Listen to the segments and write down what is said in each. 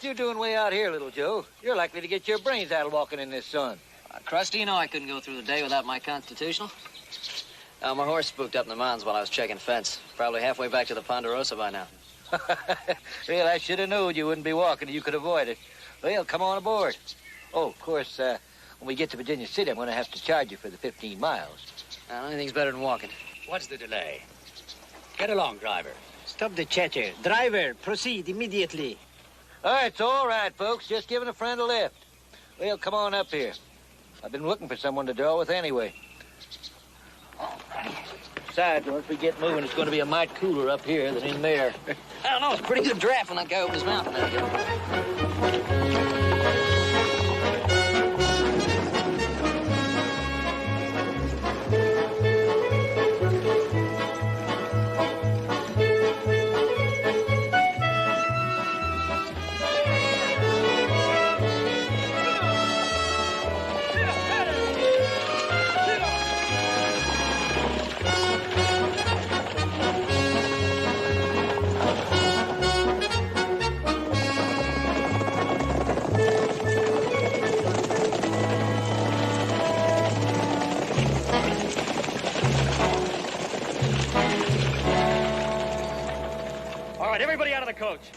what you doing way out here, little Joe? You're likely to get your brains out walking in this sun. Krusty, you know I couldn't go through the day without my constitutional. My horse spooked up in the mountains while I was checking fence. Probably halfway back to the Ponderosa by now. Well, I should have known you wouldn't be walking if you could avoid it. Well, come on aboard. Oh, of course, when we get to Virginia City, I'm going to have to charge you for the 15 miles. Anything's better than walking. What's the delay? Get along, driver. Stop the chatter. Driver, proceed immediately. All right, it's all right, folks. Just giving a friend a lift. Well, come on up here. I've been looking for someone to draw with anyway. Besides, once we get moving, it's going to be a mite cooler up here than in there. I don't know, it's a pretty good draft when that guy opened his mouth. Everybody out of the coach.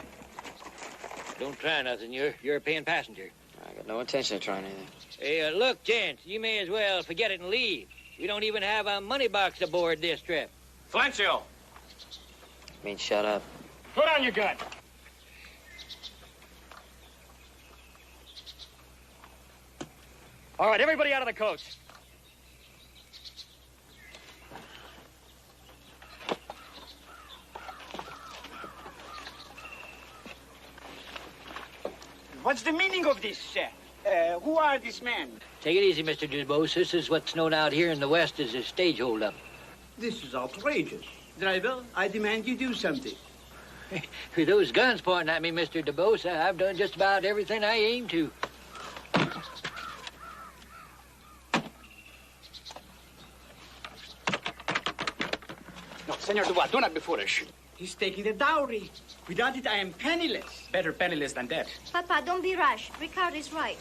Don't try nothing. You're a paying passenger. I got no intention of trying anything. Hey, look, gents, you may as well forget it and leave. We don't even have a money box aboard this trip. Flancio. I mean, shut up. Put on your gun. All right, everybody out of the coach. What's the meaning of this, sir? Who are these men? Take it easy, Mr. DuBose. This is what's known out here in the West as a stage holdup. This is outrageous. Driver, I demand you do something. With those guns pointing at me, Mr. DuBose, I've done just about everything I aim to. No, Senor Dubois, do not be foolish. He's taking the dowry. Without it, I am penniless. Better penniless than dead. Papa, don't be rash. Ricard is right.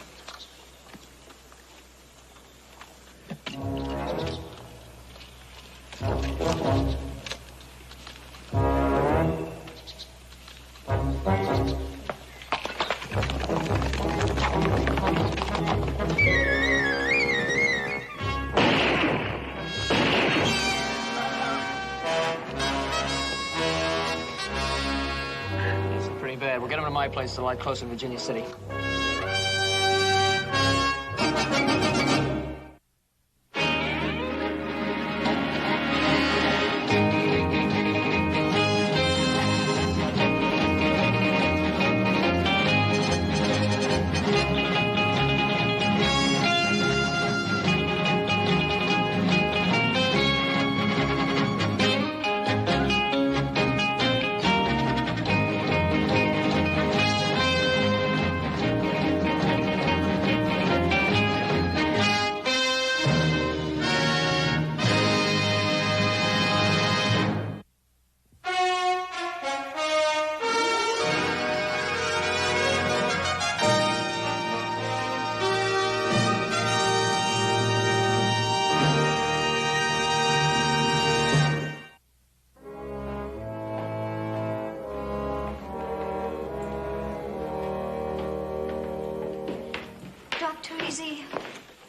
We'll get him to my place to lie close in Virginia City.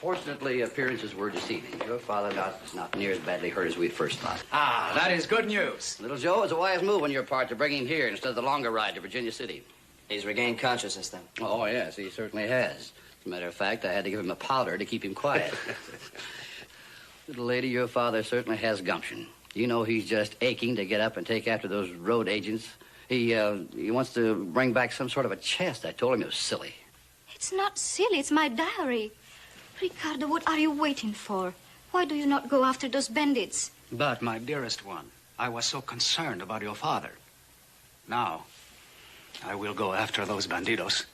Fortunately, appearances were deceiving. Your father is not near as badly hurt as we first thought. Ah, that is good news. Little Joe, it's a wise move on your part to bring him here instead of the longer ride to Virginia City. He's regained consciousness then. Oh, yes, he certainly has. As a matter of fact, I had to give him a powder to keep him quiet. Little lady, your father certainly has gumption. You know he's just aching to get up and take after those road agents. He wants to bring back some sort of a chest. I told him it was silly. It's not silly. It's my diary. Ricardo, what are you waiting for? Why do you not go after those bandits? But, my dearest one, I was so concerned about your father. Now, I will go after those bandidos.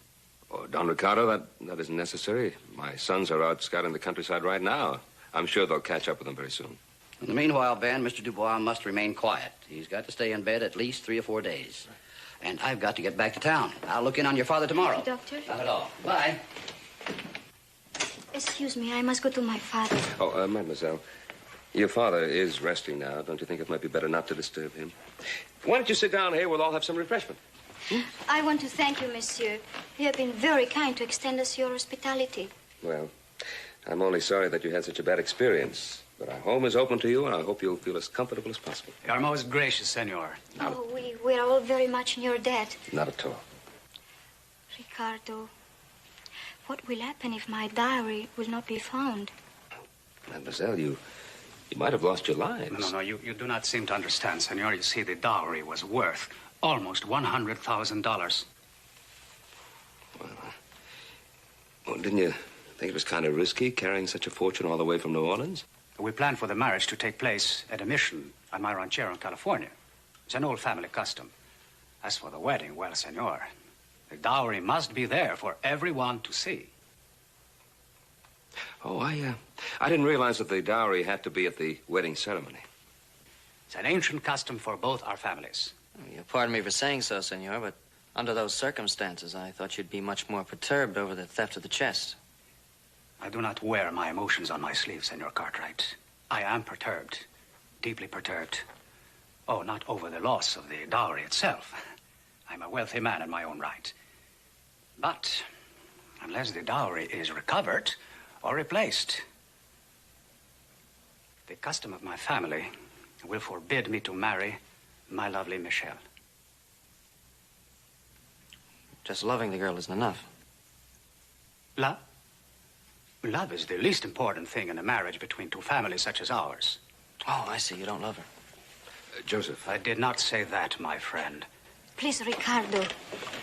Oh, Don Ricardo, that isn't necessary. My sons are out scouting the countryside right now. I'm sure they'll catch up with them very soon. In the meanwhile, Ben, Mr. Dubois must remain quiet. He's got to stay in bed at least 3 or 4 days. And I've got to get back to town. I'll look in on your father tomorrow. Thank you, Doctor. Not at all. Bye. Excuse me, I must go to my father. Oh, mademoiselle, your father is resting now. Don't you think it might be better not to disturb him? Why don't you sit down here? We'll all have some refreshment. I want to thank you, monsieur. You have been very kind to extend us your hospitality. Well, I'm only sorry that you had such a bad experience. But our home is open to you, and I hope you'll feel as comfortable as possible. You're most gracious, senor. Oh, we're all very much in your debt. Not at all. Ricardo, what will happen if my diary will not be found? Mademoiselle, you might have lost your lives. No, you do not seem to understand, senor. You see, the dowry was worth almost $100,000. Well, didn't you think it was kind of risky carrying such a fortune all the way from New Orleans? We planned for the marriage to take place at a mission on my ranchero in California. It's an old family custom. As for the wedding, well, senor, the dowry must be there for everyone to see. Oh, I didn't realize that the dowry had to be at the wedding ceremony. It's an ancient custom for both our families. Pardon me for saying so, senor, but under those circumstances, I thought you'd be much more perturbed over the theft of the chest. I do not wear my emotions on my sleeve, Senor Cartwright. I am perturbed, deeply perturbed. Oh, not over the loss of the dowry itself. I'm a wealthy man in my own right. But unless the dowry is recovered or replaced, the custom of my family will forbid me to marry my lovely Michelle. Just loving the girl isn't enough. Love? Love is the least important thing in a marriage between two families such as ours. Oh, I see. You don't love her. Joseph. I did not say that, my friend. Please, Ricardo.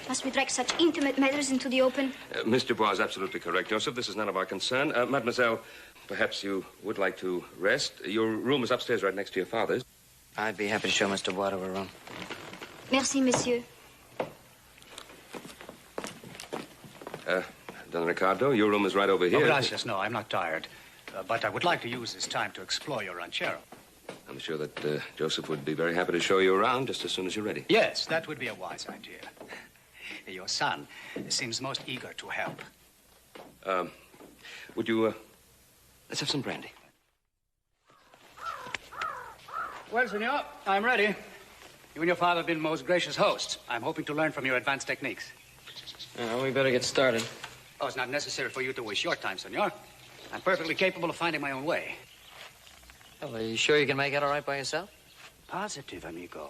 Must we drag such intimate matters into the open? Mr. Dubois is absolutely correct, Joseph. This is none of our concern. Mademoiselle, perhaps you would like to rest. Your room is upstairs right next to your father's. I'd be happy to show Mr. Dubois to her room. Merci, monsieur. Don Ricardo, your room is right over here. Oh, gracias. No, I'm not tired. But I would like to use this time to explore your ranchero. I'm sure that Joseph would be very happy to show you around just as soon as you're ready. Yes, that would be a wise idea. Your son seems most eager to help. Would you, let's have some brandy. Well, senor, I'm ready. You and your father have been most gracious hosts. I'm hoping to learn from your advanced techniques. We better get started. Oh, it's not necessary for you to waste your time, senor. I'm perfectly capable of finding my own way. Oh, are you sure you can make it all right by yourself? Positive, amigo.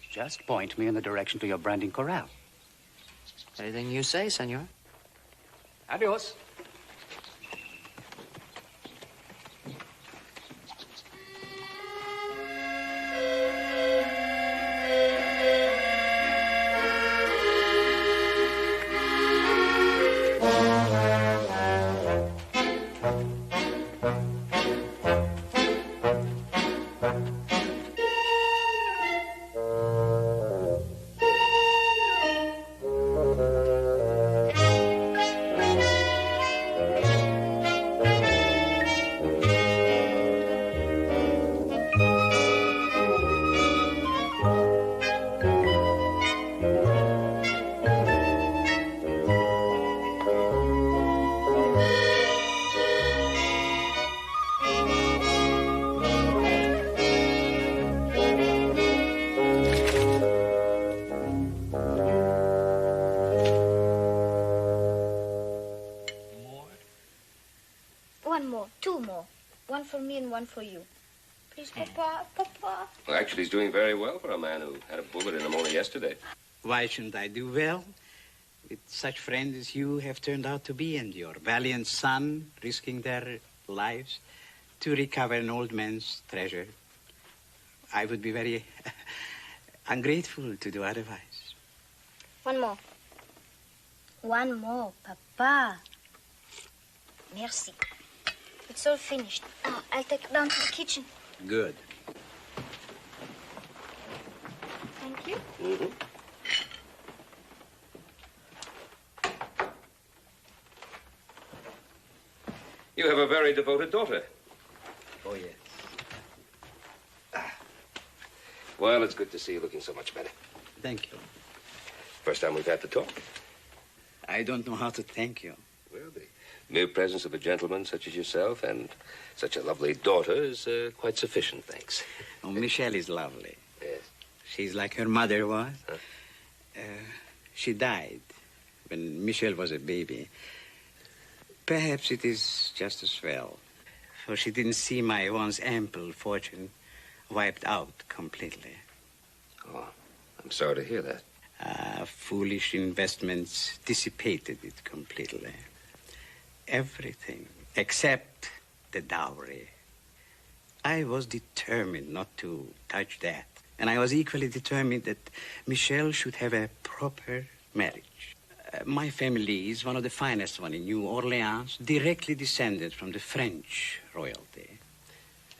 Just point me in the direction to your branding corral. Anything you say, senor. Adios. For me and one for you. Please, Papa, Papa. Well, actually, he's doing very well for a man who had a bullet in him only yesterday. Why shouldn't I do well? With such friends as you have turned out to be, and your valiant son risking their lives to recover an old man's treasure. I would be very ungrateful to do otherwise. One more. One more, Papa. Merci. It's all finished. I'll take it down to the kitchen. Good. Thank you. Mm-hmm. You have a very devoted daughter. Oh, yes. Well, it's good to see you looking so much better. Thank you. First time we've had to talk. I don't know how to thank you. Well, the mere presence of a gentleman such as yourself and such a lovely daughter is quite sufficient, thanks. Oh, Michelle is lovely. Yes. She's like her mother was. Huh? She died when Michelle was a baby. Perhaps it is just as well, for she didn't see my once ample fortune wiped out completely. Oh, I'm sorry to hear that. Foolish investments dissipated it completely. Everything except the dowry. I was determined not to touch that. And I was equally determined that Michelle should have a proper marriage. My family is one of the finest one in New Orleans, directly descended from the French royalty.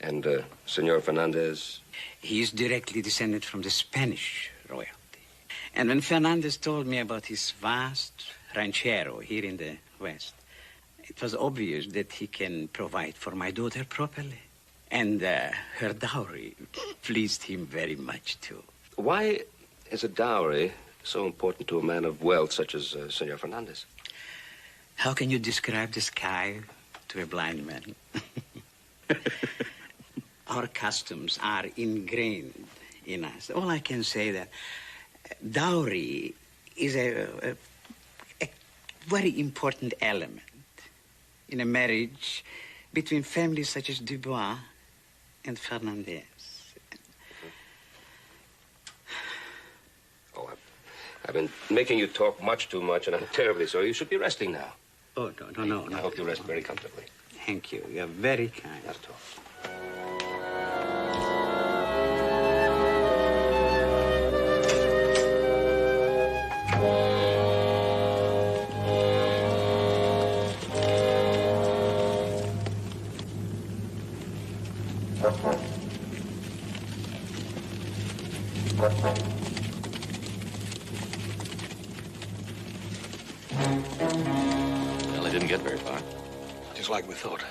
And Senor Fernandez? He is directly descended from the Spanish royalty. And when Fernandez told me about his vast ranchero here in the West, it was obvious that he can provide for my daughter properly. And her dowry pleased him very much, too. Why is a dowry so important to a man of wealth such as Senor Fernandez? How can you describe the sky to a blind man? Our customs are ingrained in us. All I can say that dowry is a very important element in a marriage between families such as Dubois and Fernandez. Oh, I've been making you talk much too much, and I'm terribly sorry. You should be resting now. Oh, no. I hope you rest very comfortably. Thank you. You're very kind. Not at all. Well, he didn't get very far. Just like we thought.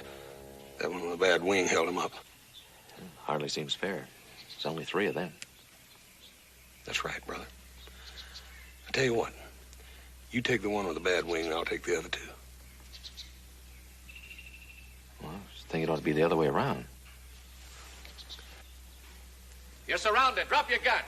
That one with a bad wing held him up. Hardly seems fair. There's only 3 of them. That's right, brother. I tell you what. You take the one with the bad wing, and I'll take the other 2. Well, I was thinking it ought to be the other way around. You're surrounded. Drop your guns.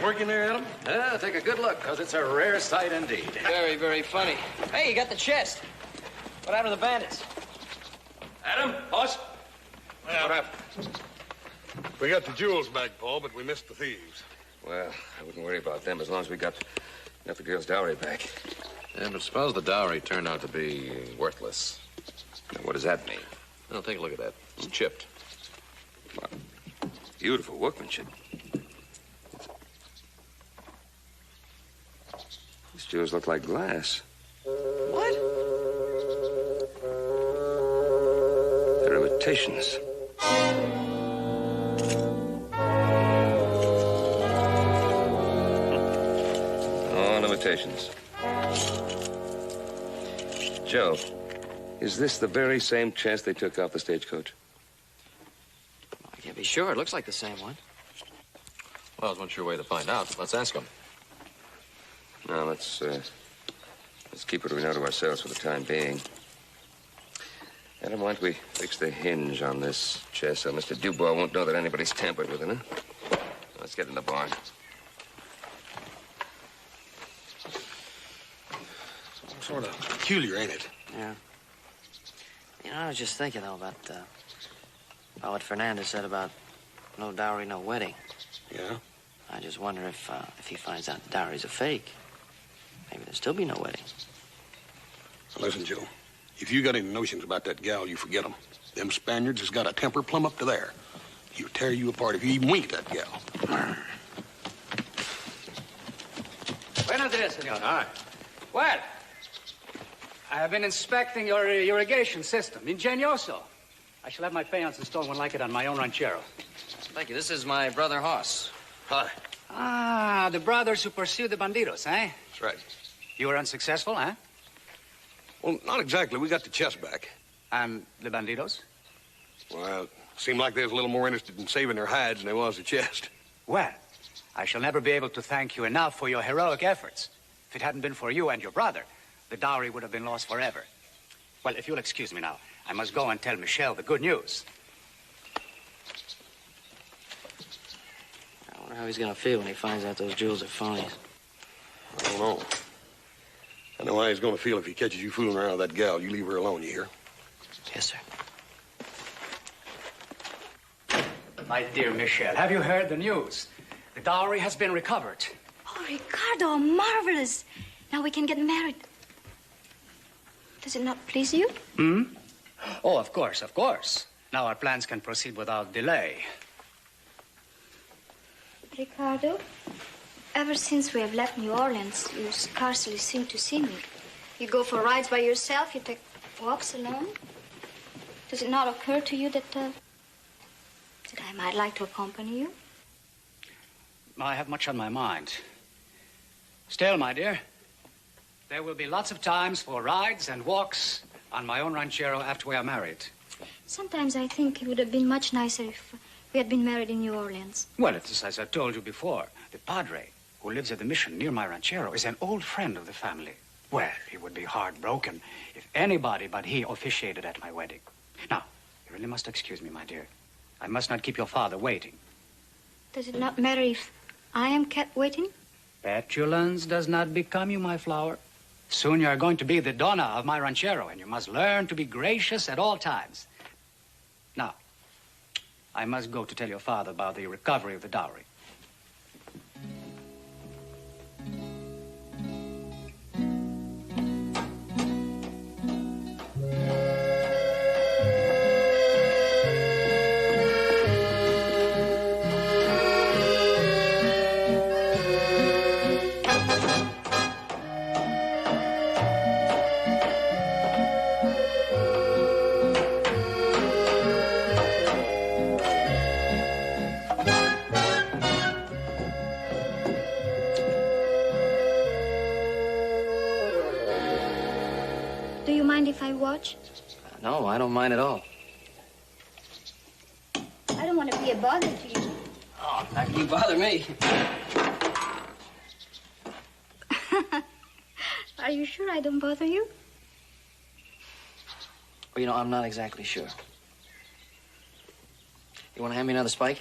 Working there, Adam? Yeah, take a good look, because it's a rare sight indeed. Very, very funny. Hey, you got the chest. What happened to the bandits? Adam, boss. What happened? We got the jewels back, Paul, but we missed the thieves. Well, I wouldn't worry about them as long as we got the girl's dowry back. Yeah, but suppose the dowry turned out to be worthless. Now, what does that mean? Well, take a look at that. It's chipped. Well, beautiful workmanship. These jewels look like glass. What? They're imitations. All imitations. Joe, is this the very same chest they took off the stagecoach? I can't be sure. It looks like the same one. Well, there's one sure way to find out. Let's ask him. No, let's keep what we know to ourselves for the time being. Adam, why don't we fix the hinge on this chest so Mr. Dubois won't know that anybody's tampered with it, huh? Let's get in the barn. Sort of peculiar, ain't it? Yeah. You know, I was just thinking, though, about what Fernandez said about no dowry, no wedding. Yeah? I just wonder if he finds out the dowry's a fake. Maybe there'll still be no wedding. Listen, Joe, if you got any notions about that gal, you forget them. Them Spaniards has got a temper plumb up to there. He'll tear you apart if you even wink at that gal. Buenos dias, senor. Hi. Well, I have been inspecting your irrigation system. Ingenioso. I shall have my peons install one like it on my own ranchero. Thank you. This is my brother Hoss. Hi. Ah, the brothers who pursued the bandidos, eh? That's right. You were unsuccessful, huh? Well, not exactly. We got the chest back. And the bandidos? Well, it seemed like they was a little more interested in saving their hides than they was the chest. Well, I shall never be able to thank you enough for your heroic efforts. If it hadn't been for you and your brother, the dowry would have been lost forever. Well, if you'll excuse me now, I must go and tell Michelle the good news. I wonder how he's gonna feel when he finds out those jewels are phonies. I don't know. I know how he's going to feel if he catches you fooling around with that gal. You leave her alone, you hear? Yes, sir. My dear Michelle, have you heard the news? The dowry has been recovered. Oh, Ricardo, marvelous. Now we can get married. Does it not please you? Hmm? Oh, of course, of course. Now our plans can proceed without delay. Ricardo, ever since we have left New Orleans, you scarcely seem to see me. You go for rides by yourself, you take walks alone. Does it not occur to you that I might like to accompany you? I have much on my mind. Still, my dear, there will be lots of times for rides and walks on my own ranchero after we are married. Sometimes I think it would have been much nicer if we had been married in New Orleans. Well, it is as I told you before. The padre, who lives at the mission near my ranchero, is an old friend of the family. Well, he would be heartbroken if anybody but he officiated at my wedding. Now, you really must excuse me, my dear. I must not keep your father waiting. Does it not matter if I am kept waiting? Petulance does not become you, my flower. Soon you are going to be the donna of my ranchero, and you must learn to be gracious at all times. Now, I must go to tell your father about the recovery of the dowry. If I watch? No, I don't mind at all. I don't want to be a bother to you. Oh, how can you bother me? Are you sure I don't bother you? Well, you know, I'm not exactly sure. You want to hand me another spike?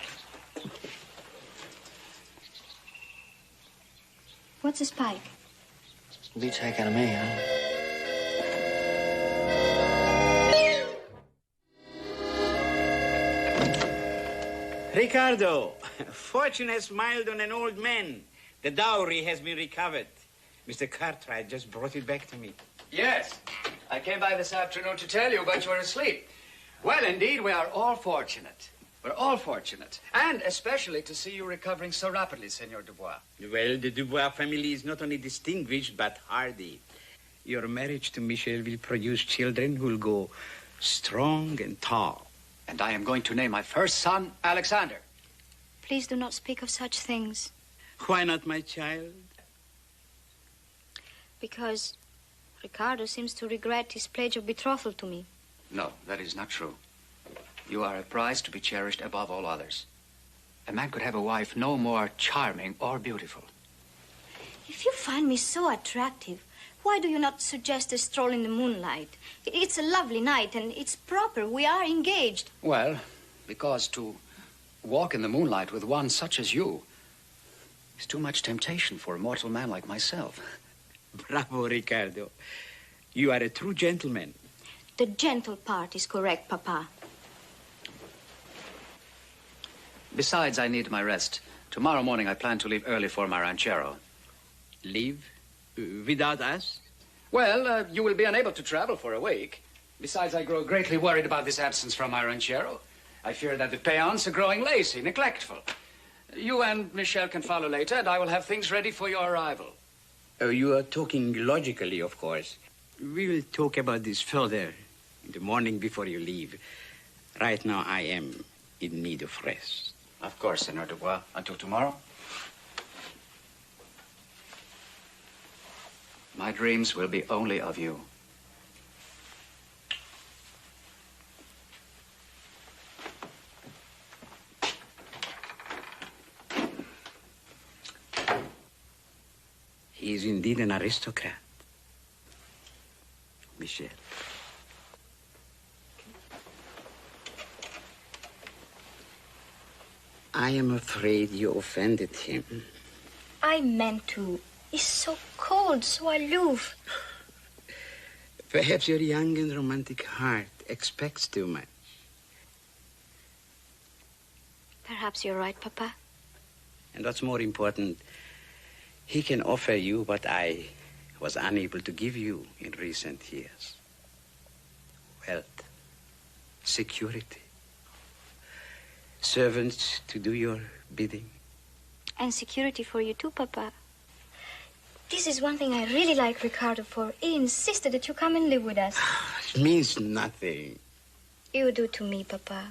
What's a spike? Beats the heck out of me, huh? Ricardo, fortune has smiled on an old man. The dowry has been recovered. Mr. Cartwright just brought it back to me. Yes, I came by this afternoon to tell you, but you were asleep. Well, indeed, we are all fortunate. We're all fortunate. And especially to see you recovering so rapidly, Senor Dubois. Well, the Dubois family is not only distinguished, but hardy. Your marriage to Michelle will produce children who will go strong and tall. And I am going to name my first son Alexander. Please do not speak of such things. Why not, my child? Because Ricardo seems to regret his pledge of betrothal to me. No, that is not true. You are a prize to be cherished above all others. A man could have a wife no more charming or beautiful. If you find me so attractive, Why do you not suggest a stroll in the moonlight? It's a lovely night, and it's proper. We are engaged. Well, because to walk in the moonlight with one such as you is too much temptation for a mortal man like myself. Bravo, Ricardo. You are a true gentleman. The gentle part is correct, Papa. Besides, I need my rest. Tomorrow morning, I plan to leave early for my ranchero. Leave? Without us? Well, you will be unable to travel for a week. Besides, I grow greatly worried about this absence from my ranchero. I fear that the peons are growing lazy, neglectful. You and Michel can follow later, and I will have things ready for your arrival. You are talking logically, of course. We will talk about this further in the morning before you leave. Right now, I am in need of rest. Of course, Senor Dubois. Until tomorrow. My dreams will be only of you. He is indeed an aristocrat. Michel. I am afraid you offended him. I meant to. He's so cold, so aloof. Perhaps your young and romantic heart expects too much. Perhaps you're right, Papa. And what's more important, he can offer you what I was unable to give you in recent years. Wealth, security, servants to do your bidding. And security for you too, Papa. This is one thing I really like Ricardo for. He insisted that you come and live with us. It means nothing. You do to me, Papa.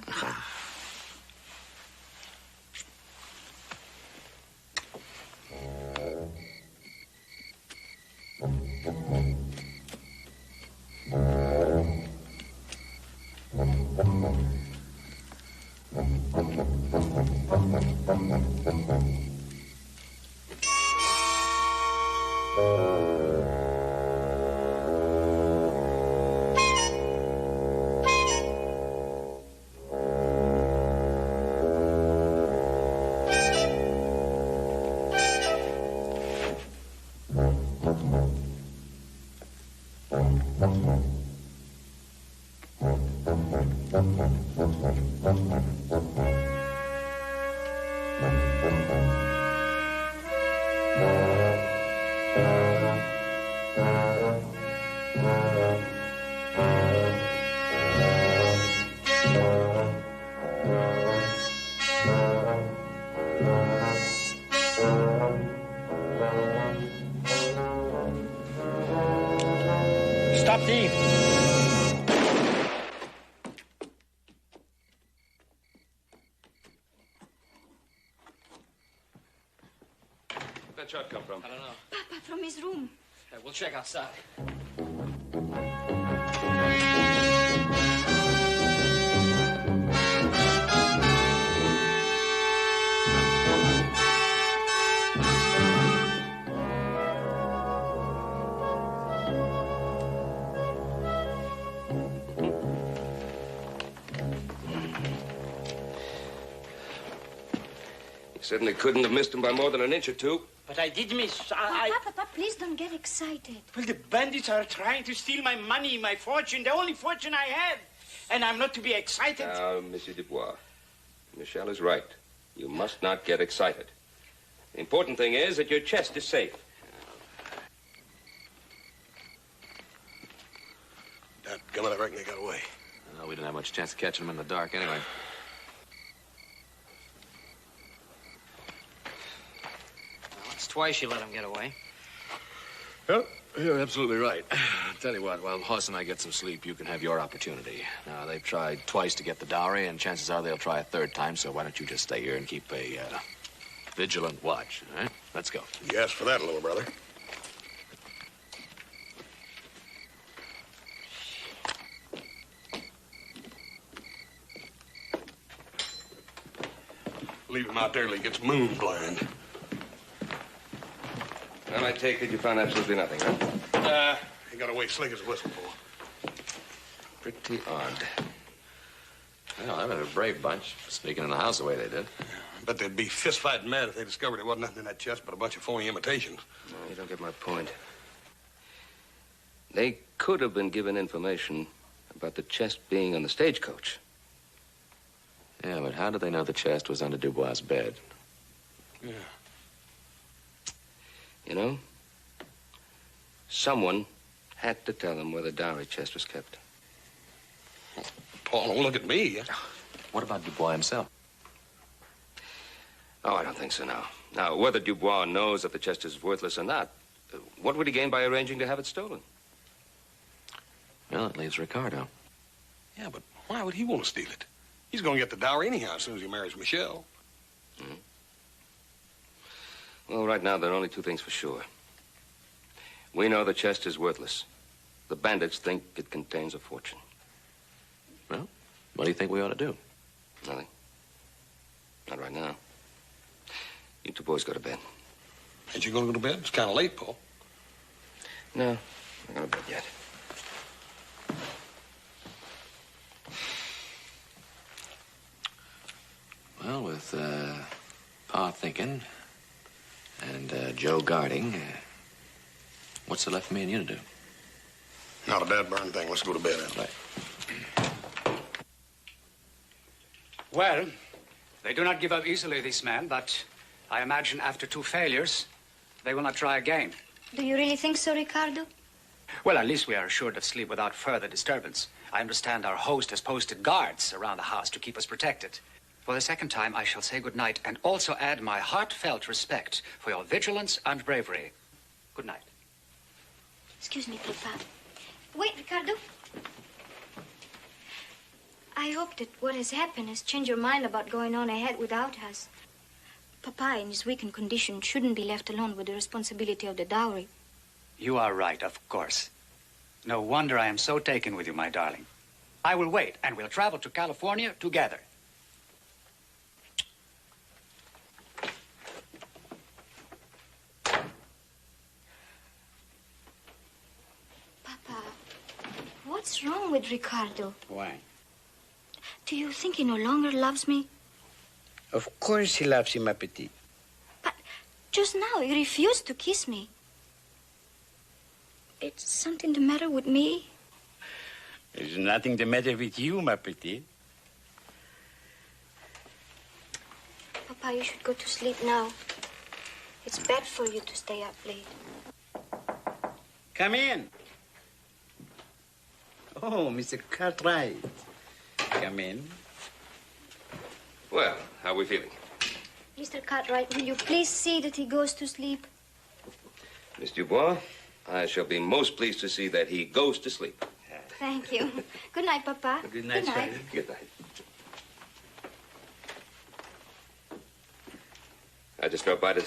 Stop thief! Where'd that shot come from? I don't know. Papa, from his room. Hey, we'll check outside. Certainly couldn't have missed him by more than an inch or two. But I did miss. Papa, please don't get excited. Well, the bandits are trying to steal my money, my fortune, the only fortune I had. And I'm not to be excited. Now, Monsieur Dubois, Michel is right. You must not get excited. The important thing is that your chest is safe. Dadgummit, I reckon they got away. We didn't have much chance of catching them in the dark anyway. It's twice you let him get away. Well, you're absolutely right. Tell you what, while Hoss and I get some sleep, you can have your opportunity. Now, they've tried twice to get the dowry, and chances are they'll try a third time, so why don't you just stay here and keep a vigilant watch, all right? Let's go. You asked for that, little brother. Leave him out there till he gets moon blind. Well, I take it you found absolutely nothing, huh? He got away slick as a whistle, boy. Pretty odd. Well, they're a brave bunch, sneaking in the house the way they did. I bet they'd be fist-fighting mad if they discovered there wasn't nothing in that chest but a bunch of phony imitations. No, you don't get my point. They could have been given information about the chest being on the stagecoach. Yeah, but how did they know the chest was under Dubois' bed? Yeah. You know, someone had to tell them where the dowry chest was kept. Paul, don't look at me. What about Dubois himself? Oh, I don't think so now. Now, whether Dubois knows that the chest is worthless or not, what would he gain by arranging to have it stolen? Well, it leaves Ricardo. Yeah, but why would he want to steal it? He's going to get the dowry anyhow as soon as he marries Michelle. Mm-hmm. Well, right now, there are only two things for sure. We know the chest is worthless. The bandits think it contains a fortune. Well, what do you think we ought to do? Nothing. Not right now. You two boys go to bed. Ain't you going to go to bed? It's kind of late, Paul. No, I'm not going to bed yet. Well, with Pa thinking and Joe guarding, what's there left for me and you to do? Not a bad burn thing. Let's go to bed, Andy. Right. Well, they do not give up easily, these men, but I imagine after 2 failures, they will not try again. Do you really think so, Ricardo? Well, at least we are assured of sleep without further disturbance. I understand our host has posted guards around the house to keep us protected. For the second time, I shall say good night and also add my heartfelt respect for your vigilance and bravery. Good night. Excuse me, Papa. Wait, Ricardo. I hope that what has happened has changed your mind about going on ahead without us. Papa, in his weakened condition, shouldn't be left alone with the responsibility of the dowry. You are right, of course. No wonder I am so taken with you, my darling. I will wait, and we'll travel to California together. Papa, what's wrong with Ricardo? Why? Do you think he no longer loves me? Of course he loves you, ma petite. But just now he refused to kiss me. It's something the matter with me? There's nothing the matter with you, ma petite. Papa, you should go to sleep now. It's bad for you to stay up late. Come in. Oh, Mr. Cartwright. Come in. Well, how are we feeling? Mr. Cartwright, will you please see that he goes to sleep? Miss Dubois, I shall be most pleased to see that he goes to sleep. Thank you. Good night, Papa. Good night, Good night. Sally. Good night. I just dropped by to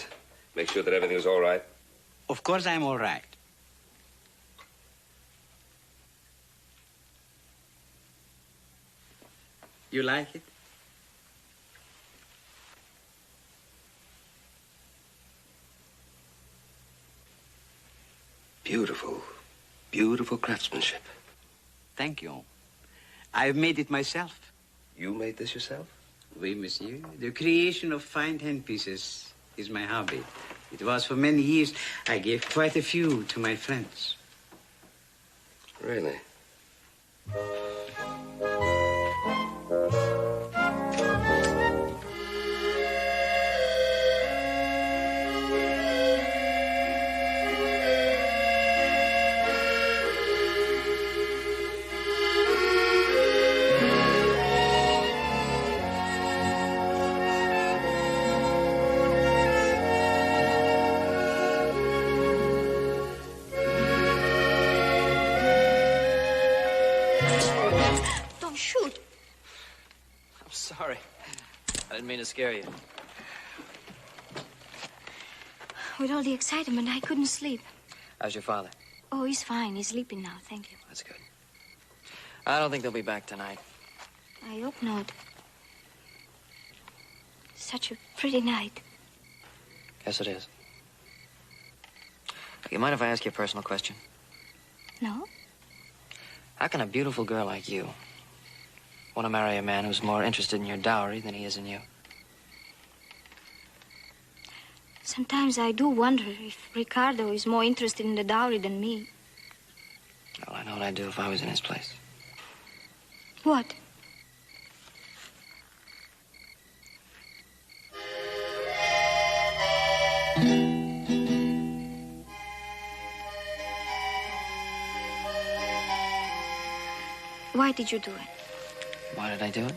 make sure that everything was all right. Of course I'm all right. You like it? Beautiful, beautiful craftsmanship. Thank you. I've made it myself. You made this yourself? Oui, monsieur. The creation of fine handpieces is my hobby. It was for many years. I gave quite a few to my friends. Really? Don't shoot. I'm sorry. I didn't mean to scare you. With all the excitement, I couldn't sleep. How's your father? Oh, he's fine. He's sleeping now. Thank you. That's good. I don't think they'll be back tonight. I hope not. Such a pretty night. Guess it is. You mind if I ask you a personal question? No? How can a beautiful girl like you want to marry a man who's more interested in your dowry than he is in you? Sometimes I do wonder if Ricardo is more interested in the dowry than me. Well, I know what I'd do if I was in his place. What? Why did you do it? Why did I do it?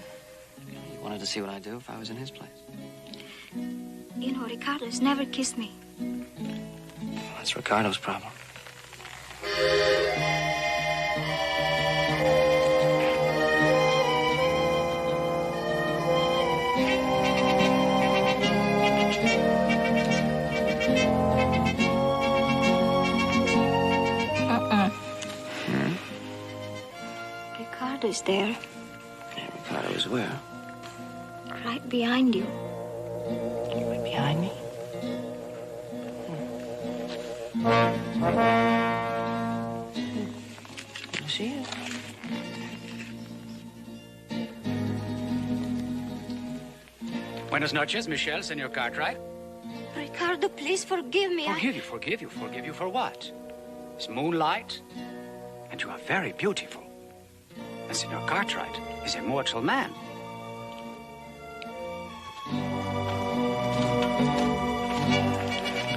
You wanted to see what I'd do if I was in his place. You know, Ricardo has never kissed me. Well, that's Ricardo's problem. Ricardo is there. Yeah, Ricardo is where? Right behind you. Right behind me? There she is. Buenas noches, Michelle, Senor Cartwright. Ricardo, please forgive me. Forgive you for what? It's moonlight, and you are very beautiful. And Senor Cartwright is a mortal man.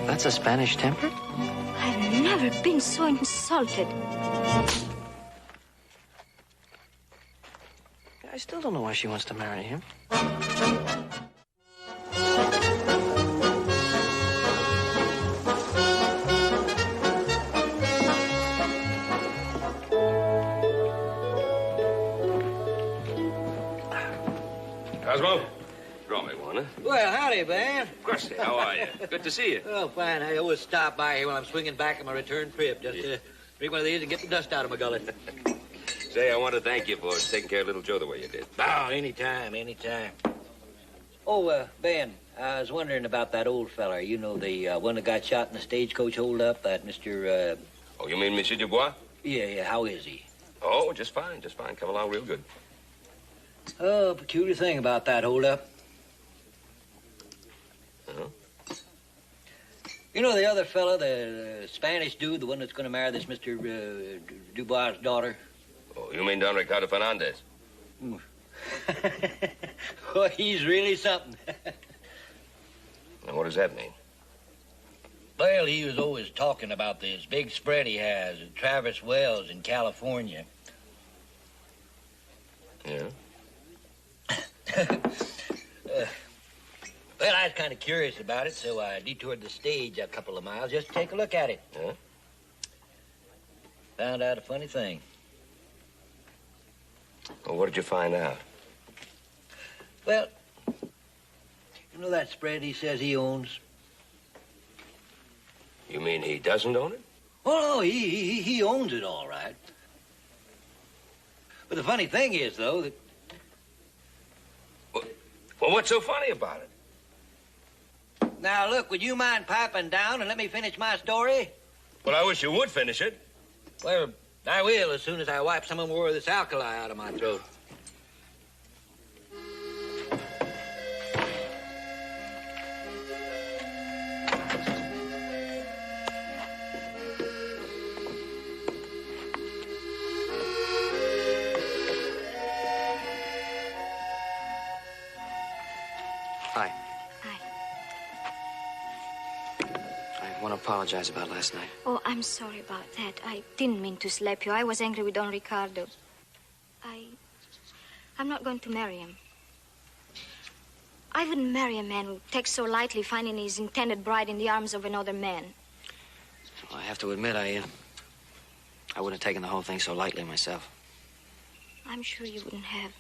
That's a Spanish temper? I've never been so insulted. I still don't know why she wants to marry him. Cosmo? Draw me one, huh? Well, howdy, man. Crusty, how are you? Good to see you. Oh, fine. I always stop by here when I'm swinging back on my return trip. Just drink one of these and get the dust out of my gullet. Say, I want to thank you for taking care of little Joe the way you did. Oh, anytime. Oh, Ben, I was wondering about that old feller. You know, the one that got shot in the stagecoach holdup, that Mr. Oh, you mean Monsieur Dubois? Yeah, how is he? Oh, just fine. Come along real good. Oh, peculiar thing about that holdup. Uh-huh. You know the other fella, the Spanish dude, the one that's going to marry this Mr. Dubois' daughter? Oh, you mean Don Ricardo Fernandez? Oh, he's really something. Now, what does that mean? Well, he was always talking about this big spread he has at Traverse Wells in California. Yeah? Well, I was kind of curious about it, so I detoured the stage a couple of miles just to take a look at it. Huh? Found out a funny thing. Well, what did you find out? Well, you know that spread he says he owns? You mean he doesn't own it? Oh, no, he owns it all right. But the funny thing is, though, that... Well, what's so funny about it? Now, look, would you mind piping down and let me finish my story? Well, I wish you would finish it. Well, I will as soon as I wipe some more of this alkali out of my throat. Hi. Hi. I want to apologize about last night. Oh, I'm sorry about that. I didn't mean to slap you. I was angry with Don Ricardo. I'm not going to marry him. I wouldn't marry a man who takes so lightly finding his intended bride in the arms of another man. Well, I have to admit, I wouldn't have taken the whole thing so lightly myself. I'm sure you wouldn't have.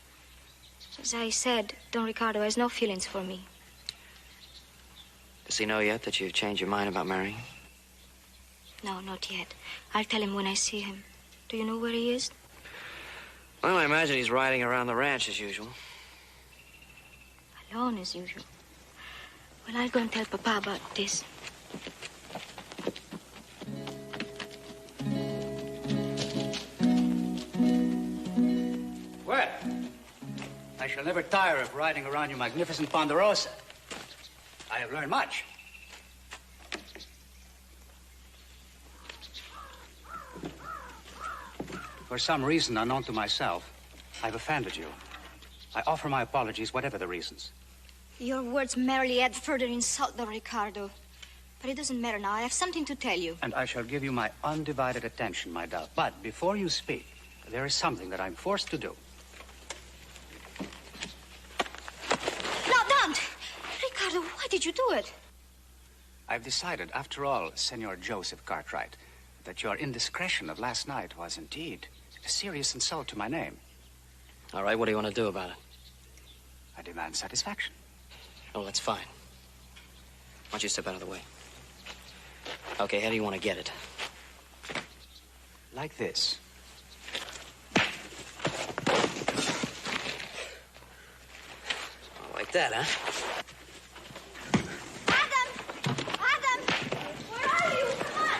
As I said, Don Ricardo has no feelings for me. Does he know yet that you've changed your mind about marrying? No, not yet. I'll tell him when I see him. Do you know where he is? Well, I imagine he's riding around the ranch as usual. Alone as usual. Well, I'll go and tell Papa about this. shall never tire of riding around your magnificent Ponderosa. I have learned much. For some reason unknown to myself, I've offended you. I offer my apologies, whatever the reasons. Your words merely add further insult, Don Ricardo. But it doesn't matter now. I have something to tell you. And I shall give you my undivided attention, my dove. But before you speak, there is something that I'm forced to do. No, don't! Ricardo, why did you do it? I've decided, after all, Senor Joseph Cartwright, that your indiscretion of last night was indeed a serious insult to my name. All right, what do you want to do about it? I demand satisfaction. Oh, that's fine. Why don't you step out of the way? Okay, how do you want to get it? Like this. Like that, huh? Adam, where are you? Come on!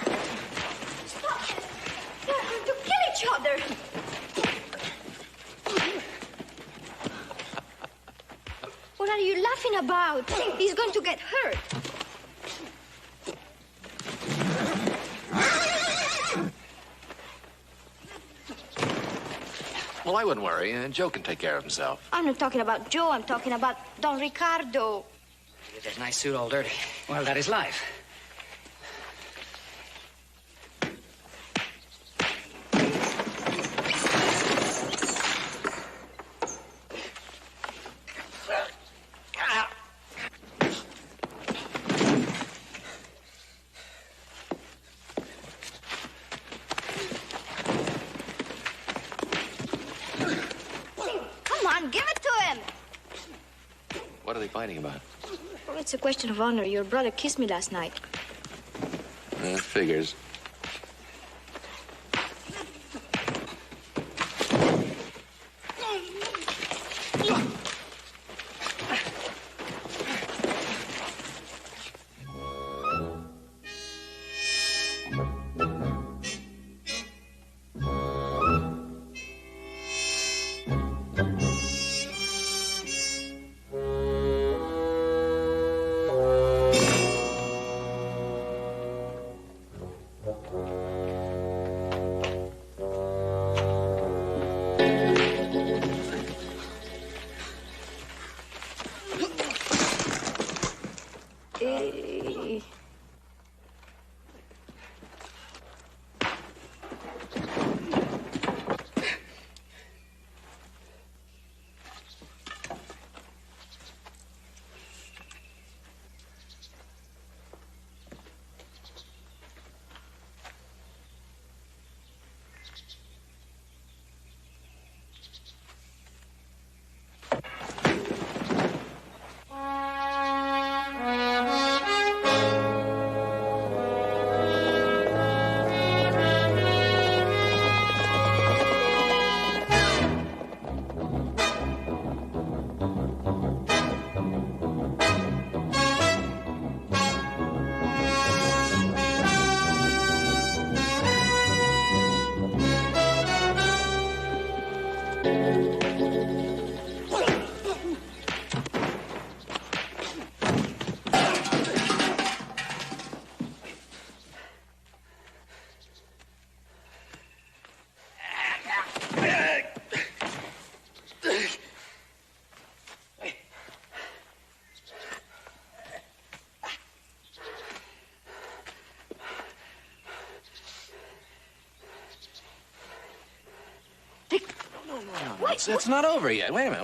Stop! They're going to kill each other! What are you laughing about? He's going to get hurt. Well, I wouldn't worry. Joe can take care of himself. I'm not talking about Joe. I'm talking about Don Ricardo. Get that nice suit all dirty. Well, that is life. What are they fighting about? Oh, it's a question of honor. Your brother kissed me last night. Figures. It's not over yet. Wait a minute.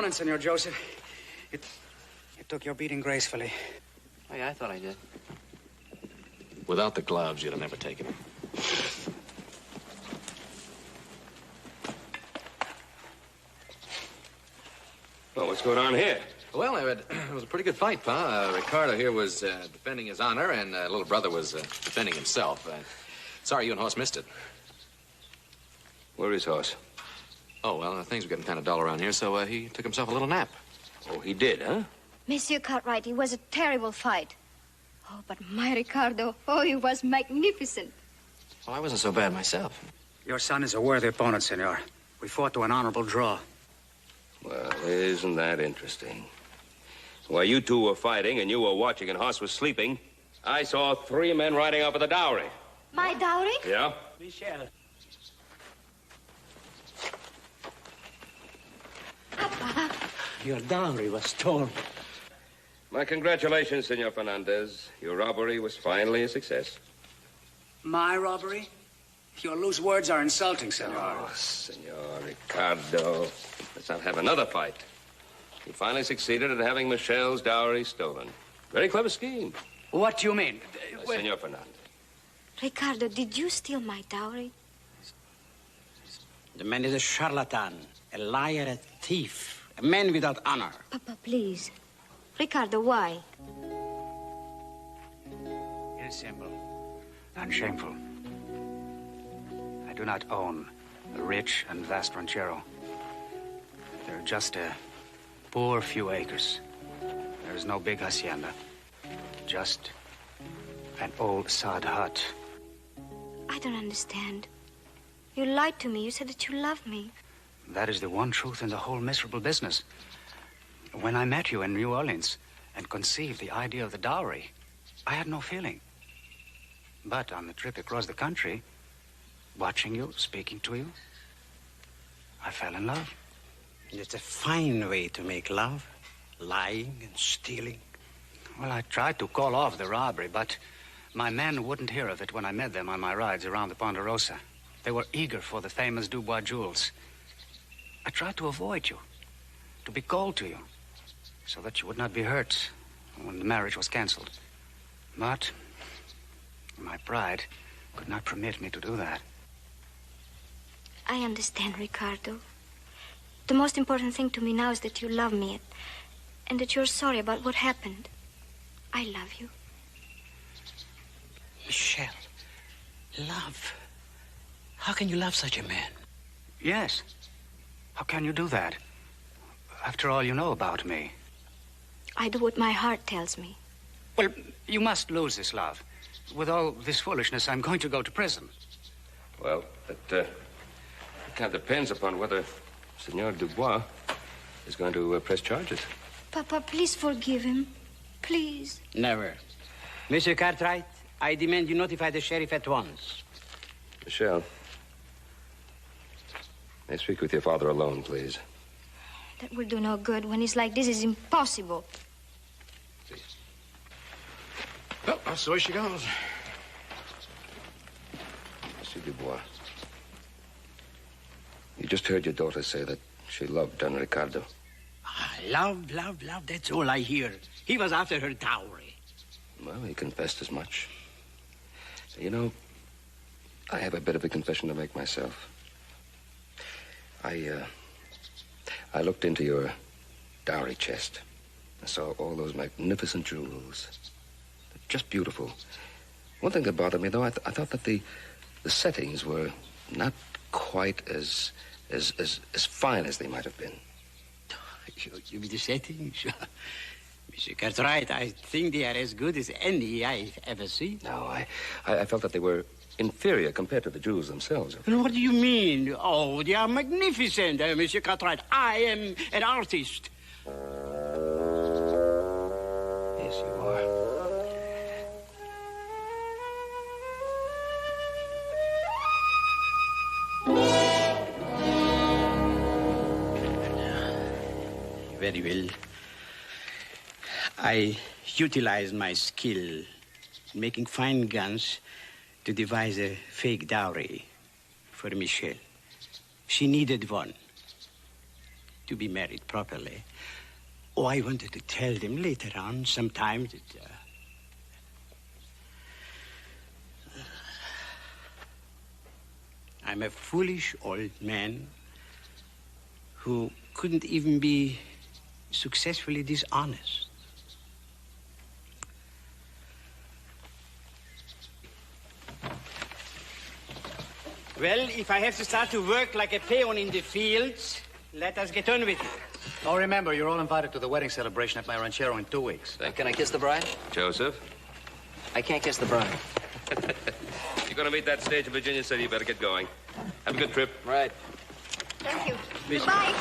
morning, Senor Joseph. You took your beating gracefully. Oh, yeah, I thought I did. Without the gloves, you'd have never taken it. Well, what's going on here? Well, it was a pretty good fight, Pa. Ricardo here was defending his honor, and little brother was defending himself. Sorry you and Hoss missed it. Where is Hoss? Oh, well, things were getting kind of dull around here, so he took himself a little nap. Oh, he did, huh? Monsieur Cartwright, it was a terrible fight. Oh, but my Ricardo, oh, he was magnificent. Well, I wasn't so bad myself. Your son is a worthy opponent, Senor. We fought to an honorable draw. Well, isn't that interesting? While you two were fighting and you were watching and Hoss was sleeping, I saw 3 men riding up with the dowry. My dowry? Yeah? Michel. Papa. Your dowry was stolen. My congratulations, Senor Fernandez. Your robbery was finally a success. My robbery? Your loose words are insulting, Senor. Oh, Senor Ricardo. Let's not have another fight. You finally succeeded at having Michelle's dowry stolen. Very clever scheme. What do you mean? Senor Fernandez. Ricardo, did you steal my dowry? The man is a charlatan, a liar, a thief, a man without honor. Papa, please. Ricardo, why? It is simple and shameful. I do not own a rich and vast ranchero. They're just a poor few acres. There is no big hacienda. Just an old sod hut. I don't understand. You lied to me. You said that you love me. That is the one truth in the whole miserable business. When I met you in New Orleans and conceived the idea of the dowry, I had no feeling. But on the trip across the country, watching you, speaking to you, I fell in love. It's a fine way to make love, lying and stealing. Well, I tried to call off the robbery, but my men wouldn't hear of it when I met them on my rides around the Ponderosa. They were eager for the famous Dubois jewels. I tried to avoid you, to be cold to you, so that you would not be hurt when the marriage was canceled. But my pride could not permit me to do that. I understand, Ricardo. The most important thing to me now is that you love me and that you're sorry about what happened. I love you. Michel, love. How can you love such a man? Yes. How can you do that? After all you know about me. I do what my heart tells me. Well, you must lose this love. With all this foolishness, I'm going to go to prison. Well, that kind of depends upon whether Senor Dubois is going to press charges. Papa, please forgive him. Please. Never. Monsieur Cartwright, I demand you notify the sheriff at once. Michelle, may I speak with your father alone, please? That will do no good. When he's like this, it's impossible. Please. Well, so she goes. Monsieur Dubois, you just heard your daughter say that she loved Don Ricardo. Love, love, love, that's all I hear. He was after her dowry. Well, he confessed as much. You know, I have a bit of a confession to make myself. I looked into your dowry chest. I saw all those magnificent jewels. They're just beautiful. One thing that bothered me, though, I thought that the settings were not quite as fine as they might have been. You mean the settings? Monsieur Cartwright, I think they are as good as any I've ever seen. No, I felt that they were inferior compared to the jewels themselves. What do you mean? Oh, they are magnificent, Monsieur Cartwright. I am an artist. Yes, you are. Very well. I utilized my skill in making fine guns to devise a fake dowry for Michelle. She needed one. to be married properly. Oh, I wanted to tell them later on sometime that... I'm a foolish old man who couldn't even be successfully dishonest. Well, if I have to start to work like a peon in the fields, let us get on with it. Oh, remember, you're all invited to the wedding celebration at my ranchero in 2 weeks. Can I kiss the bride? Joseph? I can't kiss the bride. You're going to meet that stage in Virginia City. You better get going. Have a good trip. Right. Thank you. Goodbye.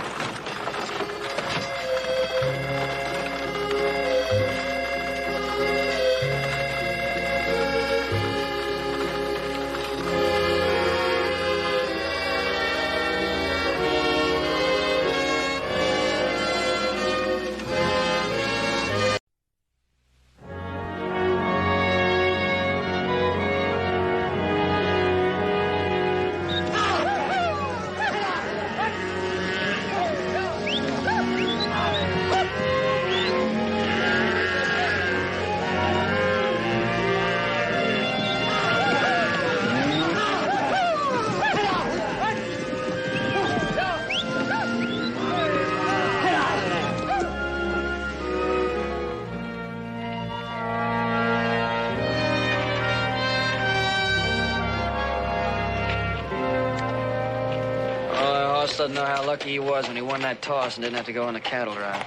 Doesn't know how lucky he was when he won that toss and didn't have to go on the cattle drive.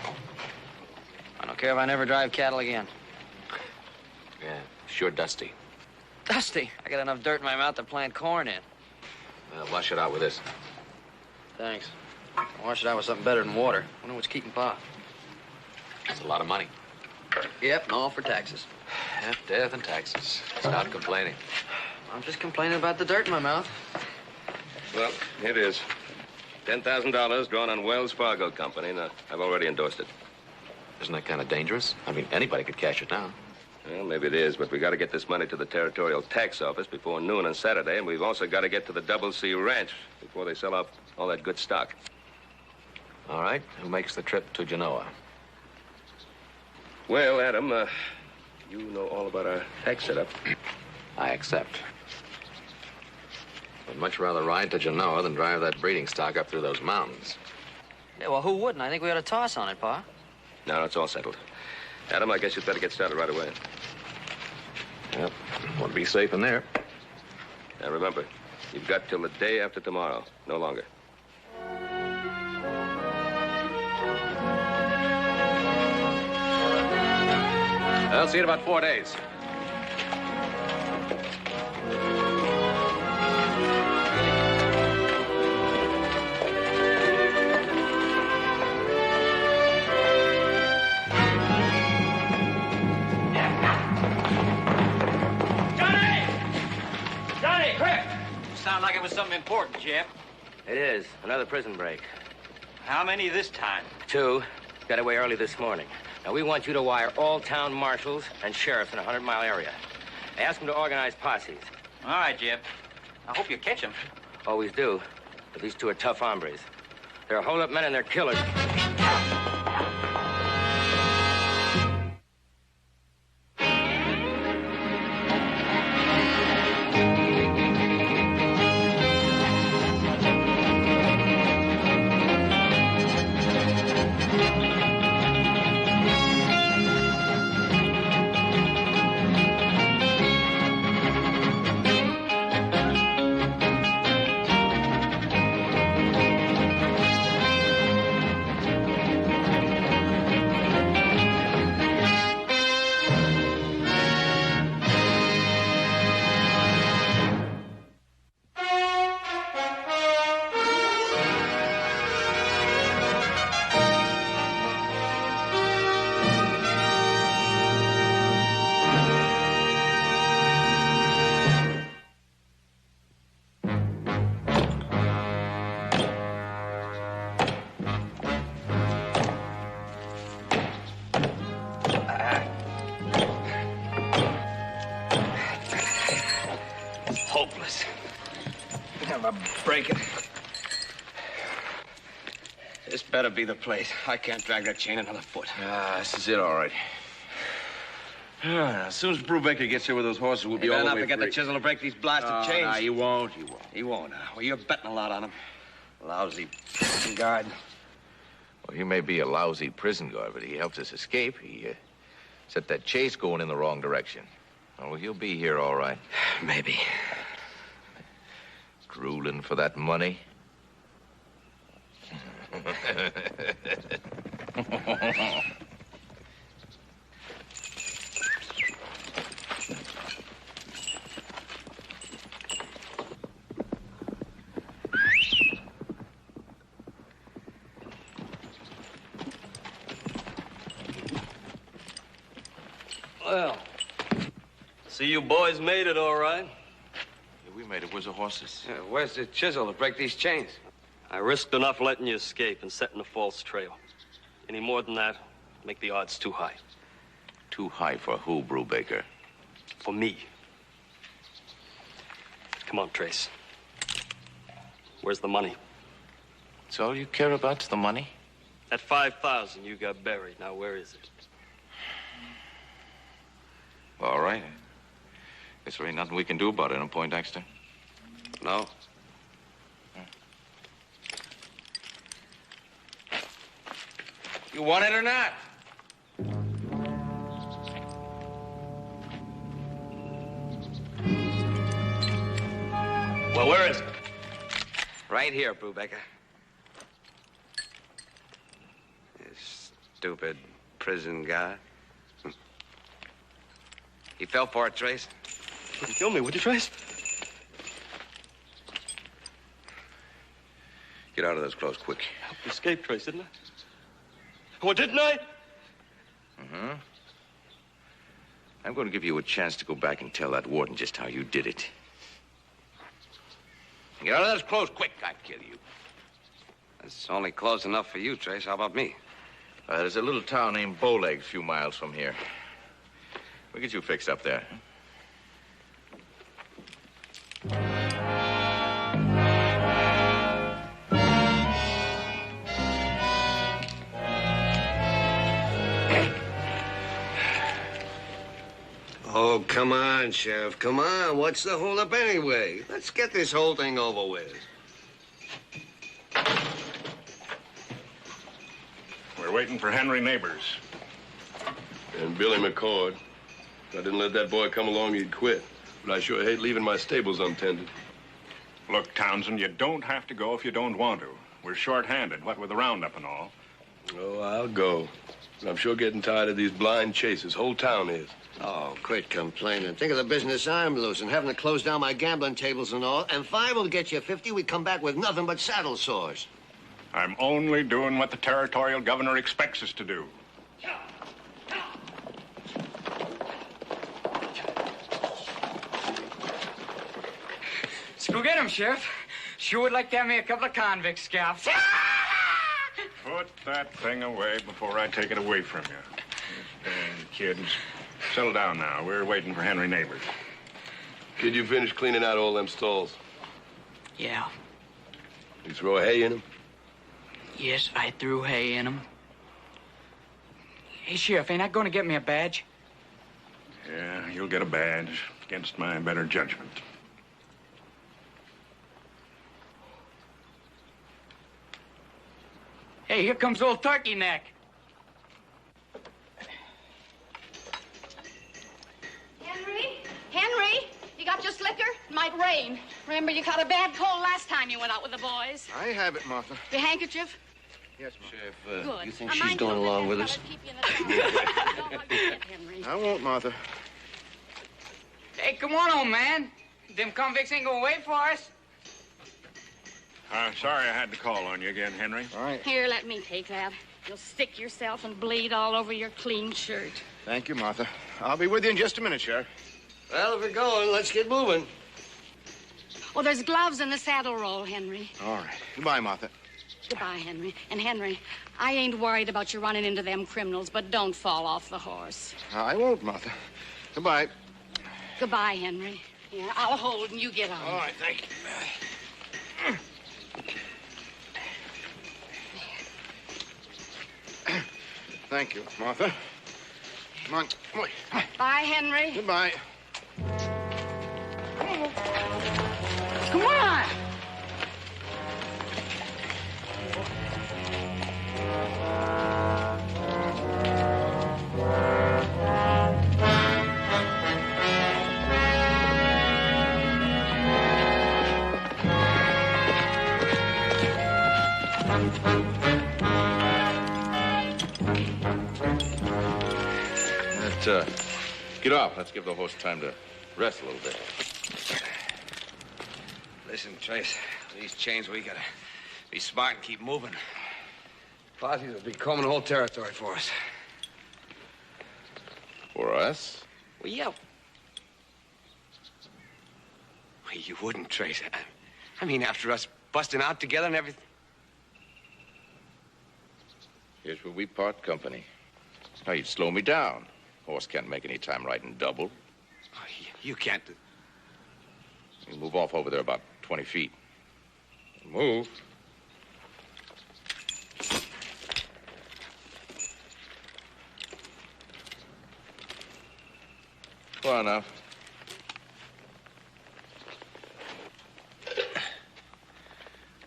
I don't care if I never drive cattle again. Yeah, sure dusty. Dusty? I got enough dirt in my mouth to plant corn in. Well, wash it out with this. Thanks. I'll wash it out with something better than water. I wonder what's keeping Pa. It's a lot of money. Yep, and all for taxes. Yep, death and taxes. Stop complaining. I'm just complaining about the dirt in my mouth. Well, here it is. $10,000 drawn on Wells Fargo Company. Now, I've already endorsed it. Isn't that kind of dangerous? I mean, anybody could cash it now. Well, maybe it is, but we got to get this money to the Territorial Tax Office before noon on Saturday, and we've also got to get to the Double C Ranch before they sell off all that good stock. All right. Who makes the trip to Genoa? Well, Adam, you know all about our tax setup. I accept. I'd much rather ride to Genoa than drive that breeding stock up through those mountains. Yeah, well, who wouldn't? I think we ought to toss on it, Pa. No, it's all settled. Adam, I guess you'd better get started right away. Yep. Want to be safe in there. Now, remember, you've got till the day after tomorrow. No longer. I'll see you in about 4 days. Sound like it was something important, Jeff. It is. Another prison break. How many this time? 2. Got away early this morning. Now, we want you to wire all town marshals and sheriffs in a 100-mile area. Ask them to organize posses. All right, Jeff. I hope you catch them. Always do. But these 2 are tough hombres. They're hold-up men and they're killers. better be the place. I can't drag that chain another foot. Ah, this is it, all right. As soon as Brubaker gets here with those horses, we'll be all the way He better not forget free. the chisel to break these blasted chains. Nah, he won't. He won't. Well, you're betting a lot on him. Lousy prison guard. Well, he may be a lousy prison guard, but he helped us escape. He set that chase going in the wrong direction. Oh, he'll be here all right. Maybe. Drooling for that money. Well, see you boys made it all right. Yeah, we made it. Where's the horses? Yeah, where's the chisel to break these chains? I risked enough letting you escape and setting a false trail. Any more than that, make the odds too high. Too high for who, Brubaker? For me. Come on, Trace. Where's the money? That's all you care about's the money? That 5,000 you got buried. Now, where is it? All right. Guess there ain't nothing we can do about it, Point Dexter. No. You want it or not? Well, where is it? Right here, Brubaker. You stupid prison guy. He fell for it, Trace. You kill me, would you, Trace? Get out of those clothes quick. Escape, Trace, didn't I? Well, didn't I? Mm-hmm. I'm going to give you a chance to go back and tell that warden just how you did it. Get out of those clothes quick, I'll kill you. That's only close enough for you, Trace. How about me? There's a little town named Bowlegs a few miles from here. We'll get you fixed up there. Oh, come on, Sheriff. Come on. What's the holdup anyway? Let's get this whole thing over with. We're waiting for Henry Neighbors. And Billy McCord. If I didn't let that boy come along, he'd quit. But I sure hate leaving my stables untended. Look, Townsend, you don't have to go if you don't want to. We're short-handed, what with the roundup and all. Oh, I'll go. But I'm sure getting tired of these blind chases. Whole town is. Oh, quit complaining. Think of the business I'm losing, having to close down my gambling tables and all. And 5 will get you 50. We come back with nothing but saddle sores. I'm only doing what the territorial governor expects us to do. Let's go get him, Sheriff. Sure would like to have me a couple of convict scalps. Put that thing away before I take it away from you. Dang kids. Settle down now. We're waiting for Henry Neighbors. Kid, you finished cleaning out all them stalls? Yeah. You throw hay in them? Yes, I threw hay in them. Hey, Sheriff, ain't that going to get me a badge? Yeah, you'll get a badge against my better judgment. Hey, here comes old Turkey Neck. Henry, you got your slicker? It might rain. Remember, you caught a bad cold last time you went out with the boys. I have it, Martha. Your handkerchief? Yes, Mom. Sheriff, Good. you think Now, she's mind going you, along that with fella's us? keep you in the dark. You don't want to get Henry. I won't, Martha. Hey, come on, old man. Them convicts ain't gonna wait for us. Sorry I had to call on you again, Henry. All right. Here, let me take that. You'll stick yourself and bleed all over your clean shirt. Thank you, Martha. I'll be with you in just a minute, Sheriff. Well, if we're going, let's get moving. Oh, there's gloves in the saddle roll, Henry. All right. Goodbye, Martha. Goodbye, Henry. And Henry, I ain't worried about you running into them criminals, but don't fall off the horse. I won't, Martha. Goodbye. Goodbye, Henry. Yeah, I'll hold and you get on. All right, thank you. Thank you, Martha. Come on. Come on. Bye, Henry. Goodbye. Come on! Let's get off. Let's give the horse time to rest a little bit. Listen, Trace, these chains, we gotta be smart and keep moving. Posses will be combing the whole territory for us. For us? Well, yeah. Well, you wouldn't, Trace. I mean, after us busting out together and everything. Here's where we part company. Now, you'd slow me down. Horse can't make any time riding double. Oh, you can't do... You move off over there about 20 feet. Move. Far enough.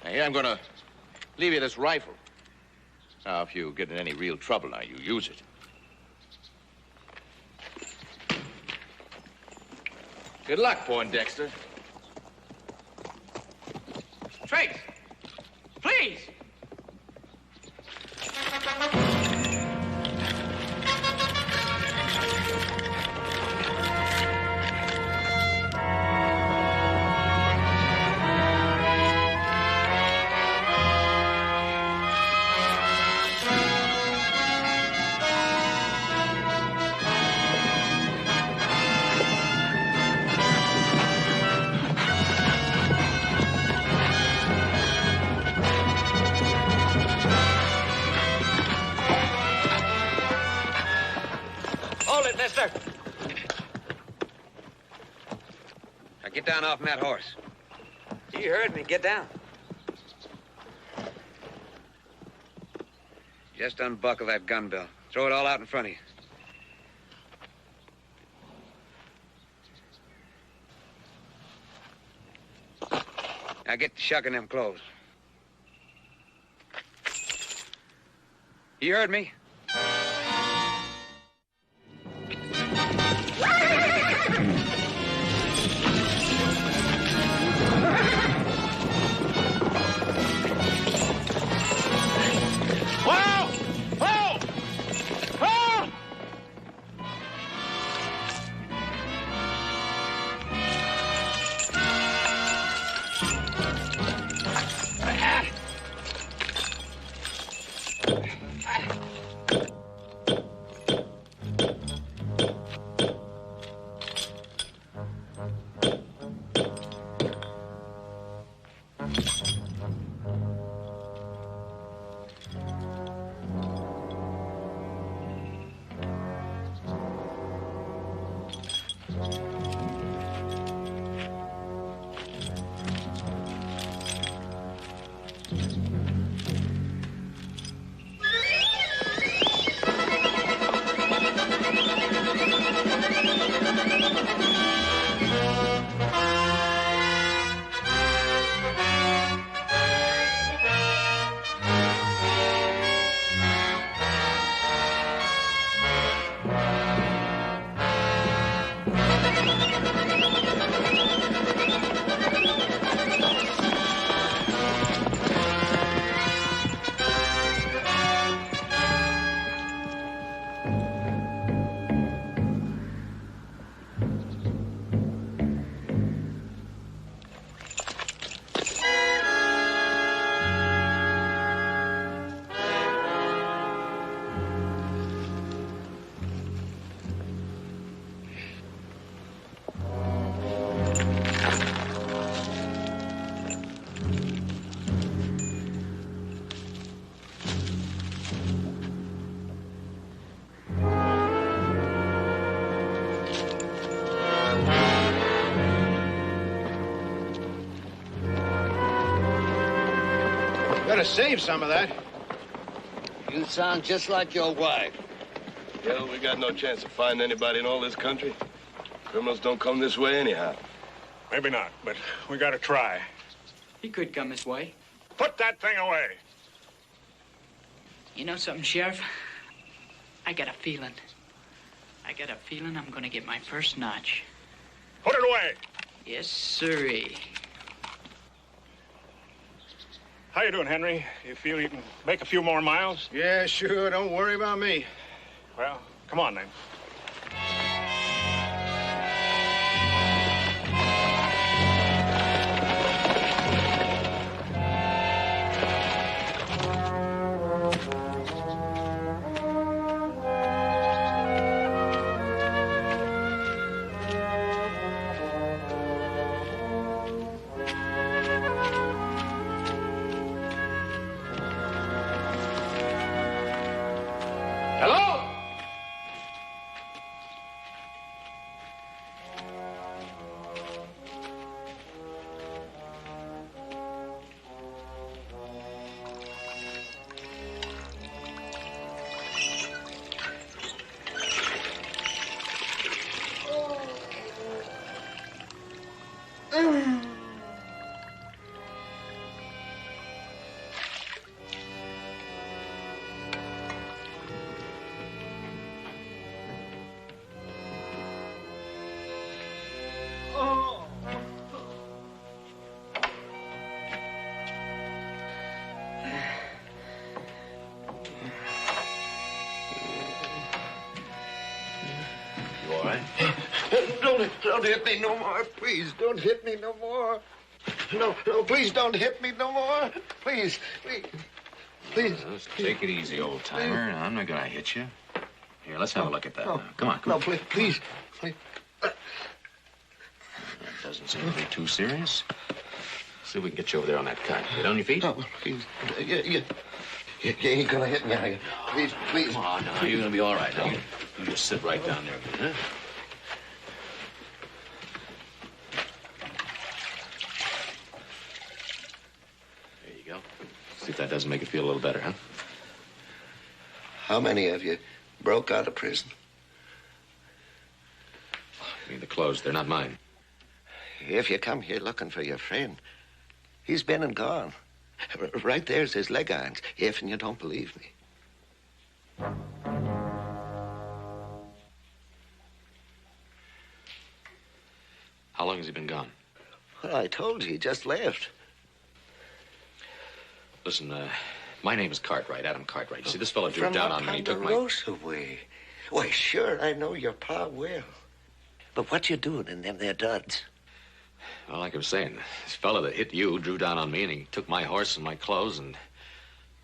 Now, here I'm gonna leave you this rifle. Now, if you get in any real trouble, now, you use it. Good luck, Poindexter. Trace! Please! Hold it, mister. Now get down off that horse. You heard me. Get down. Just unbuckle that gun belt. Throw it all out in front of you. Now get to shucking them clothes. You heard me? Whoa! Whoa! Whoa! Better save some of that. You sound just like your wife. Well, we got no chance of finding anybody in all this country. Criminals don't come this way anyhow. Maybe not, but we gotta try. He could come this way. Put that thing away. You know something, Sheriff? I got a feeling. I'm gonna get my first notch. Put it away. Yes, sirree. How you doing, Henry? You feel you can make a few more miles? Yeah, sure. Don't worry about me. Well, come on then. Don't hit me no more. Please, don't hit me no more. No, please don't hit me no more. Please. Just take it easy, old timer. I'm not gonna hit you. Here, let's have a look at that. No, now. Come on. No, please. That doesn't seem to be too serious. See if we can get you over there on that cot. Get on your feet. No, please. You ain't gonna hit me, are you? Please. Come on, now. You're gonna be all right. Now, you just sit right down there, huh? There you go. See if that doesn't make it feel a little better, huh? How many of you broke out of prison? I mean, the clothes, they're not mine. If you come here looking for your friend, he's been and gone. Right there's his leg irons, if you don't believe me. How long has he been gone? Well, I told you, he just left. Listen, my name is Cartwright, Adam Cartwright. You see, this fellow drew down on me and he took my... Ponderosa way. Why, sure, I know your pa well. But what you doing in them there duds? Well, like I was saying, this fella that hit you drew down on me and he took my horse and my clothes and...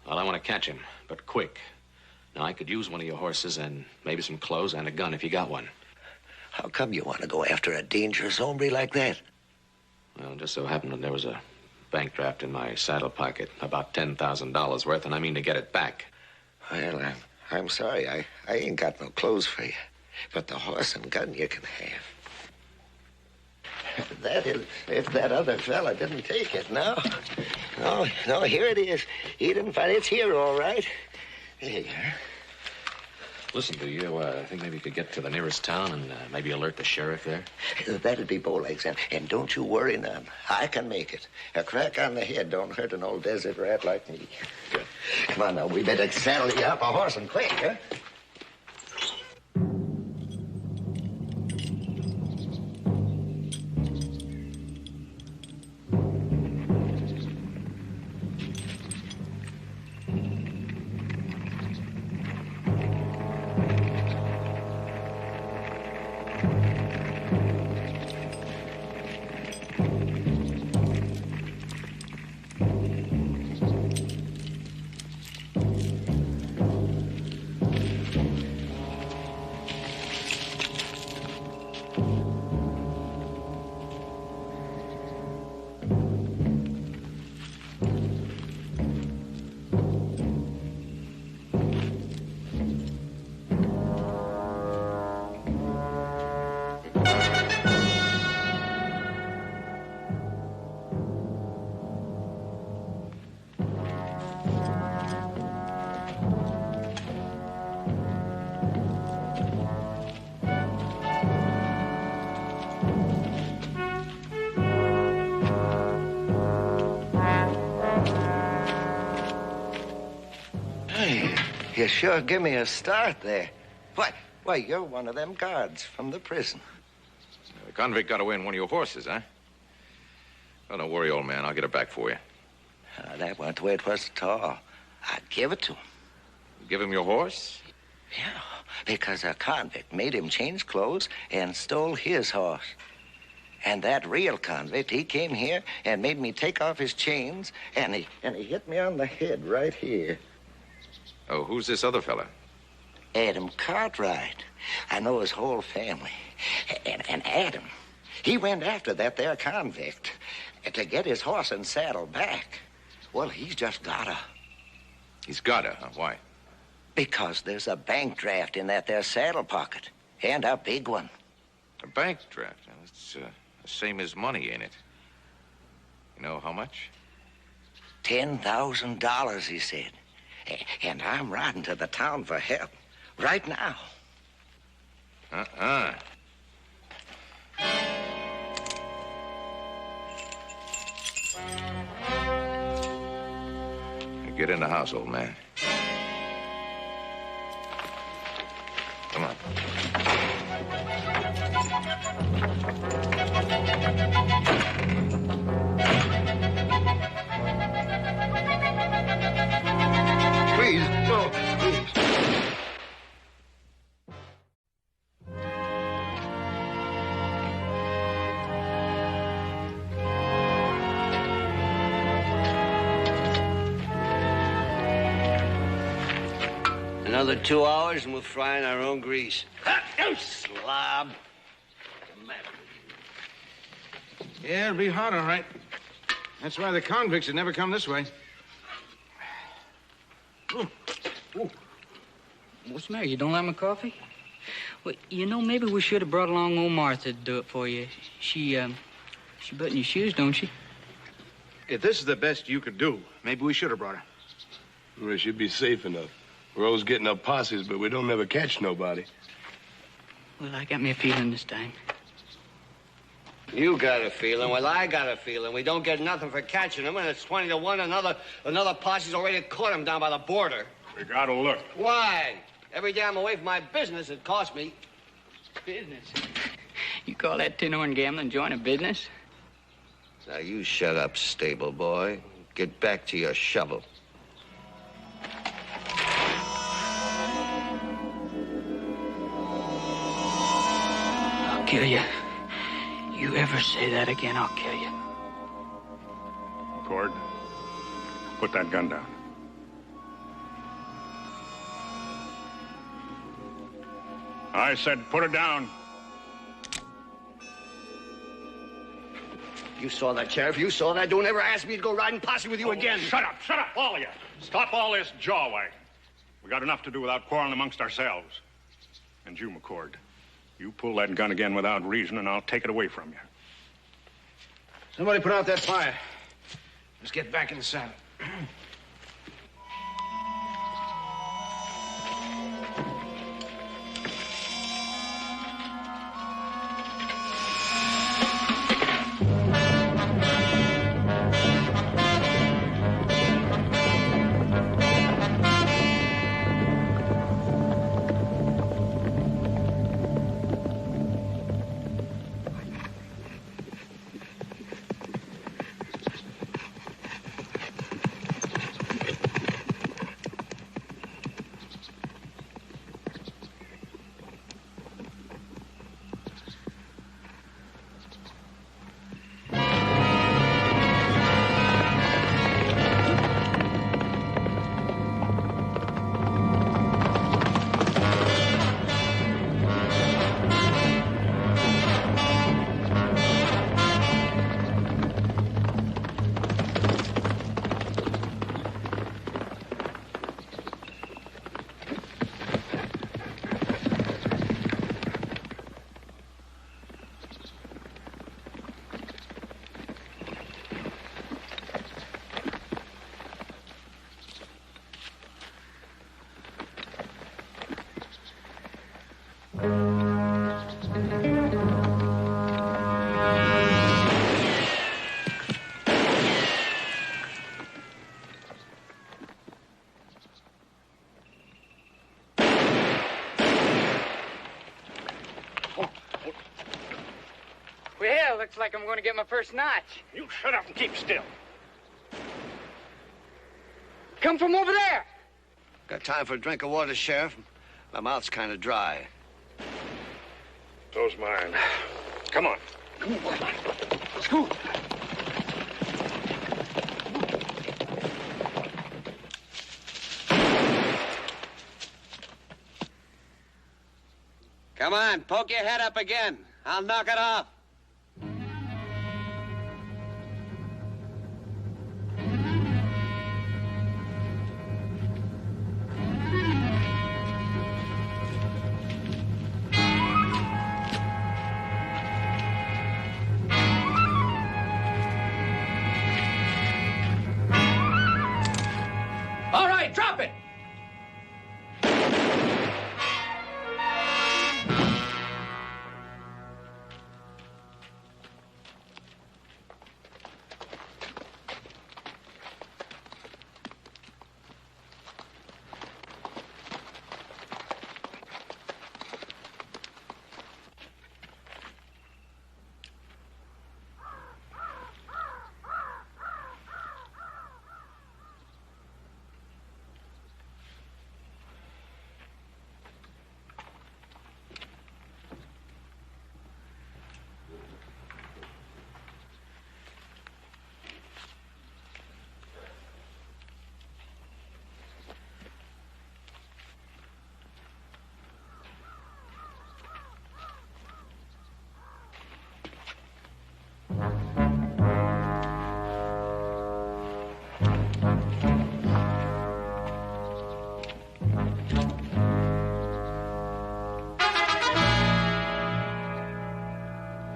Well, I want to catch him, but quick. Now, I could use one of your horses and maybe some clothes and a gun if you got one. How come you want to go after a dangerous hombre like that? Well, it just so happened that there was a bank draft in my saddle pocket, about $10,000 worth, and I mean to get it back. Well, I'm sorry. I ain't got no clothes for you. But the horse and gun you can have. That is, if that other fella didn't take it. No, here it is. He didn't find it. It's here, all right. Here you are. Listen, do you think maybe you could get to the nearest town and maybe alert the sheriff there? That'd be Bowlegs, and don't you worry none. I can make it. A crack on the head don't hurt an old desert rat like me. Good. Come on now, we better saddle you up a horse and quick, huh? You sure give me a start there. Why, you're one of them guards from the prison. The convict got away in one of your horses, huh? Oh, don't worry, old man. I'll get it back for you. That wasn't the way it was at all. I'd give it to him. Give him your horse? Yeah, because a convict made him change clothes and stole his horse. And that real convict, he came here and made me take off his chains, and he hit me on the head right here. Oh, who's this other fella? Adam Cartwright. I know his whole family. And Adam, he went after that there convict to get his horse and saddle back. Well, he's just gotta. He's gotta, huh? Why? Because there's a bank draft in that there saddle pocket, and a big one. A bank draft? It's the same as money, ain't it? You know how much? $10,000, he said. And I'm riding to the town for help. Right now. Get in the house, old man. Come on. Please, no, please. Another 2 hours and we'll fry in our own grease. You slob. What's the matter with you? Yeah, it'll be hot, all right. That's why the convicts had never come this way. What's the matter? You don't like my coffee? Well, you know, maybe we should have brought along old Martha to do it for you. She button your shoes, don't she? If this is the best you could do, maybe we should have brought her. We should be safe enough. We're always getting up posses, but we don't never catch nobody. Well, I got me a feeling this time. You got a feeling. Well, I got a feeling. We don't get nothing for catching them, and it's 20 to 1. Another posse's already caught him down by the border. We gotta look. Why? Every day I'm away from my business, it costs me. Business? You call that tin-horn gambling joint a business? Now, you shut up, stable boy. Get back to your shovel. I'll kill you. You ever say that again, I'll kill you. Cord, put that gun down. I said put it down. You saw that, Sheriff. You saw that. Don't ever ask me to go riding posse with you again. Shut up, all of you. Stop all this jaw wagging. We got enough to do without quarreling amongst ourselves. And you, McCord, you pull that gun again without reason, and I'll take it away from you. Somebody put out that fire. Let's get back in the saddle. Well, looks like I'm going to get my first notch. You shut up and keep still. Come from over there. Got time for a drink of water, Sheriff? My mouth's kind of dry. So's mine. Come on. Come on, boy. Let's go. Come on, poke your head up again. I'll knock it off. All right, drop it.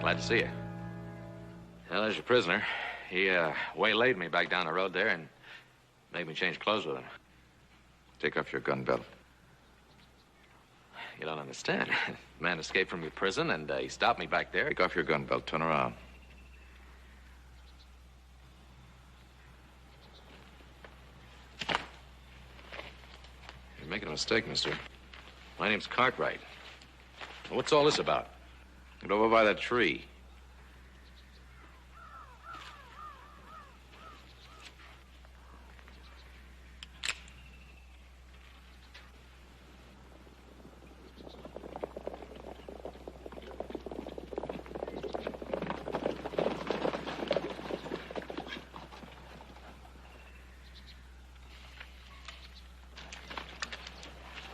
Glad to see you. Well, there's your prisoner. He waylaid me back down the road there and made me change clothes with him. Take off your gun belt. You don't understand. The man escaped from your prison, and he stopped me back there. Take off your gun belt. Turn around. You're making a mistake, mister. My name's Cartwright. What's all this about? Get over by that tree.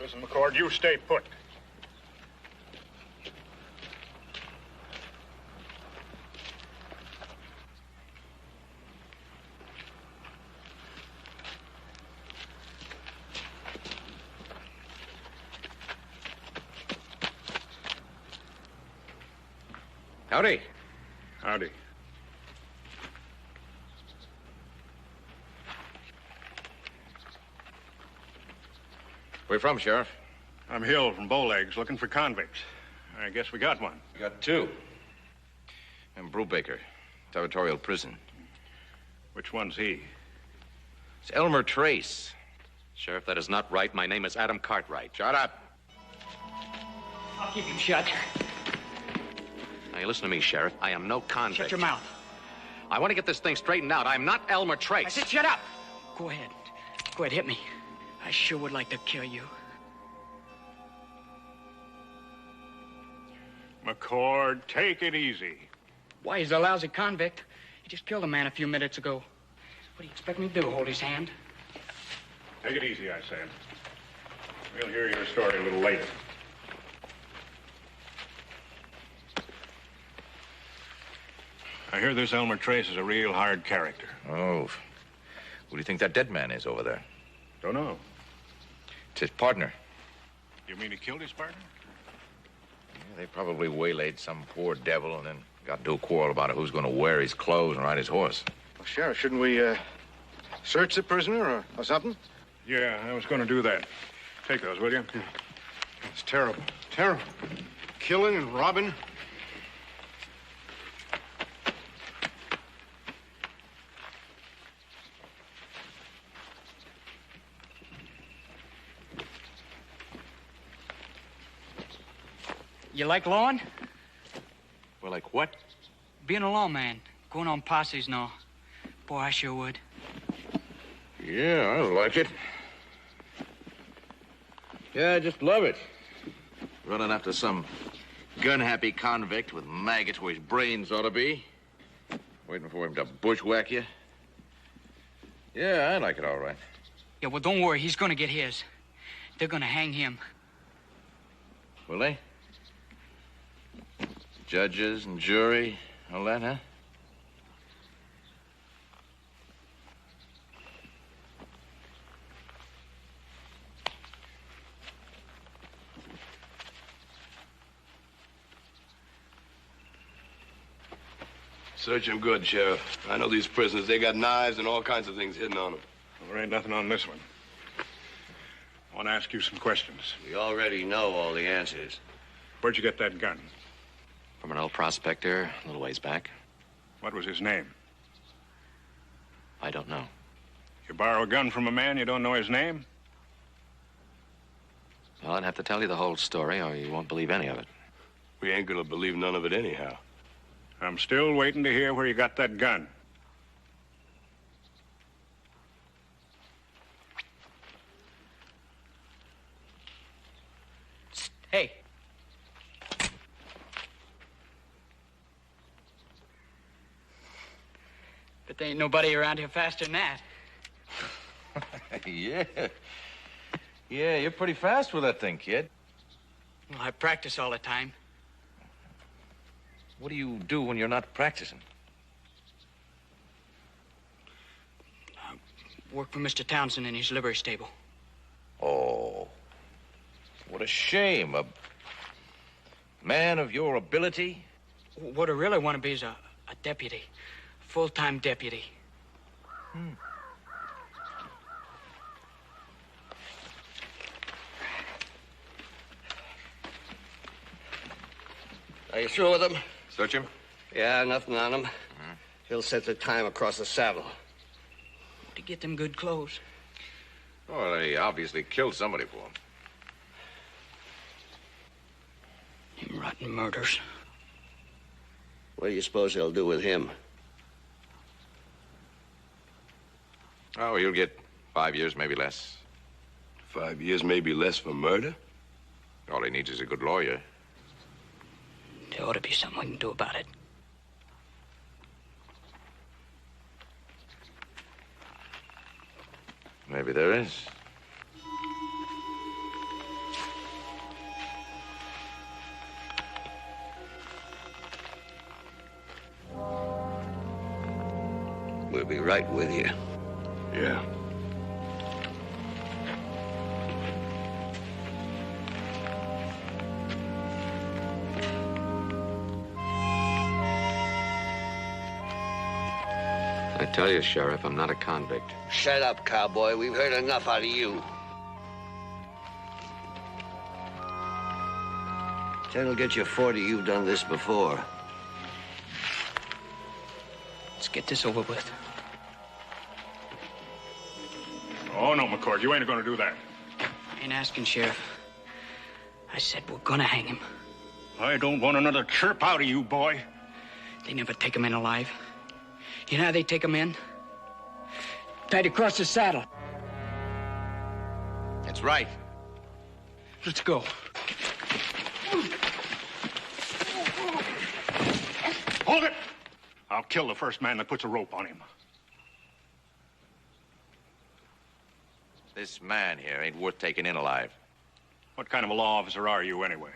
Listen, McCord, you stay put. Howdy. Howdy. Where you from, Sheriff? I'm Hill from Bowlegs, looking for convicts. I guess we got one. We got two. I'm Brubaker, Territorial Prison. Which one's he? It's Elmer Trace. Sheriff, that is not right. My name is Adam Cartwright. Shut up. I'll keep him shut. Now, you listen to me, Sheriff. I am no convict. Shut your mouth. I want to get this thing straightened out. I'm not Elmer Trace. I said shut up. Go ahead. Go ahead, hit me. I sure would like to kill you. McCord, take it easy. Why, he's a lousy convict. He just killed a man a few minutes ago. What do you expect me to do, hold his hand? Take it easy, I said. We'll hear your story a little later. I hear this Elmer Trace is a real hard character. Oh. Who do you think that dead man is over there? Don't know. It's his partner. You mean he killed his partner? Yeah, they probably waylaid some poor devil and then got into a quarrel about who's going to wear his clothes and ride his horse. Well, Sheriff, shouldn't we, search the prisoner or something? Yeah, I was going to do that. Take those, will you? It's terrible. Terrible. Killing and robbing. You like lawn? Well, like what? being a lawman, going on posses and all. Boy, I sure would. Yeah, I like it. Yeah, I just love it. Running after some gun-happy convict with maggots where his brains ought to be. Waiting for him to bushwhack you. Yeah, I like it all right. Yeah, well, don't worry. He's gonna get his. They're gonna hang him. Will they? Judges and jury, all that, huh? Search him good, Sheriff. I know these prisoners. They got knives and all kinds of things hidden on them. Well, there ain't nothing on this one. I want to ask you some questions. We already know all the answers. Where'd you get that gun? From an old prospector a little ways back. What was his name? I don't know. You borrow a gun from a man, you don't know his name? Well, I'd have to tell you the whole story, or you won't believe any of it. We ain't gonna believe none of it anyhow. I'm still waiting to hear where you got that gun. Hey. But there ain't nobody around here faster than that. Yeah. Yeah, you're pretty fast with that thing, kid. Well, I practice all the time. What do you do when you're not practicing? I work for Mr. Townsend in his livery stable. Oh. What a shame. A man of your ability. What I really want to be is a deputy. Full-time deputy. Are you through with him? Search him? Yeah, nothing on him. He'll set the time across the saddle. To get them good clothes. Well, they obviously killed somebody for him. Them rotten murders. What do you suppose they'll do with him? Oh, he'll get 5 years, maybe less. 5 years, maybe less for murder? All he needs is a good lawyer. There ought to be something we can do about it. Maybe there is. We'll be right with you. Yeah. I tell you, Sheriff, I'm not a convict. Shut up, cowboy. We've heard enough out of you. Ten'll get you 40. You've done this before. Let's get this over with. Oh, no, McCord, you ain't gonna do that. I ain't asking, Sheriff. I said we're gonna hang him. I don't want another chirp out of you, boy. They never take him in alive. You know how they take him in? Tied across the saddle. That's right. Let's go. Hold it! I'll kill the first man that puts a rope on him. This man here ain't worth taking in alive. What kind of a law officer are you, anyway?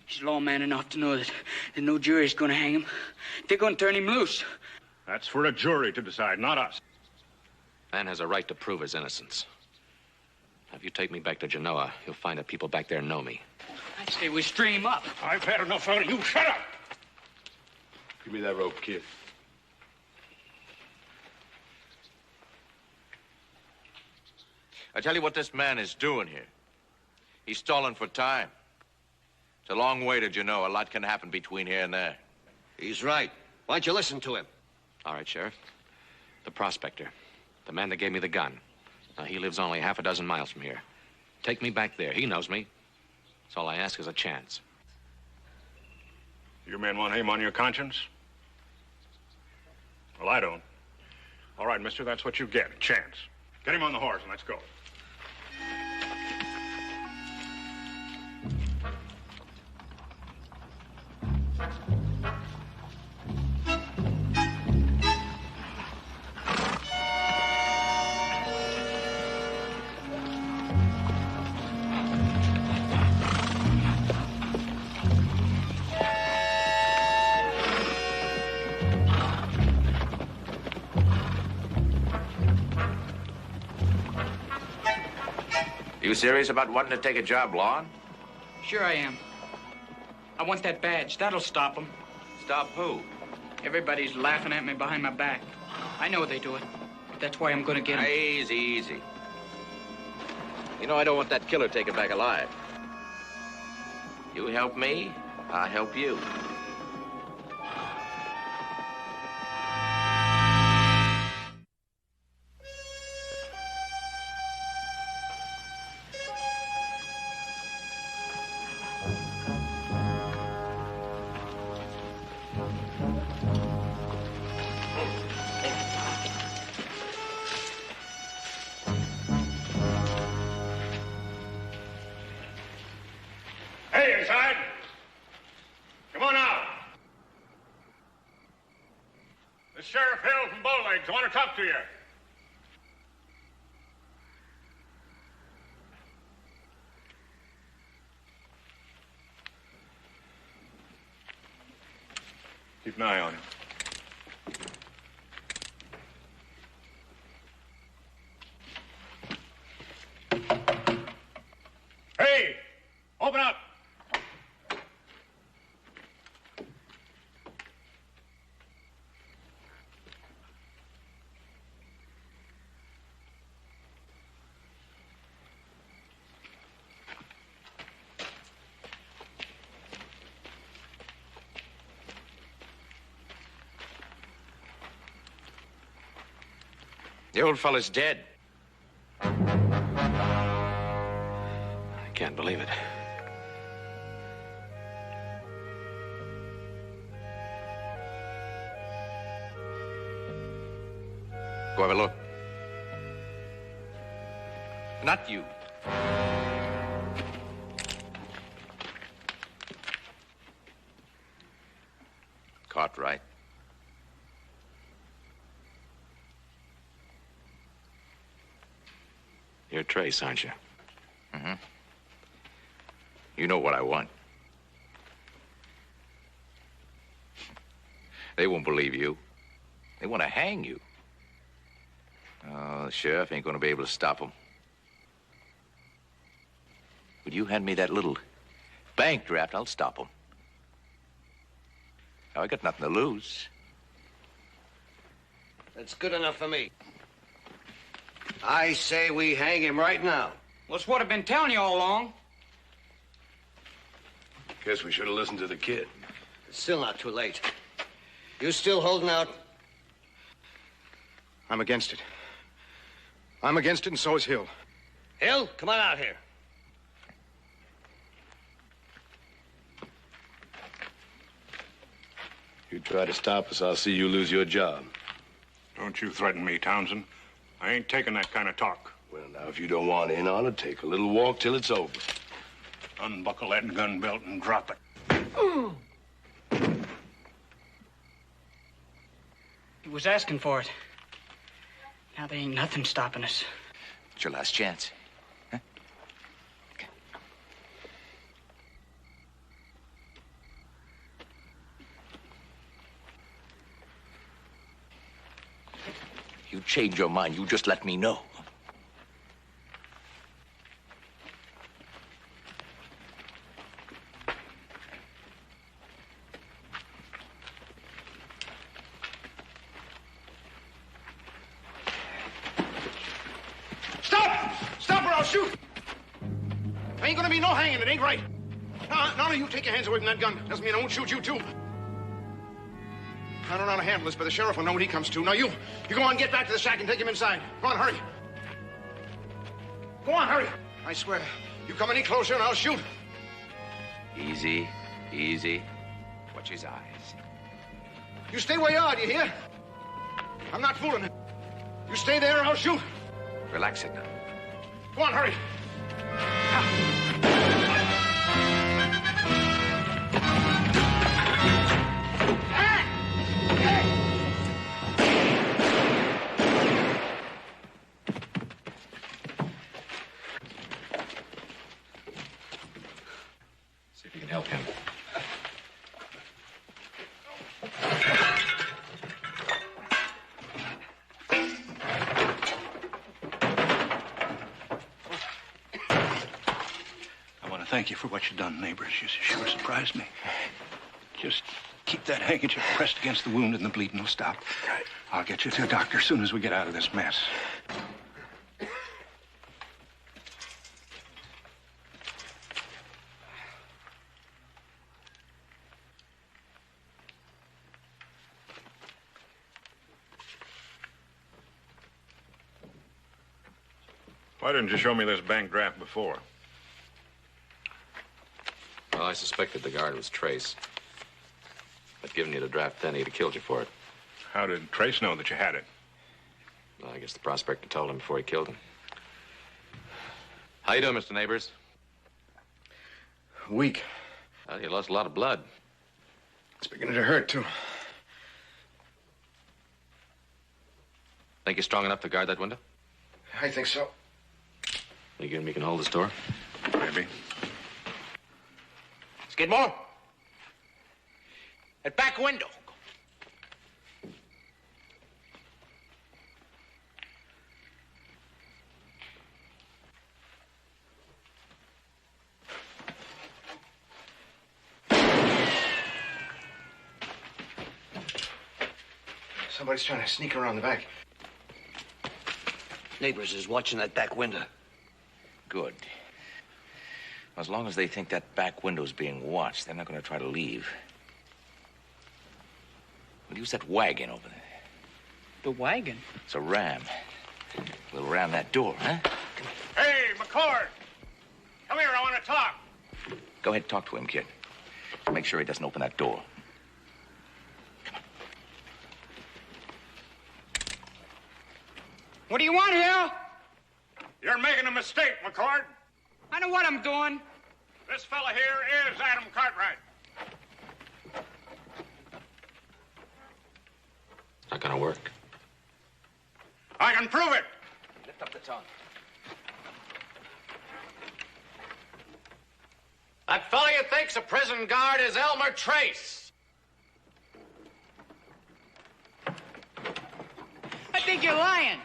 He's lawman enough to know that no jury's gonna hang him. They're gonna turn him loose. That's for a jury to decide, not us. Man has a right to prove his innocence. If you take me back to Genoa, you'll find that people back there know me. I'd say we string him up. I've had enough out of you. Shut up! Give me that rope, kid. I tell you what this man is doing here. He's stalling for time. It's a long way to Genoa. A lot can happen between here and there. He's right. Why don't you listen to him? All right, Sheriff. The prospector. The man that gave me the gun. Now, he lives only half a dozen miles from here. Take me back there. He knows me. So all I ask is a chance. You men want him on your conscience? Well, I don't. All right, mister, that's what you get, a chance. Get him on the horse and let's go. You serious about wanting to take a job, Lon? Sure I am. I want that badge. That'll stop them. Stop who? Everybody's laughing at me behind my back. I know they do it. That's why I'm going to get them. Easy, easy. You know I don't want that killer taken back alive. You help me, I'll help you. Hey, inside! Come on out! This Sheriff Hill from Bowlegs. I want to talk to you. Keep an eye on him. Hey! Open up! The old fella's dead. I can't believe it. Go have a look. Not you. Caught right. You're Trace, aren't you? Mm-hmm. You know what I want. They won't believe you. They want to hang you. Oh, the sheriff ain't going to be able to stop them. Would you hand me that little bank draft? I'll stop them. Now, I got nothing to lose. That's good enough for me. I say we hang him right now. Well, it's what I've been telling you all along. Guess we should have listened to the kid. It's still not too late. You still holding out? I'm against it. I'm against it, and so is Hill. Hill, come on out here. You try to stop us, I'll see you lose your job. Don't you threaten me, Townsend. I ain't taking that kind of talk. Well, now, if you don't want in on it, take a little walk till it's over. Unbuckle that gun belt and drop it. He was asking for it. Now there ain't nothing stopping us. It's your last chance. Huh? Okay. You change your mind, you just let me know. Stop or I'll shoot! There ain't gonna be no hanging. It ain't right. Now, you take your hands away from that gun. Doesn't mean I won't shoot you, too. I don't know how to handle this, but the sheriff will know when he comes to. Now, you go on, get back to the shack and take him inside. Go on, hurry. Go on, hurry. I swear, you come any closer and I'll shoot. Easy, easy. Watch his eyes. You stay where you are, do you hear? I'm not fooling him. You stay there or I'll shoot. Relax it now. Go on, hurry. See if you can help him. Thank you for what you've done, neighbors. You sure surprised me. Just keep that handkerchief pressed against the wound and the bleeding will stop. Right. I'll get you to a doctor as soon as we get out of this mess. Why didn't you show me this bank draft before? Well, I suspected the guard was Trace. I'd given you the draft then, he'd have killed you for it. How did Trace know that you had it? Well, I guess the prospector told him before he killed him. How you doing, Mr. Neighbors? Weak. Well, you lost a lot of blood. It's beginning to hurt, too. Think you're strong enough to guard that window? I think so. You give me can hold this door? Maybe. Skidmore? That back window. Somebody's trying to sneak around the back. Neighbors is watching that back window. Good. As long as they think that back window's being watched, they're not going to try to leave. We'll use that wagon over there. The wagon? It's a ram. We'll ram that door, huh? Hey, McCord! Come here, I want to talk. Go ahead, talk to him, kid. Make sure he doesn't open that door. What do you want, Hill? You're making a mistake, McCord. I know what I'm doing. This fella here is Adam Cartwright. Not gonna work. I can prove it. Lift up the tongue. That fella you think's a prison guard is Elmer Trace. I think you're lying.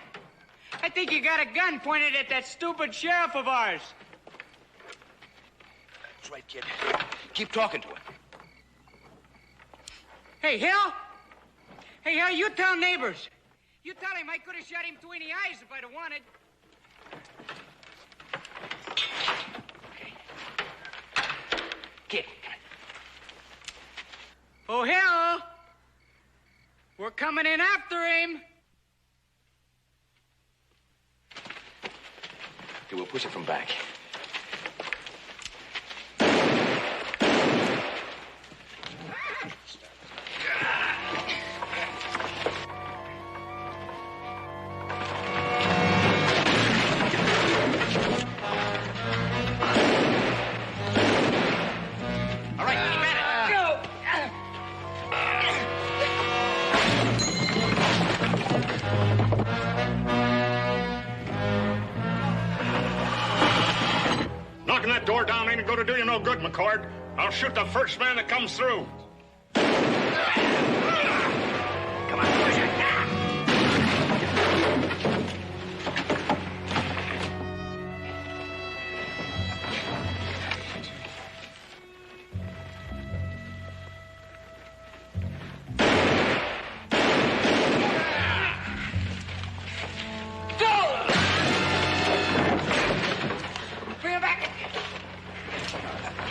I think you got a gun pointed at that stupid sheriff of ours. That's right, kid. Keep talking to him. Hey, Hill? Hey, Hill, you tell Neighbors. You tell him I could have shot him between the eyes if I'd have wanted. Kid, Oh, Hill! We're coming in after him. okay, we'll push it from back. Knocking that door down ain't going to do you no good, McCord. I'll shoot the first man that comes through. Come on, push it.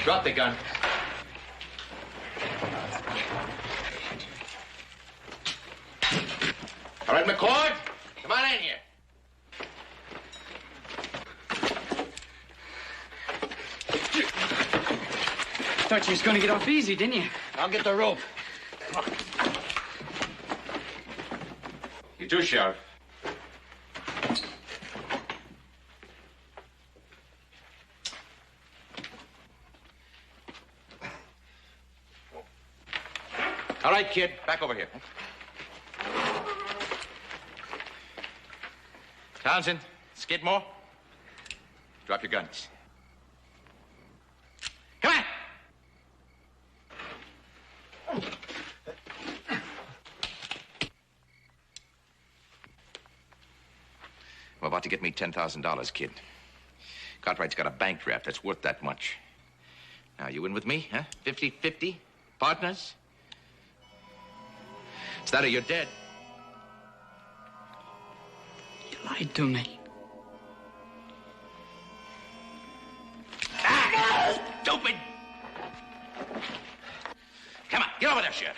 Drop the gun. All right, McCord, come on in here. thought you was going to get off easy, didn't you? I'll get the rope. You too, Sheriff. All right, kid, back over here. Townsend, Skidmore, drop your guns. Come on! I'm about to get me $10,000, kid. Cartwright's got a bank draft that's worth that much. Now, you in with me, huh? 50-50? Partners? It's that or you're dead. You lied to me. Ah! Stupid! Come on, get over there, Sheriff.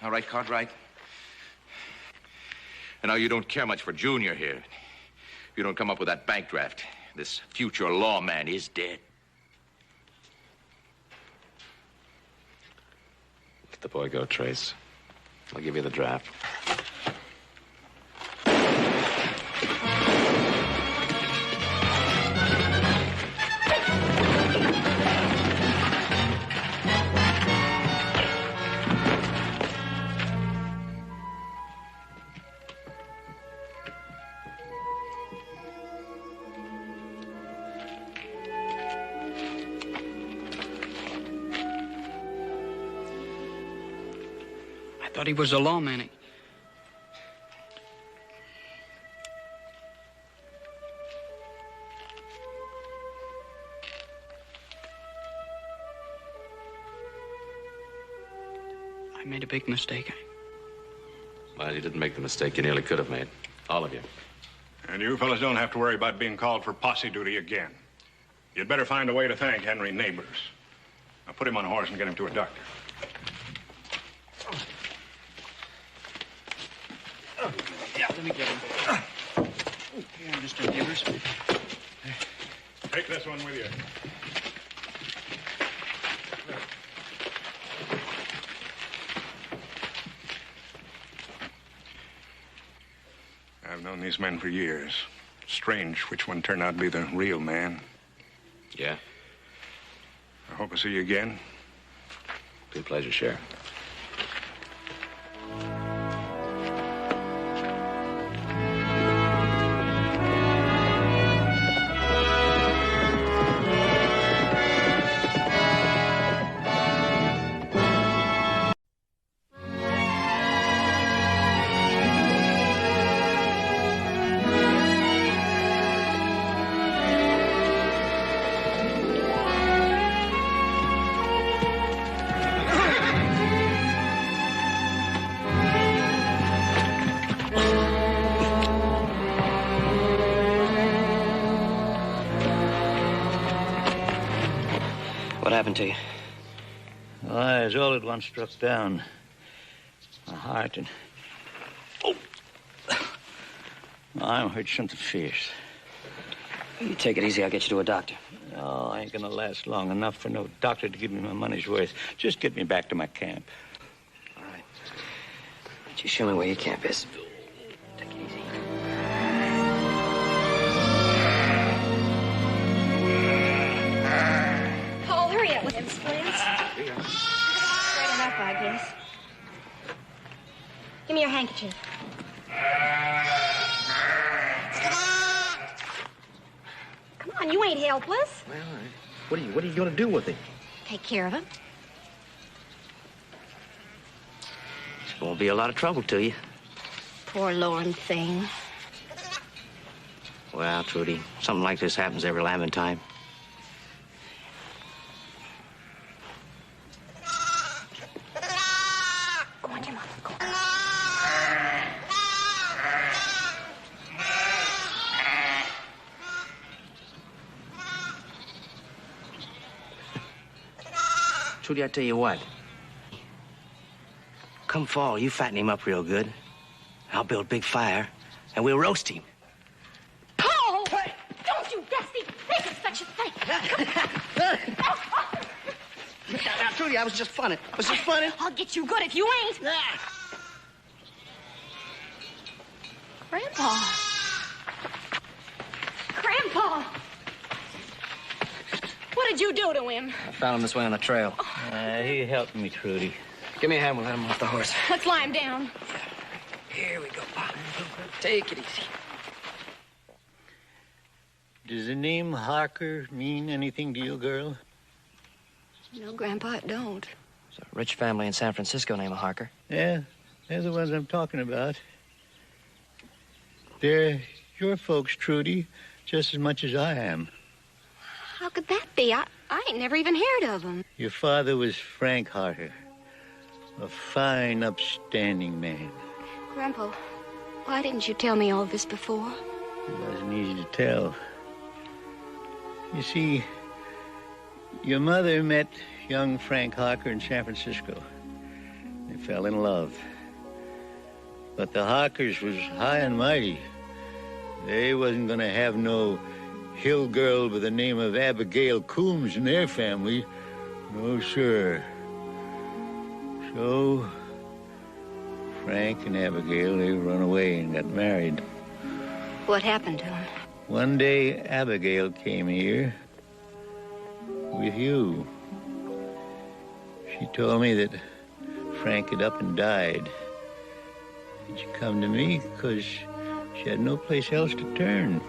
All right, Cartwright. I know you don't care much for Junior here. If you don't come up with that bank draft, this future lawman is dead. Let the boy go, Trace. I'll give you the draft. I thought he was a lawman. I made a big mistake. Well, you didn't make the mistake you nearly could have made. All of you. And you fellas don't have to worry about being called for posse duty again. You'd better find a way to thank Henry Neighbors. Now put him on a horse and get him to a doctor. Yeah, let me get him. Here, Mr. Neighbors. Take this one with you. I've known these men for years. Strange which one turned out to be the real man. Yeah? I hope I see you again. Be a pleasure, Sheriff. What happened to you? Eyes all at once struck down. My heart and... Oh! My arm hurt something fierce. You take it easy. I'll get you to a doctor. Oh, I ain't gonna last long enough for no doctor to give me my money's worth. Just get me back to my camp. All right. But you show me where your camp is. Take it easy. Paul, hurry up with them splints. Straight enough, I guess. Give me your handkerchief. Come on, you ain't helpless. Well, what are you going to do with him? Take care of him. Won't be a lot of trouble to you. Poor lorn thing. Well, Trudy, something like this happens every lambing time. Go on, your mother. Go on. Trudy, I tell you what. Come fall, you fatten him up real good. I'll build a big fire, and we'll roast him. Paul! Don't you dare think of such a thing. Trudy, I was just funning. Was it funny? I'll get you good if you ain't. Grandpa. Grandpa. What did you do to him? I found him this way on the trail. He helped me, Trudy. Give me a hand, we'll let him off the horse. Let's lie him down. Here we go, Pop. Take it easy. Does the name Harker mean anything to you, girl? No, Grandpa, it don't. It's a rich family in San Francisco named Harker. Yeah, they're the ones I'm talking about. They're your folks, Trudy, just as much as I am. How could that be? I ain't never even heard of him. Your father was Frank Harker, a fine, upstanding man. Grandpa, why didn't you tell me all this before? It wasn't easy to tell. You see, your mother met young Frank Harker in San Francisco. They fell in love. But the Harkers was high and mighty. They wasn't gonna have no hill girl by the name of Abigail Coombs in their family. No, sir. So, Frank and Abigail, they run away and got married. What happened to him? One day, Abigail came here with you. She told me that Frank had up and died. And she come to me because she had no place else to turn.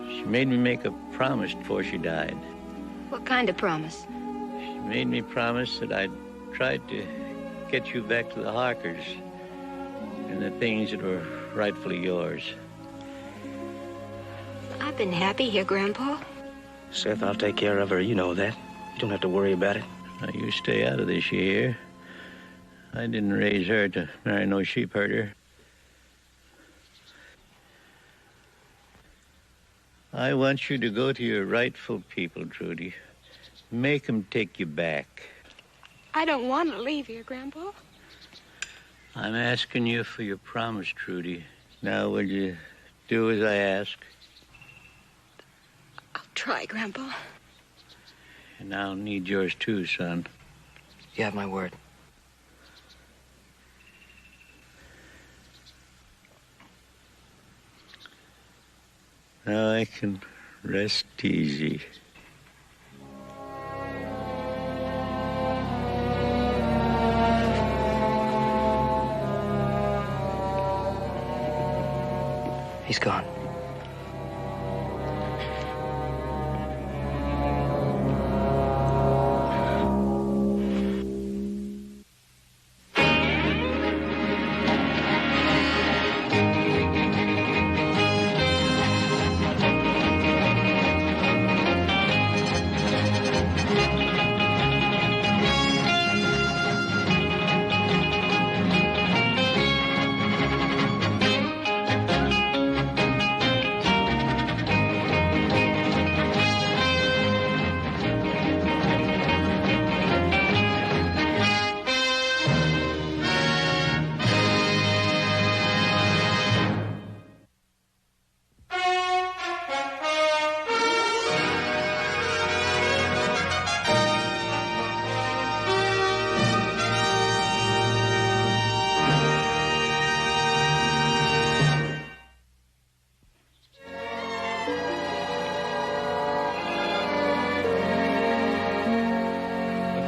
She made me make a promise before she died. What kind of promise? She made me promise that I'd try to get you back to the Harkers and the things that were rightfully yours. I've been happy here, Grandpa. Seth, I'll take care of her. You know that. You don't have to worry about it. Now, you stay out of this, you hear? I didn't raise her to marry no sheep herder. I want you to go to your rightful people, Trudy. Make them take you back. I don't want to leave here, Grandpa. I'm asking you for your promise, Trudy. Now, will you do as I ask? I'll try, Grandpa. And I'll need yours too, son. You have my word. Now I can rest easy. He's gone.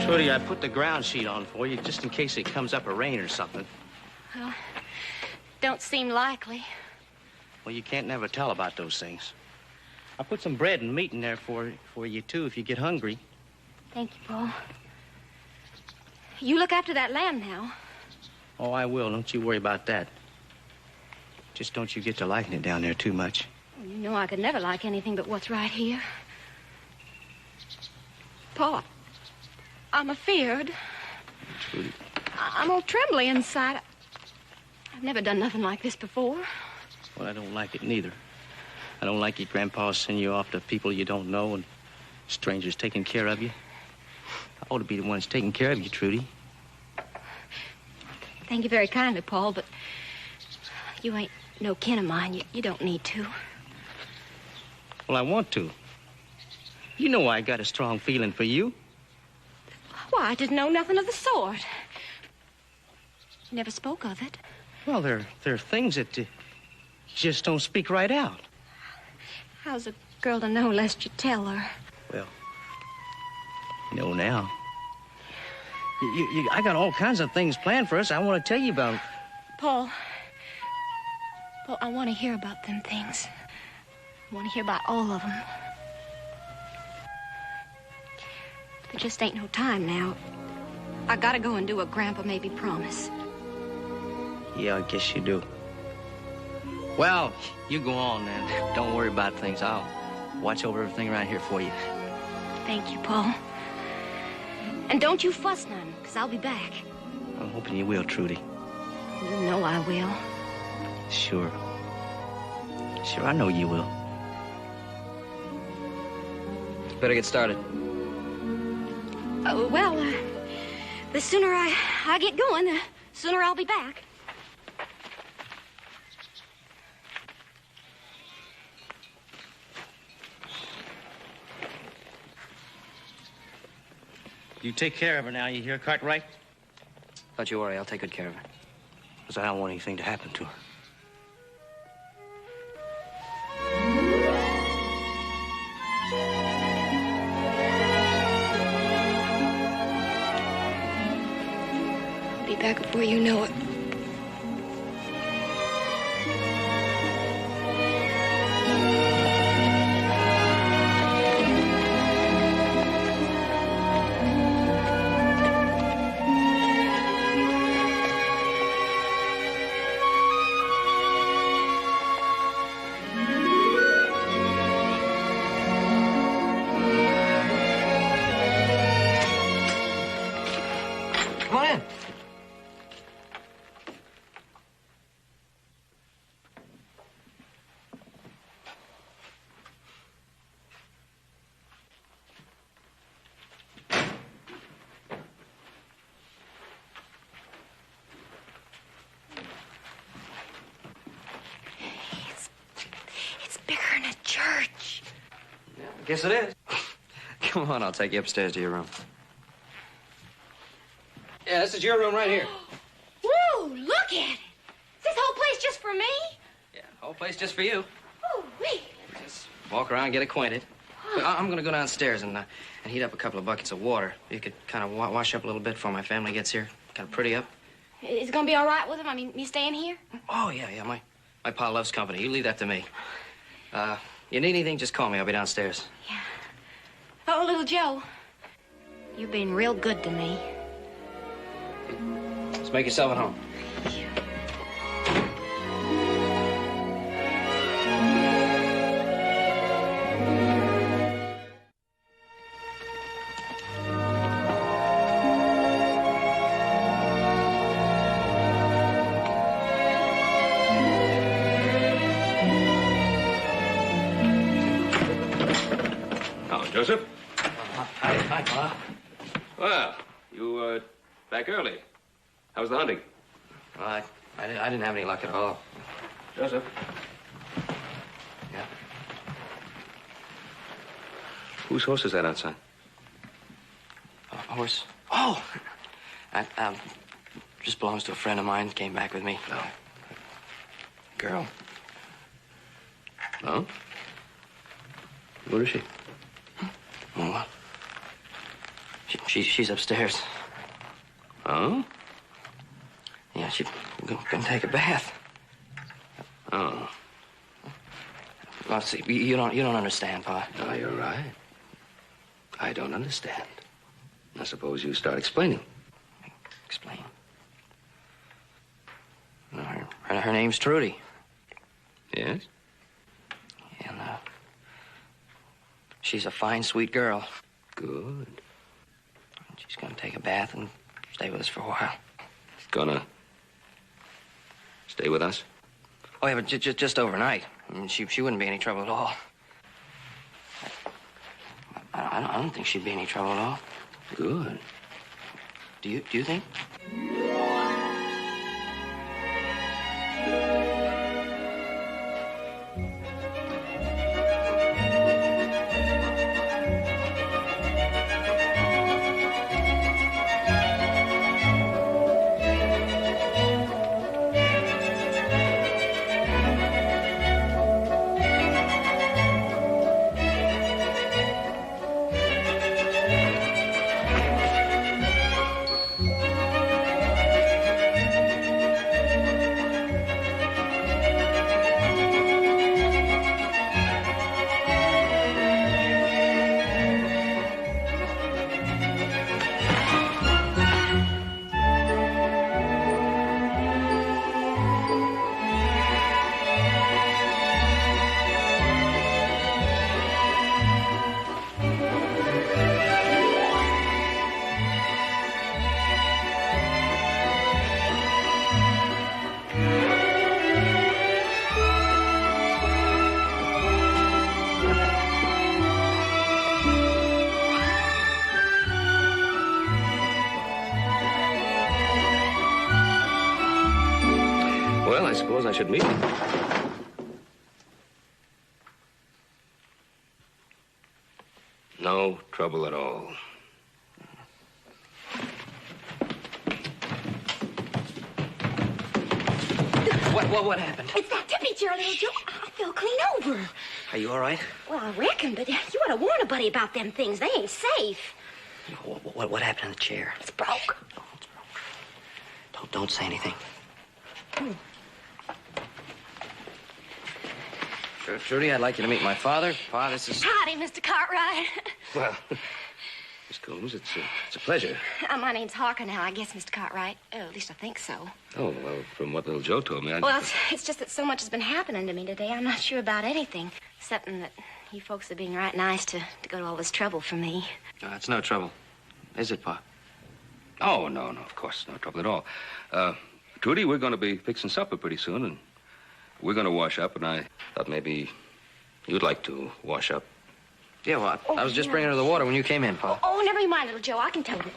Trudy, I put the ground sheet on for you just in case it comes up a rain or something. Well, don't seem likely. Well, you can't never tell about those things. I put some bread and meat in there for you, too, if you get hungry. Thank you, Paul. You look after that lamb now. Oh, I will. Don't you worry about that. Just don't you get to liking it down there too much. You know I could never like anything but what's right here. Paul, I'm afeared. Trudy. I'm all trembly inside. I've never done nothing like this before. Well, I don't like it neither. I don't like your grandpa sending you off to people you don't know and strangers taking care of you. I ought to be the ones taking care of you, Trudy. Thank you very kindly, Paul, but you ain't no kin of mine. You don't need to. Well, I want to. You know I got a strong feeling for you. Why, I didn't know nothing of the sort. You never spoke of it. Well, there are things that you just don't speak right out. How's a girl to know lest you tell her? Well, you know now. I got all kinds of things planned for us I want to tell you about. Paul, I want to hear about them things. I want to hear about all of them. There just ain't no time now. I gotta go and do what Grandpa made me promise. Yeah, I guess you do. Well, you go on then. Don't worry about things. I'll watch over everything around here for you. Thank you, Paul. And don't you fuss none, because I'll be back. I'm hoping you will, Trudy. You know I will. Sure. Sure, I know you will. Better get started. Well, the sooner I get going, the sooner I'll be back. You take care of her now, you hear, Cartwright? Don't you worry, I'll take good care of her. Because I don't want anything to happen to her. I'll be back before you know it. Come on in. It's bigger than a church. I guess it is. Come on, I'll take you upstairs to your room. Yeah, this is your room right here. Whoa, look at it. Is this whole place just for me? Yeah, whole place just for you. Oh, wait. Just walk around, get acquainted. But I'm gonna go downstairs and heat up a couple of buckets of water. You could kind of wash up a little bit before my family gets here. Kind of pretty up. Is it gonna be all right with him? I mean, me staying here? Oh, yeah. My pa loves company. You leave that to me. You need anything, just call me. I'll be downstairs. Oh, little Joe. You've been real good to me. Just make yourself at home. Oh, Joseph? Hi, Pa. Well, you, back early. How was the hunting? Well, I didn't have any luck at all. Joseph? Yeah? Whose horse is that outside? A horse? Oh! That, just belongs to a friend of mine. Came back with me. Oh. Girl. Oh? Where is she? Oh, what? She's upstairs. Oh? Yeah, she's gonna take a bath. Oh. Well, see, you don't understand, Pa. No, you're right. I don't understand. I suppose you start explaining. Explain. No, her name's Trudy. Yes? And, she's a fine, sweet girl. Good. She's gonna take a bath and stay with us for a while. Gonna stay with us? Oh, yeah, but just overnight. I mean, she wouldn't be any trouble at all. I don't think she'd be any trouble at all. Good. Do you think? I suppose I should meet him. No trouble at all. What happened? It's that tippy chair, little Joe. I fell clean over. Are you all right? Well, I reckon, but you ought to warn a buddy about them things. They ain't safe. What happened in the chair? It's broke. Don't say anything. Trudy, I'd like you to meet my father. Pa, this is... Howdy, Mr. Cartwright. Well, Miss Coombs, it's a pleasure. My name's Harker now, I guess, Mr. Cartwright. Oh, at least I think so. Oh, well, from what little Joe told me, Well, it's just that so much has been happening to me today. I'm not sure about anything, excepting that you folks are being right nice to go to all this trouble for me. It's no trouble. Is it, Pa? Oh, no, of course, no trouble at all. Trudy, we're going to be fixing supper pretty soon, and we're going to wash up, and I thought maybe you'd like to wash up. Yeah, well, I was just bringing her the water when you came in, Pa. Oh, never mind, little Joe. I can tote it.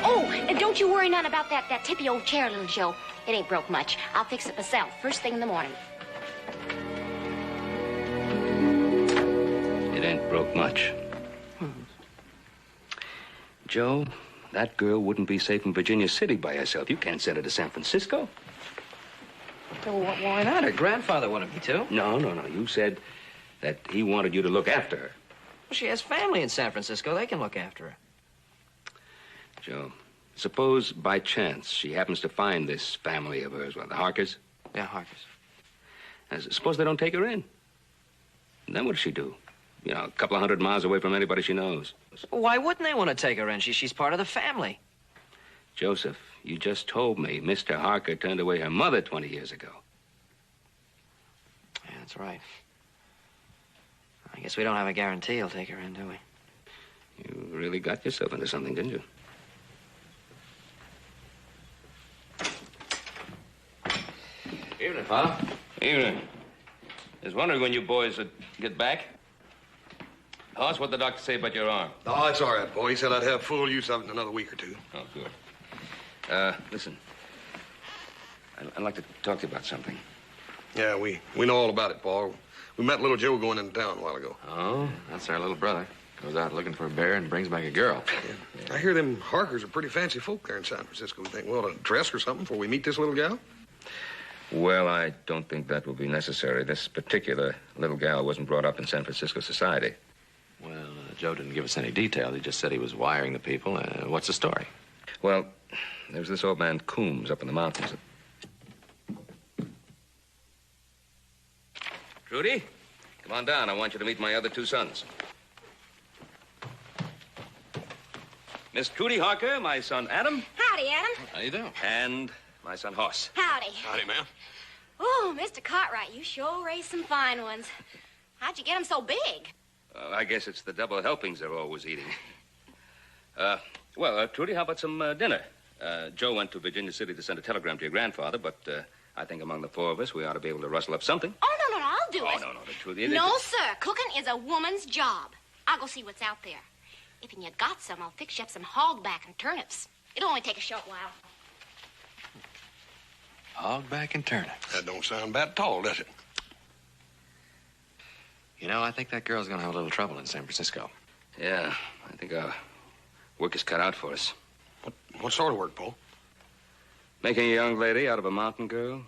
Oh, and don't you worry none about that tippy old chair, little Joe. It ain't broke much. I'll fix it myself first thing in the morning. It ain't broke much. Joe, that girl wouldn't be safe in Virginia City by herself. You can't send her to San Francisco. Well, why not? Her grandfather wanted me to. No. You said that he wanted you to look after her. Well, she has family in San Francisco. They can look after her. Joe, suppose by chance she happens to find this family of hers, the Harkers? Yeah, Harkers. Suppose they don't take her in. And then what does she do? You know, a couple of 100 miles away from anybody she knows. Why wouldn't they want to take her in? She's part of the family. Joseph, you just told me Mr. Harker turned away her mother 20 years ago. Yeah, that's right. I guess we don't have a guarantee he'll take her in, do we? You really got yourself into something, didn't you? Evening, Pa. Evening. I was wondering when you boys would get back. Hoss, what'd the doctor say about your arm? Oh, it's all right, boy. He said I'd have full use of it in another week or two. Oh, good. Listen. I'd like to talk to you about something. Yeah, we know all about it, Paul. We met little Joe going into town a while ago. Oh, that's our little brother. Goes out looking for a bear and brings back a girl. Yeah. I hear them Harkers are pretty fancy folk there in San Francisco. We think, well, to dress or something before we meet this little gal? Well, I don't think that will be necessary. This particular little gal wasn't brought up in San Francisco society. Well, Joe didn't give us any details. He just said he was wiring the people. What's the story? Well, there's this old man Coombs up in the mountains. Trudy, come on down. I want you to meet my other two sons. Miss Trudy Harker, my son Adam. Howdy, Adam. How you doing? And my son Hoss. Howdy. Howdy, ma'am. Oh, Mr. Cartwright, you sure raised some fine ones. How'd you get them so big? I guess it's the double helpings they're always eating. Trudy, how about some dinner? Joe went to Virginia City to send a telegram to your grandfather, but I think among the four of us, we ought to be able to rustle up something. Oh, no, I'll do it. No, Trudy. No, sir. Cooking is a woman's job. I'll go see what's out there. If you got some, I'll fix you up some hogback and turnips. It'll only take a short while. Hogback and turnips. That don't sound bad at all, does it? You know, I think that girl's gonna have a little trouble in San Francisco. Yeah, I think our work is cut out for us. What sort of work, Paul? Making a young lady out of a mountain girl.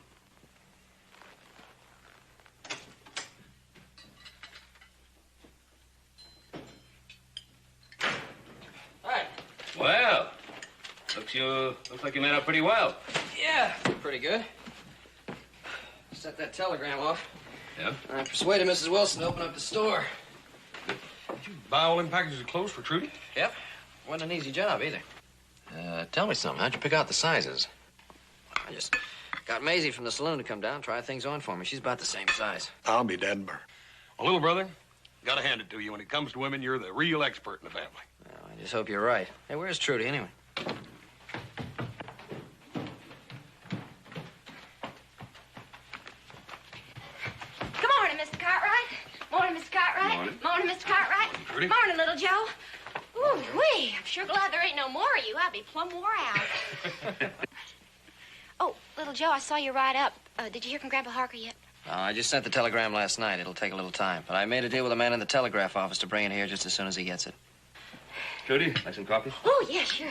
Hi. Well, looks like you made out pretty well. Yeah, pretty good. Sent that telegram off. Yeah? I persuaded Mrs. Wilson to open up the store. Did you buy all them packages of clothes for Trudy? Yep. Wasn't an easy job, either. Tell me something. How'd you pick out the sizes? I just got Maisie from the saloon to come down, try things on for me. She's about the same size. I'll be dead. Well, little brother, gotta hand it to you. When it comes to women, you're the real expert in the family. Well, I just hope you're right. Hey, where's Trudy, anyway? Good morning, Mr. Cartwright. Morning, Mr. Cartwright. Morning. Morning, Mr. Cartwright. Trudy. Morning, little Joe. Ooh, Ooh-wee, I'm sure glad there ain't no more of you. I'd be plumb wore out. Oh, little Joe, I saw you ride up. Did you hear from Grandpa Harker yet? I just sent the telegram last night. It'll take a little time. But I made a deal with a man in the telegraph office to bring it here just as soon as he gets it. Trudy, like some coffee? Oh, yeah, sure.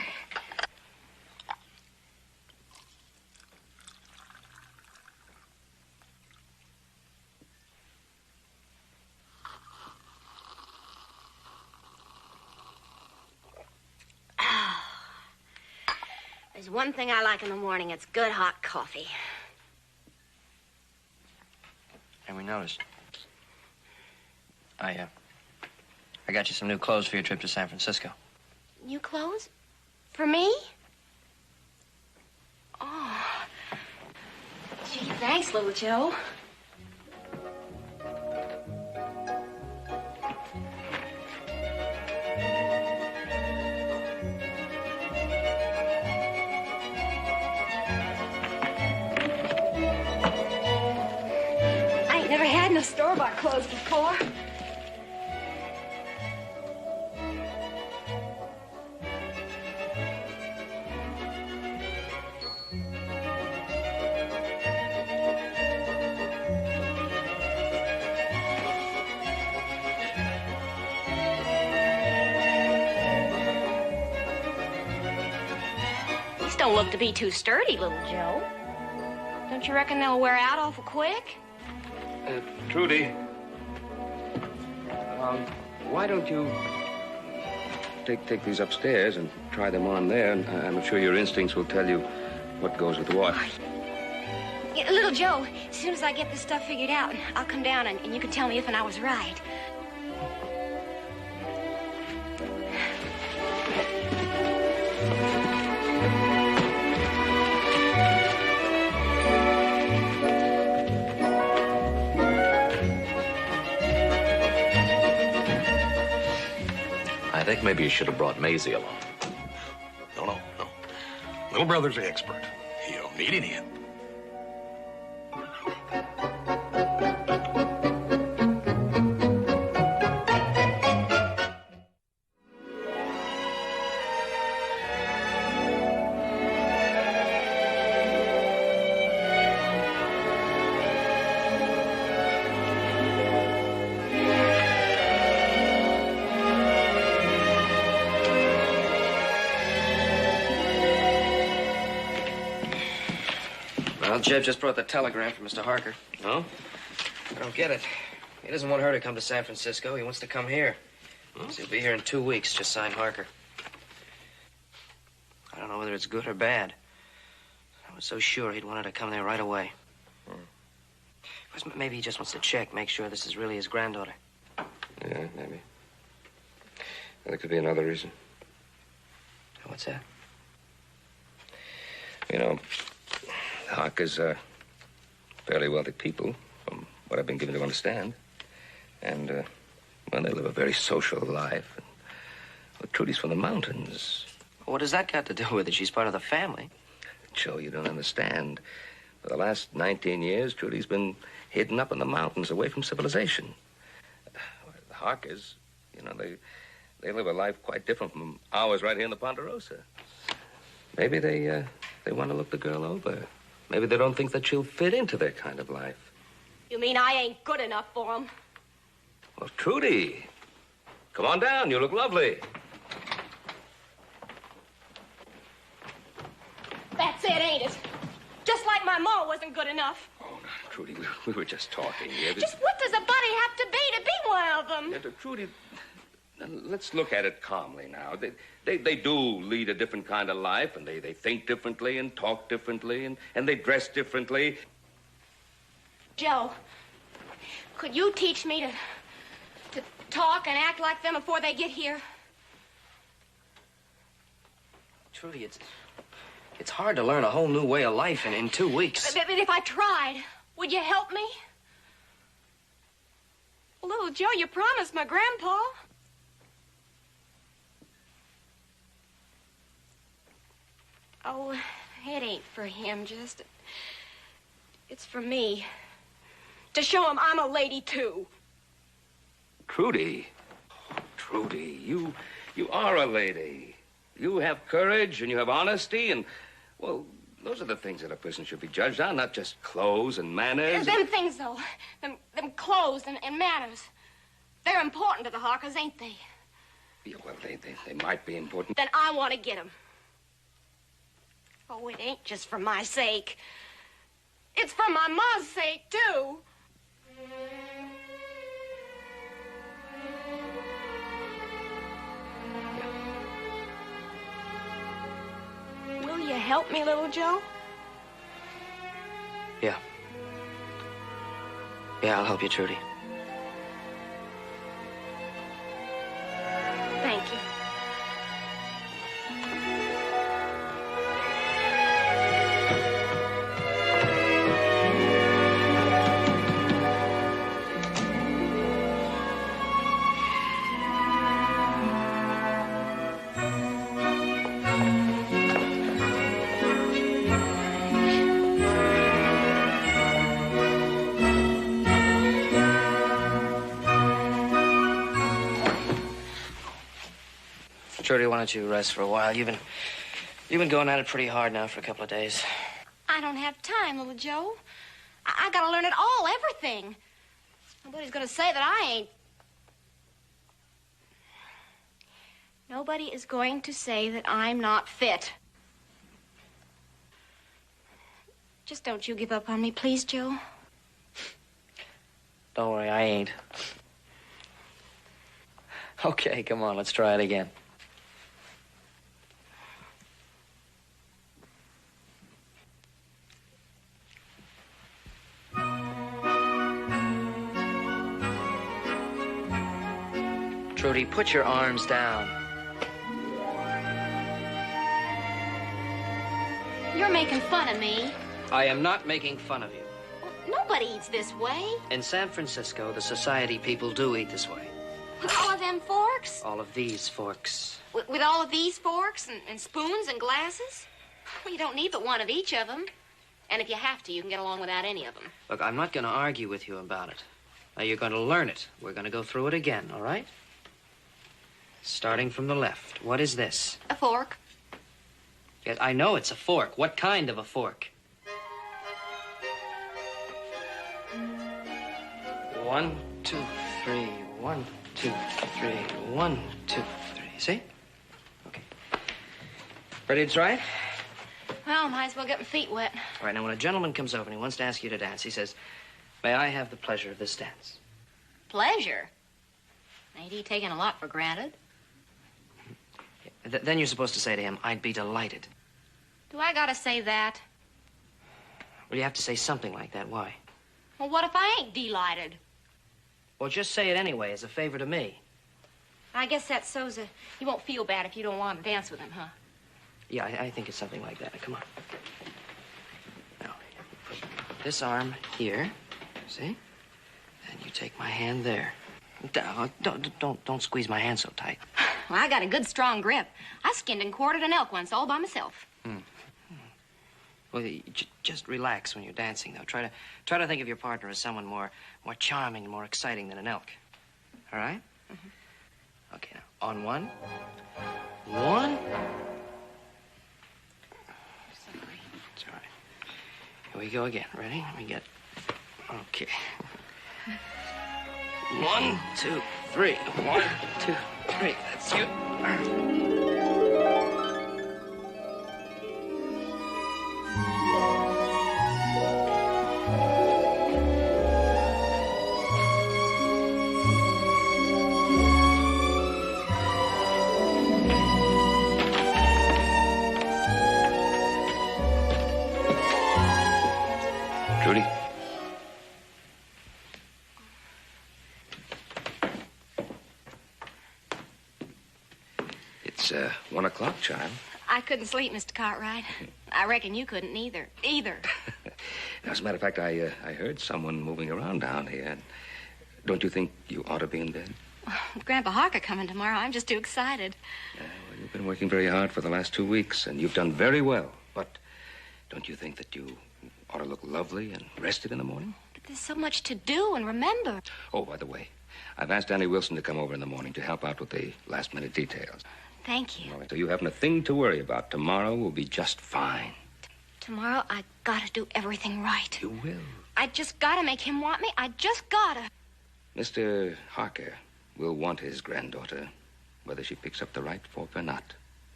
There's one thing I like in the morning. It's good hot coffee. And we noticed. I got you some new clothes for your trip to San Francisco. New clothes? For me? Oh. Gee, thanks, little Joe. I ain't never had no store-bought clothes before. These don't look to be too sturdy, little Joe. Don't you reckon they'll wear out awful quick? Trudy. Why don't you take these upstairs and try them on there, and I'm sure your instincts will tell you what goes with what. Yeah, little Joe, as soon as I get this stuff figured out, I'll come down and you can tell me if I was right. I think maybe you should have brought Maisie along. No. Little brother's the expert. He don't need any help. Well, Jeb just brought the telegram from Mr. Harker. Oh? I don't get it. He doesn't want her to come to San Francisco. He wants to come here. He'll be here in 2 weeks. Just sign Harker. I don't know whether it's good or bad. I was so sure he'd want her to come there right away. Maybe he just wants to check, make sure this is really his granddaughter. Yeah, maybe. There could be another reason. What's that? You know, Harkers are fairly wealthy people, from what I've been given to understand. And, well, they live a very social life. And, well, Trudy's from the mountains. What does that got to do with it? She's part of the family. Joe, you don't understand. For the last 19 years, Trudy's been hidden up in the mountains, away from civilization. The Harkers, you know, they live a life quite different from ours right here in the Ponderosa. Maybe they want to look the girl over. Maybe they don't think that she'll fit into their kind of life. You mean I ain't good enough for them? Well, Trudy, come on down. You look lovely. That's it, ain't it? Just like my ma wasn't good enough. Oh, no, Trudy, we were just talking here. Just what does a buddy have to be one of them? Yeah, Trudy, let's look at it calmly now. They do lead a different kind of life, and they think differently and talk differently, and they dress differently. Joe, could you teach me to talk and act like them before they get here? Trudy, it's hard to learn a whole new way of life in 2 weeks. But if I tried, would you help me? Well, little Joe, you promised my grandpa. Oh, it ain't for him, just. It's for me. To show him I'm a lady, too. Trudy, you You are a lady. You have courage and you have honesty and, well, those are the things that a person should be judged on, not just clothes and manners. Them things, though. Them clothes and manners. They're important to the Harkers, ain't they? Yeah, well, they might be important. Then I want to get 'em. Oh, it ain't just for my sake. It's for my ma's sake, too. Will you help me, little Joe? Yeah. Yeah, I'll help you, Trudy. Thank you. Trudy, why don't you rest for a while? You've been going at it pretty hard now for a couple of days. I don't have time, little Joe. I gotta learn it all, everything. Nobody's gonna say that I ain't. Nobody is going to say that I'm not fit. Just don't you give up on me, please, Joe. Don't worry, I ain't. Okay, come on, let's try it again. Trudy, put your arms down. You're making fun of me. I am not making fun of you. Nobody eats this way. In San Francisco, the society people do eat this way. With all of them forks? All of these forks. With all of these forks and spoons and glasses? Well, you don't need but one of each of them. And if you have to, you can get along without any of them. Look, I'm not going to argue with you about it. Now, you're going to learn it. We're going to go through it again, all right? Starting from the left. What is this? A fork. Yes, I know it's a fork. What kind of a fork? 1, 2, 3. 1, 2, 3. 1, 2, 3. See? Okay. Ready to try it? Well, might as well get my feet wet. All right, now when a gentleman comes over and he wants to ask you to dance, he says, "May I have the pleasure of this dance?" Pleasure? Ain't he taking a lot for granted? Then you're supposed to say to him, "I'd be delighted." Do I gotta say that? Well, you have to say something like that. Why? Well, what if I ain't delighted? Well, just say it anyway as a favor to me. I guess that's so's you won't feel bad if you don't want to dance with him, huh? Yeah, I think it's something like that. Now, come on. Now, put this arm here, see? And you take my hand there. Don't squeeze my hand so tight. Well, I got a good, strong grip. I skinned and quartered an elk once all by myself. Well, just relax when you're dancing, though. Try to think of your partner as someone more charming and more exciting than an elk. All right? Mm-hmm. Okay, now, on 1. 1. Sorry. It's all right. Here we go again. Ready? Let me get... Okay. 1, 2, 3. 1, 2, 3. That's you. Trudy? It's 1 o'clock, child. I couldn't sleep, Mr. Cartwright. I reckon you couldn't either. As a matter of fact, I heard someone moving around down here. Don't you think you ought to be in bed? With Grandpa Harker coming tomorrow, I'm just too excited. Well, you've been working very hard for the last 2 weeks, and you've done very well. But don't you think that you ought to look lovely and rested in the morning? But there's so much to do and remember. Oh, by the way, I've asked Annie Wilson to come over in the morning to help out with the last-minute details. Thank you. All right, so you haven't a thing to worry about. Tomorrow will be just fine. Tomorrow, I gotta do everything right. You will. I just gotta make him want me. I just gotta. Mr. Harker will want his granddaughter, whether she picks up the right fork or not,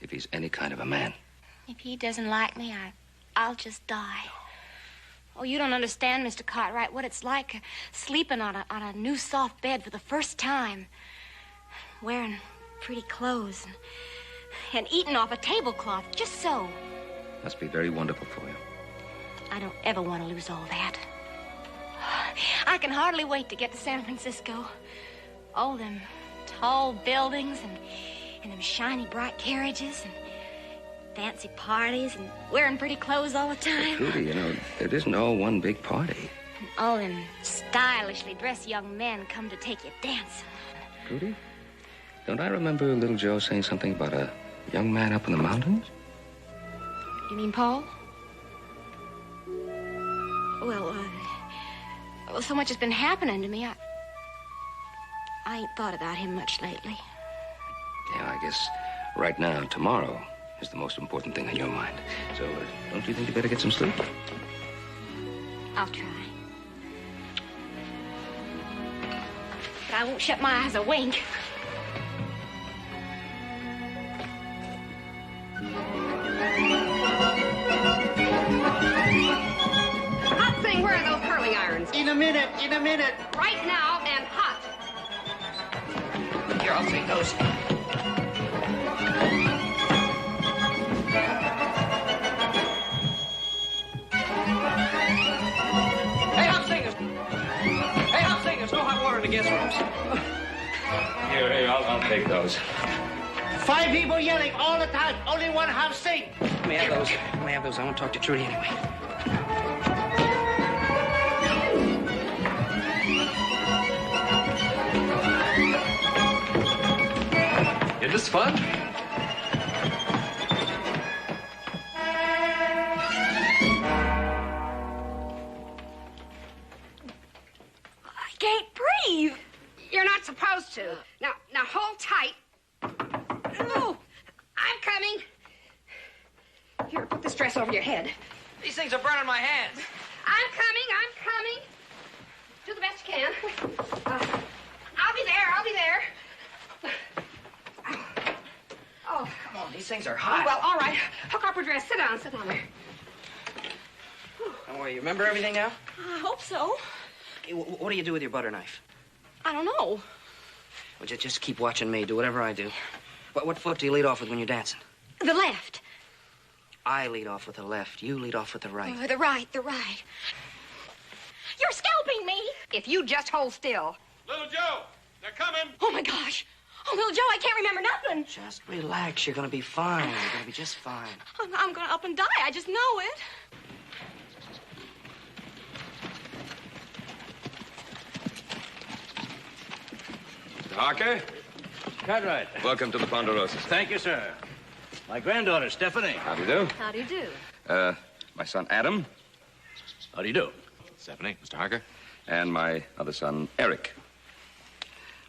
if he's any kind of a man. If he doesn't like me, I'll just die. Oh, you don't understand, Mr. Cartwright, what it's like sleeping on a new soft bed for the first time. Wearing pretty clothes and eating off a tablecloth, just so. Must be very wonderful for you. I don't ever want to lose all that. I can hardly wait to get to San Francisco. All them tall buildings and them shiny, bright carriages and fancy parties and wearing pretty clothes all the time. Trudy, you know, it isn't all one big party. And all them stylishly dressed young men come to take you dancing. Trudy, don't I remember little Joe saying something about a young man up in the mountains? You mean Paul? Well, so much has been happening to me. I ain't thought about him much lately. Yeah, I guess right now, tomorrow is the most important thing on your mind. So, don't you think you better get some sleep? I'll try. But I won't shut my eyes a wink. Hot thing, where are those curling irons? In a minute, in a minute. Right now and hot. Here, I'll take those. Hey, hot singers, no hot water in the guest rooms. Here, I'll take those. 5 people yelling all the time. Only one half sing. Let me have those. Let me have those. I want to talk to Trudy anyway. Is this fun? I can't breathe. You're not supposed to. Now hold tight. Oh, I'm coming. Here, put this dress over your head. These things are burning my hands. I'm coming. Do the best you can. I'll be there. Oh, come on, these things are hot. Well, all right. Hook up her dress. Sit down there. Don't worry, you remember everything now? I hope so. Okay, what do you do with your butter knife? I don't know. Well, just keep watching me. Do whatever I do. What foot do you lead off with when you're dancing? The left. I lead off with the left. You lead off with the right. The right. You're scalping me. If you just hold still. Little Joe, they're coming. Oh, my gosh. Oh, little Joe, I can't remember nothing. Just relax. You're going to be fine. You're going to be just fine. I'm going to up and die. I just know it. Mr. Harker? Cartwright. Welcome to the Ponderosas. Thank you, sir. My granddaughter, Stephanie. How do you do? How do you do? My son, Adam. How do you do? Stephanie, Mr. Harker. And my other son, Eric.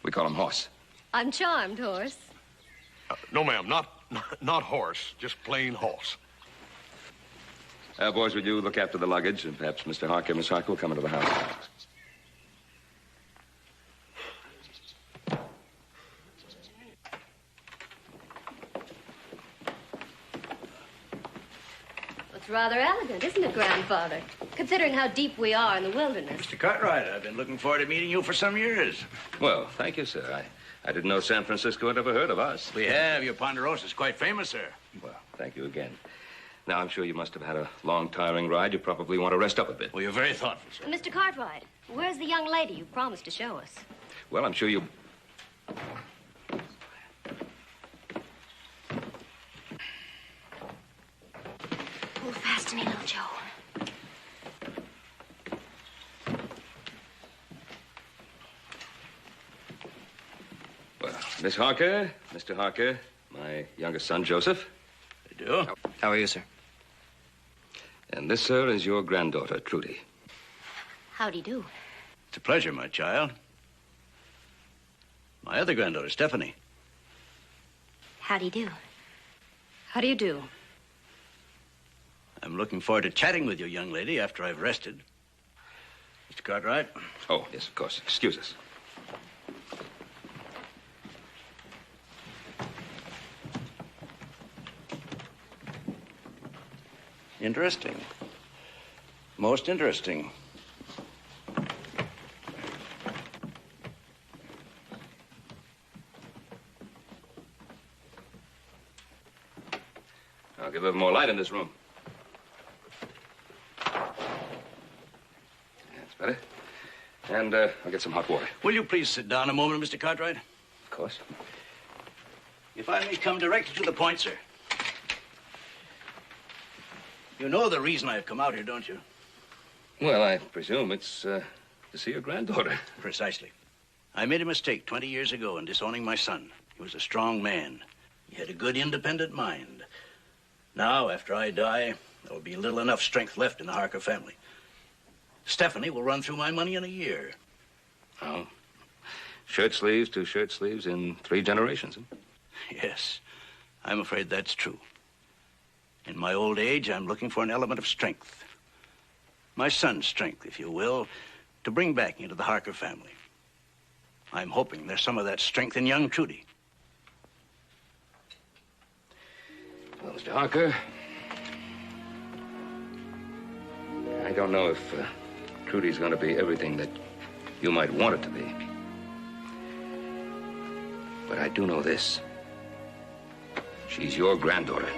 We call him Horse. I'm charmed, Horse. No, ma'am, not horse, just plain horse. Boys, would you look after the luggage, and perhaps Mr. Harker and Miss Harker will come into the house. It's rather elegant, isn't it, Grandfather? Considering how deep we are in the wilderness. Mr. Cartwright, I've been looking forward to meeting you for some years. Well, thank you, sir. I didn't know San Francisco had ever heard of us. We have. Your Ponderosa is quite famous, sir. Well, thank you again. Now, I'm sure you must have had a long, tiring ride. You probably want to rest up a bit. Well, you're very thoughtful, sir. Mr. Cartwright, where's the young lady you promised to show us? Well, I'm sure you... Hold fast to me, little Joe. Well, Miss Harker, Mr. Harker, my youngest son, Joseph. I do. How are you, sir? And this, sir, is your granddaughter, Trudy. How'd he do? It's a pleasure, my child. My other granddaughter, Stephanie. How do you do? How do you do? I'm looking forward to chatting with you, young lady, after I've rested. Mr. Cartwright? Oh, yes, of course. Excuse us. Interesting. Most interesting. I'll give her more light in this room. That's better. And I'll get some hot water. Will you please sit down a moment, Mr. Cartwright? Of course. If I may come directly to the point, sir. You know the reason I've come out here, don't you? Well, I presume it's to see your granddaughter. Precisely. I made a mistake 20 years ago in disowning my son. He was a strong man. He had a good, independent mind. Now, after I die, there will be little enough strength left in the Harker family. Stephanie will run through my money in a year. Oh. Shirt sleeves to shirt sleeves in 3 generations, huh? Yes, I'm afraid that's true. In my old age, I'm looking for an element of strength. My son's strength, if you will, to bring back into the Harker family. I'm hoping there's some of that strength in young Trudy. Well, Mr. Harker, I don't know if Trudy's going to be everything that you might want it to be. But I do know this. She's your granddaughter.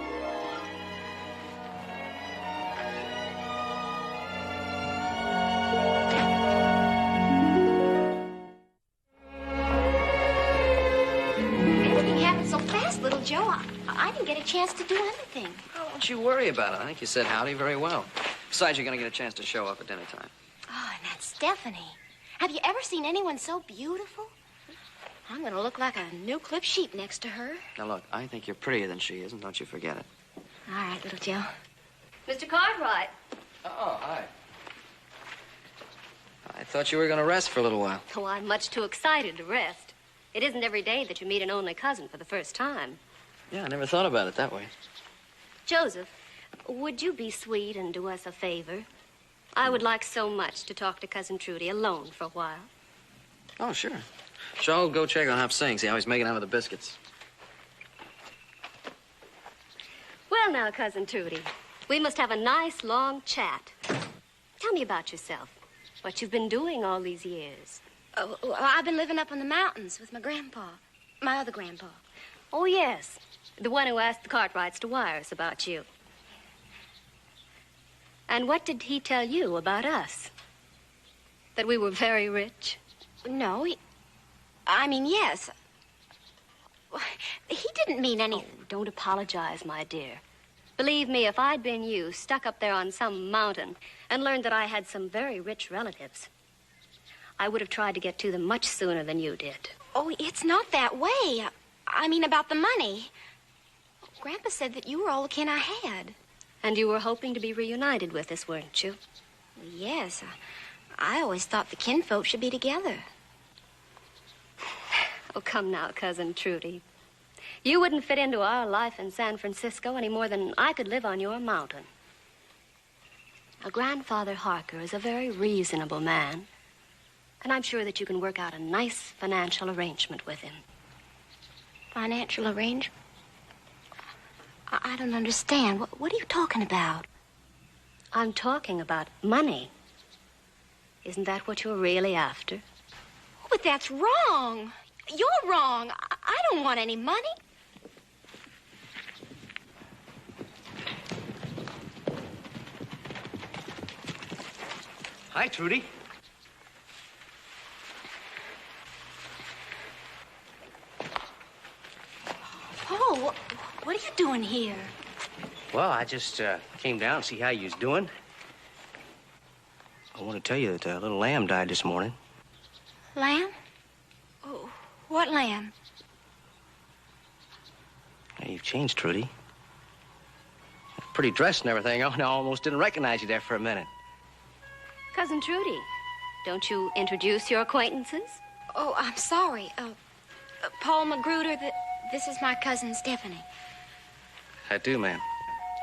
Everything happened so fast, little Joe. I didn't get a chance to do anything. Oh, don't you worry about it. I think you said howdy very well. Besides, you're going to get a chance to show up at dinner time. Oh, and that's Stephanie. Have you ever seen anyone so beautiful? I'm going to look like a new clipped sheep next to her. Now, look, I think you're prettier than she is, and don't you forget it. All right, little Joe. Mr. Cartwright. Oh, hi. I thought you were going to rest for a little while. Oh, I'm much too excited to rest. It isn't every day that you meet an only cousin for the first time. Yeah, I never thought about it that way. Joseph, would you be sweet and do us a favor? I would like so much to talk to Cousin Trudy alone for a while. Oh, sure. So I'll go check on Hop Sing, see how he's making out with the biscuits. Well, now, Cousin Trudy, we must have a nice, long chat. Tell me about yourself, what you've been doing all these years. Oh, well, I've been living up in the mountains with my grandpa, my other grandpa. Oh, yes, the one who asked the Cartwrights to wire us about you. And what did he tell you about us? That we were very rich? No, I mean, yes. He didn't mean anything. Oh, don't apologize, my dear. Believe me, if I'd been you, stuck up there on some mountain, and learned that I had some very rich relatives, I would have tried to get to them much sooner than you did. Oh, it's not that way. I mean, about the money. Grandpa said that you were all the kin I had. And you were hoping to be reunited with us, weren't you? Yes. I always thought the kinfolk should be together. Oh, come now, Cousin Trudy. You wouldn't fit into our life in San Francisco any more than I could live on your mountain. Now, Grandfather Harker is a very reasonable man, and I'm sure that you can work out a nice financial arrangement with him. Financial arrangement? I don't understand. What are you talking about? I'm talking about money. Isn't that what you're really after? Oh, but that's wrong. You're wrong. I don't want any money. Hi, Trudy. Paul, what are you doing here? Well, I just came down to see how you was doing. I want to tell you that little lamb died this morning. Lamb? Oh, what lamb? Hey, you've changed, Trudy. Pretty dressed and everything. I almost didn't recognize you there for a minute. Cousin Trudy, don't you introduce your acquaintances? Oh, I'm sorry. Paul Magruder, this is my cousin Stephanie. I do, ma'am.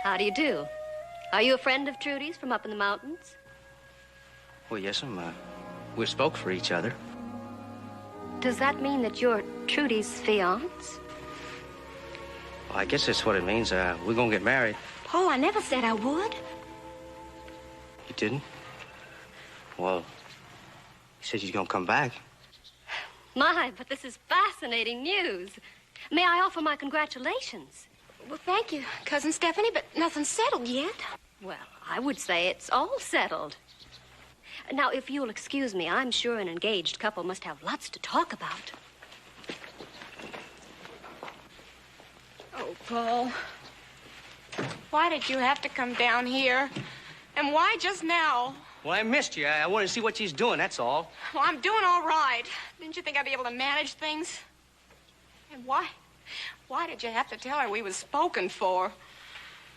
How do you do? Are you a friend of Trudy's from up in the mountains? Well, yes, ma'am. We spoke for each other. Does that mean that you're Trudy's fiance? Well, I guess that's what it means. We're gonna get married. Paul, I never said I would. You didn't? Well, you said you're gonna come back. My, but this is fascinating news. May I offer my congratulations? Well, thank you, Cousin Stephanie, but nothing's settled yet. Well, I would say it's all settled. Now, if you'll excuse me, I'm sure an engaged couple must have lots to talk about. Oh, Paul. Why did you have to come down here? And why just now? Well, I missed you. I wanted to see what she's doing, that's all. Well, I'm doing all right. Didn't you think I'd be able to manage things? And why did you have to tell her we was spoken for?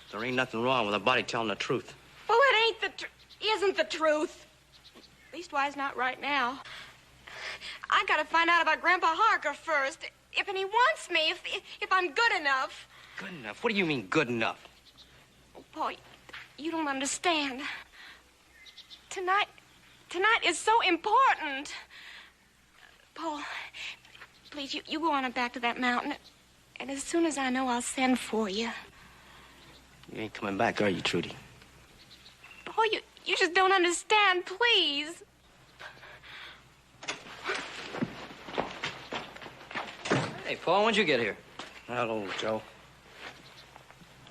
There ain't nothing wrong with a body telling the truth. Well, it ain't isn't the truth. Leastwise, not right now. I gotta find out about Grandpa Harker first. If he wants me, if I'm good enough. Good enough? What do you mean, good enough? Oh, Paul, you don't understand. Tonight is so important. Paul, please, you go on back to that mountain. And as soon as I know, I'll send for you. You ain't coming back, are you, Trudy? Paul, you just don't understand, please. Hey, Paul, when'd you get here? Hello, Joe.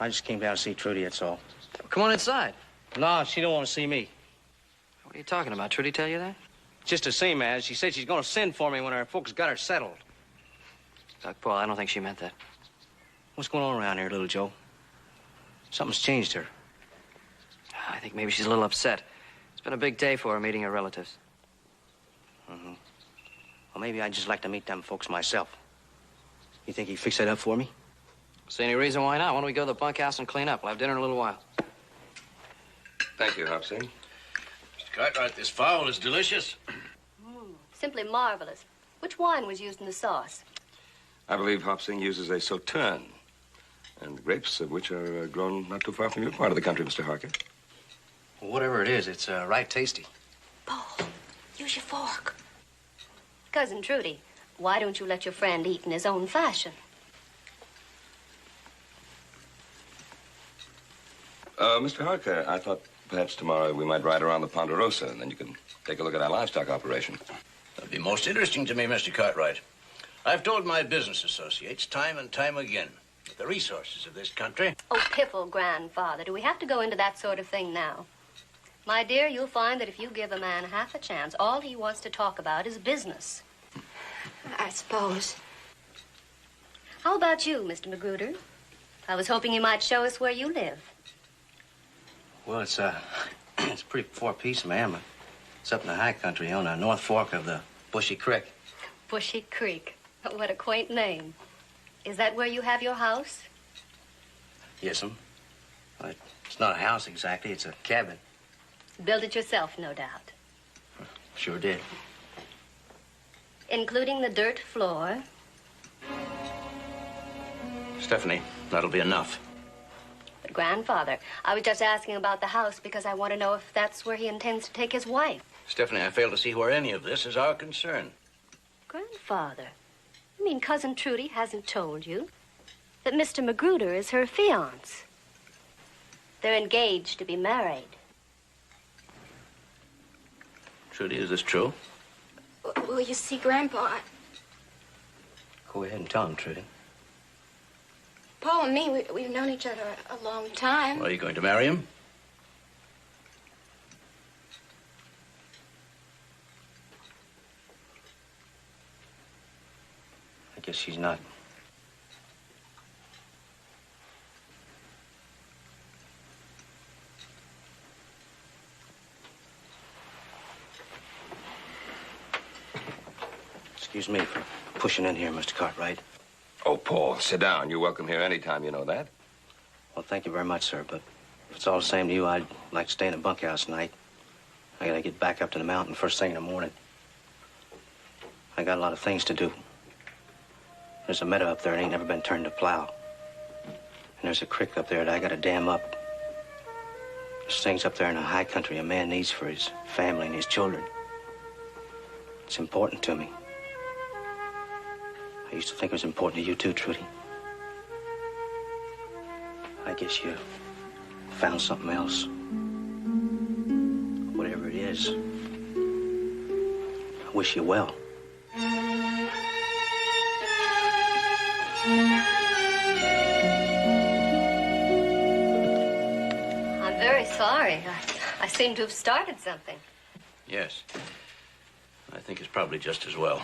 I just came down to see Trudy, that's all. Come on inside. No, she don't want to see me. What are you talking about? Trudy tell you that? Just the same as she said she's going to send for me when her folks got her settled. Look, Paul, I don't think she meant that. What's going on around here, little Joe? Something's changed her. I think maybe she's a little upset. It's been a big day for her meeting her relatives. Mm-hmm. Well, maybe I'd just like to meet them folks myself. You think he'd fix that up for me? See any reason why not? Why don't we go to the bunkhouse and clean up? We'll have dinner in a little while. Thank you, Hopsy. Mr. Cartwright, this fowl is delicious. Simply marvelous. Which wine was used in the sauce? I believe Hopsing uses a Sauterne, and the grapes of which are grown not too far from your part of the country, Mr. Harker. Well, whatever it is, it's right tasty. Paul, use your fork. Cousin Trudy, why don't you let your friend eat in his own fashion? Mr. Harker, I thought perhaps tomorrow we might ride around the Ponderosa, and then you can take a look at our livestock operation. That'd be most interesting to me, Mr. Cartwright. I've told my business associates time and time again that the resources of this country... Oh, piffle, grandfather. Do we have to go into that sort of thing now? My dear, you'll find that if you give a man half a chance, all he wants to talk about is business. I suppose. How about you, Mr. Magruder? I was hoping you might show us where you live. Well, it's a pretty poor piece, ma'am. It's up in the high country on the North Fork of the Bushy Creek. Bushy Creek. What a quaint name. Is that where you have your house? Yes'm. Well, it's not a house exactly. It's a cabin. Built it yourself, no doubt. Sure did. Including the dirt floor. Stephanie, that'll be enough. But, grandfather, I was just asking about the house because I want to know if that's where he intends to take his wife. Stephanie, I fail to see where any of this is our concern. Grandfather, you mean Cousin Trudy hasn't told you that Mr. Magruder is her fiance? They're engaged to be married. Trudy, is this true? Well, you see, Grandpa, Go ahead and tell him, Trudy. Paul and me, we've known each other a long time. Well, are you going to marry him? I guess she's not. Excuse me for pushing in here, Mr. Cartwright. Oh, Paul, sit down. You're welcome here anytime, you know that. Well, thank you very much, sir, but if it's all the same to you, I'd like to stay in the bunkhouse tonight. I gotta get back up to the mountain first thing in the morning. I got a lot of things to do. There's a meadow up there that ain't never been turned to plow. And there's a creek up there that I got to dam up. There's things up there in the high country a man needs for his family and his children. It's important to me. I used to think it was important to you too, Trudy. I guess you found something else. Whatever it is, I wish you well. I'm very sorry. I seem to have started something. Yes. I think it's probably just as well.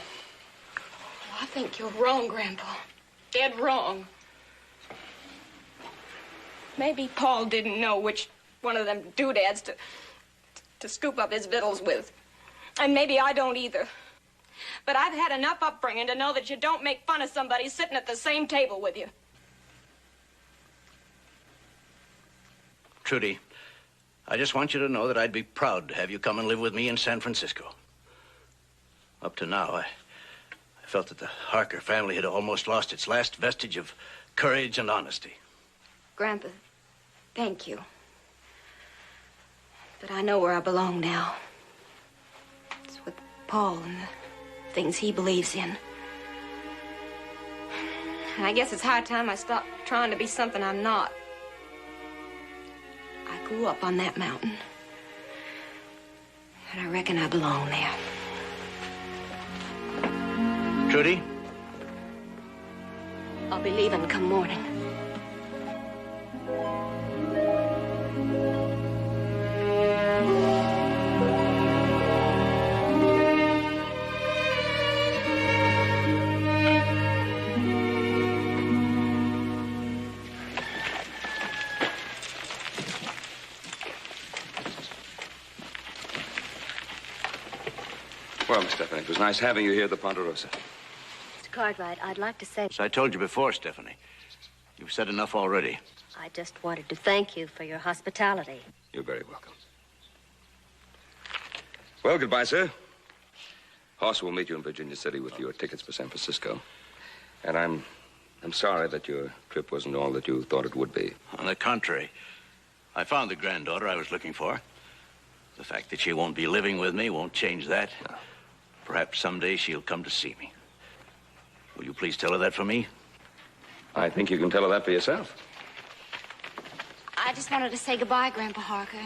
I think you're wrong, Grandpa. Dead wrong. Maybe Paul didn't know which one of them doodads to scoop up his victuals with. And maybe I don't either. But I've had enough upbringing to know that you don't make fun of somebody sitting at the same table with you. Trudy, I just want you to know that I'd be proud to have you come and live with me in San Francisco. Up to now, I felt that the Harker family had almost lost its last vestige of courage and honesty. Grandpa, thank you. But I know where I belong now. It's with Paul and the things he believes in. And I guess it's high time I stopped trying to be something I'm not. I grew up on that mountain. And I reckon I belong there. Trudy? I'll be leaving come morning. Well, Miss Stephanie, it was nice having you here at the Ponderosa. Mr. Cartwright, I'd like to say... As I told you before, Stephanie, you've said enough already. I just wanted to thank you for your hospitality. You're very welcome. Well, goodbye, sir. Hoss will meet you in Virginia City with your tickets for San Francisco. And I'm sorry that your trip wasn't all that you thought it would be. On the contrary, I found the granddaughter I was looking for. The fact that she won't be living with me won't change that. No. Perhaps someday she'll come to see me. Will you please tell her that for me? I think you can tell her that for yourself. I just wanted to say goodbye, Grandpa Harker.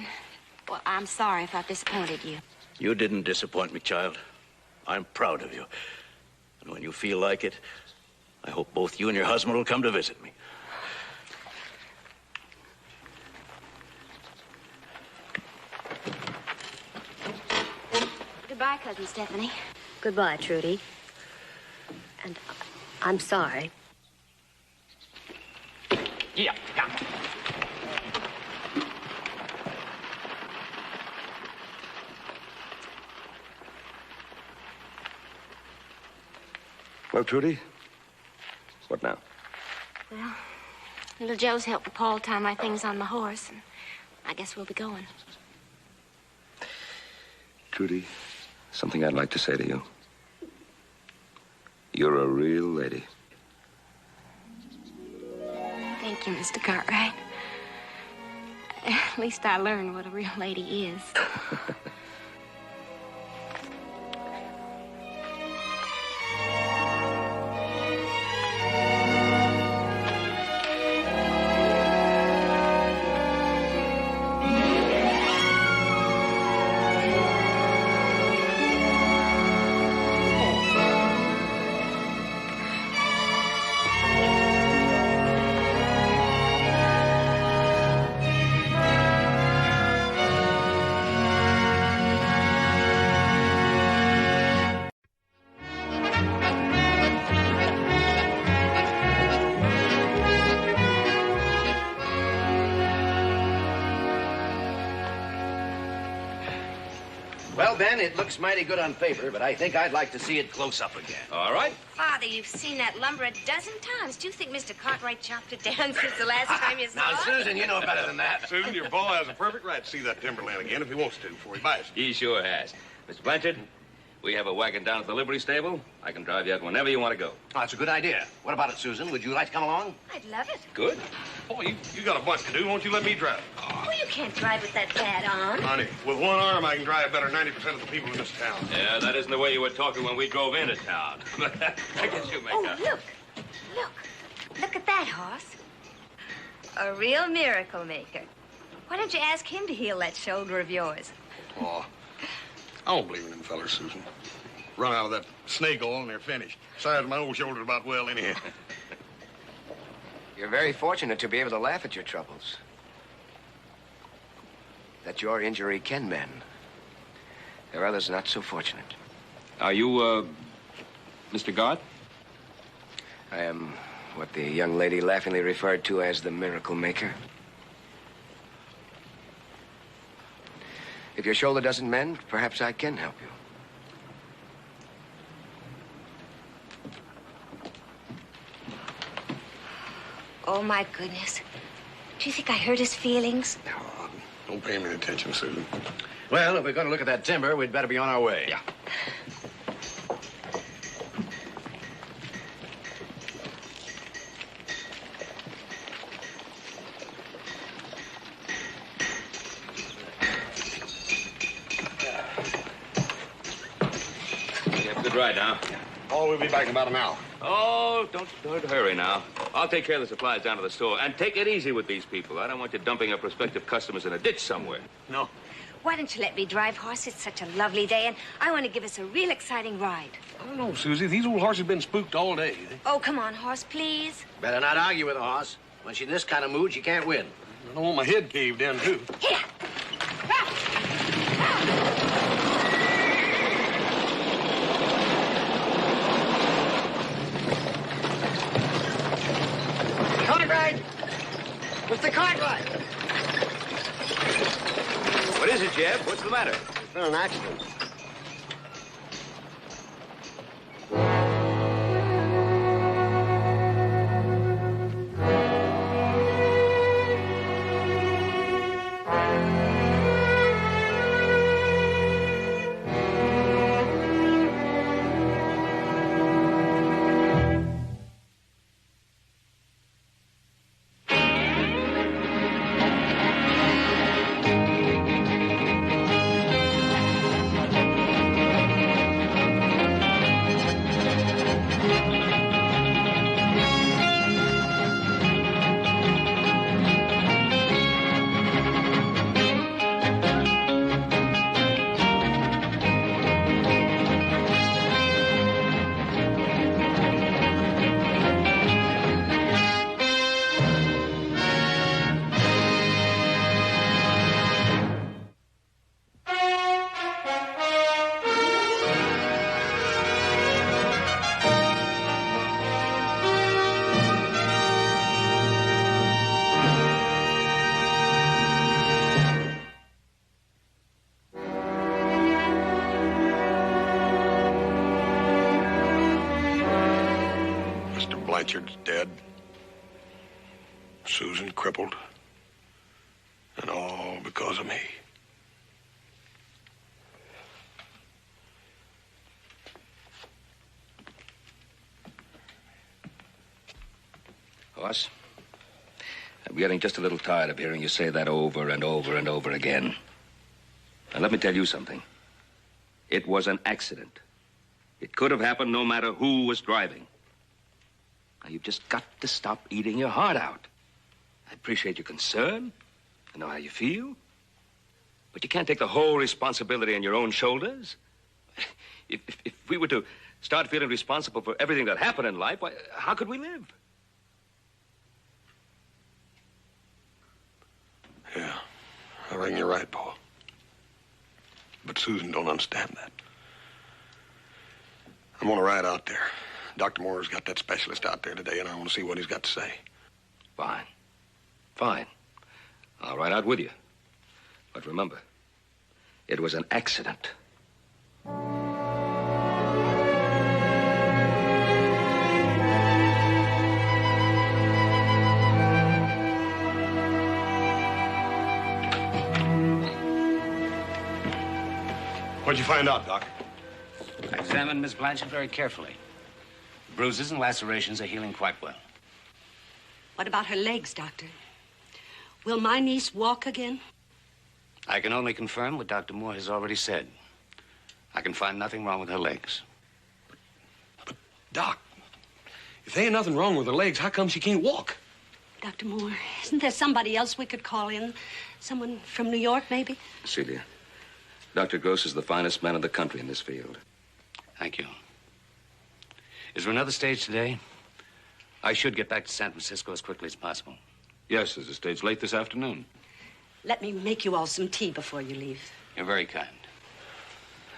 Well, I'm sorry if I've disappointed you. You didn't disappoint me, child. I'm proud of you. And when you feel like it, I hope both you and your husband will come to visit me. Goodbye, Cousin Stephanie. Goodbye, Trudy. And I'm sorry. Yeah. Well, Trudy, what now? Well, little Joe's helping Paul tie my things on the horse, and I guess we'll be going. Trudy, something I'd like to say to you. You're a real lady. Thank you, Mr. Cartwright. At least I learned what a real lady is. Well, Ben, it looks mighty good on paper, but I think I'd like to see it close up again. All right. Father, you've seen that lumber a dozen times. Do you think Mr. Cartwright chopped it down since the last time you saw Now, it? Susan, you know better than that. Susan, your boy has a perfect right to see that timberland again if he wants to before he buys it. He sure has. Mr. Blanchard, We have a wagon down at the livery stable. I can drive you out whenever you want to go. Oh, that's a good idea. What about it, Susan? Would you like to come along? I'd love it. Good. Oh, you got a bunch to do. Won't you let me drive? Oh, you can't drive with that pad on. Honey, with one arm, I can drive better than 90% of the people in this town. Yeah, that isn't the way you were talking when we drove into town. I guess you make out. Look at that horse. A real miracle maker. Why don't you ask him to heal that shoulder of yours? Oh, I don't believe in them fellers, Susan. Run out of that snake oil and they're finished. Besides, my old shoulder's about well anyhow. You're very fortunate to be able to laugh at your troubles. That your injury can mend. There are others not so fortunate. Are you, Mr. Gard? I am what the young lady laughingly referred to as the miracle maker. If your shoulder doesn't mend, perhaps I can help you. Oh, my goodness. Do you think I hurt his feelings? No, don't pay him any attention, Susan. Well, if we're going to look at that timber, we'd better be on our way. Yeah. You have a good ride now. Oh, we'll be back in about an hour. Oh, don't hurry now. I'll take care of the supplies down to the store. And take it easy with these people. I don't want you dumping your prospective customers in a ditch somewhere. No. Why don't you let me drive, horse? It's such a lovely day, and I want to give us a real exciting ride. I don't know, Susie. These old horses have been spooked all day. Oh, come on, horse, please. Better not argue with the horse. When she's in this kind of mood, she can't win. I don't want my head caved in, too. Here. Cartwright! Mr. Cartwright! What is it, Jeb? What's the matter? There's been an accident. Blanchard's dead. Susan crippled. And all because of me. Hoss, I'm getting just a little tired of hearing you say that over and over and over again. Now, let me tell you something. It was an accident. It could have happened no matter who was driving. Now, you've just got to stop eating your heart out. I appreciate your concern. I know how you feel. But you can't take the whole responsibility on your own shoulders. If we were to start feeling responsible for everything that happened in life, why, how could we live? Yeah, I reckon you're right, Paul. But Susan don't understand that. I'm gonna ride out there. Dr. Moore's got that specialist out there today, and I want to see what he's got to say. Fine. Fine. I'll ride out with you. But remember, it was an accident. What'd you find out, Doc? examined Miss Blanchard very carefully. Bruises and lacerations are healing quite well. What about her legs, Doctor? Will my niece walk again? I can only confirm what Dr. Moore has already said. I can find nothing wrong with her legs. But Doc, if there ain't nothing wrong with her legs, how come she can't walk? Dr. Moore, isn't there somebody else we could call in? Someone from New York, maybe? Celia, Dr. Gross is the finest man in the country in this field. Thank you. Is there another stage today? I should get back to San Francisco as quickly as possible. Yes, there's a stage late this afternoon. Let me make you all some tea before you leave. You're very kind.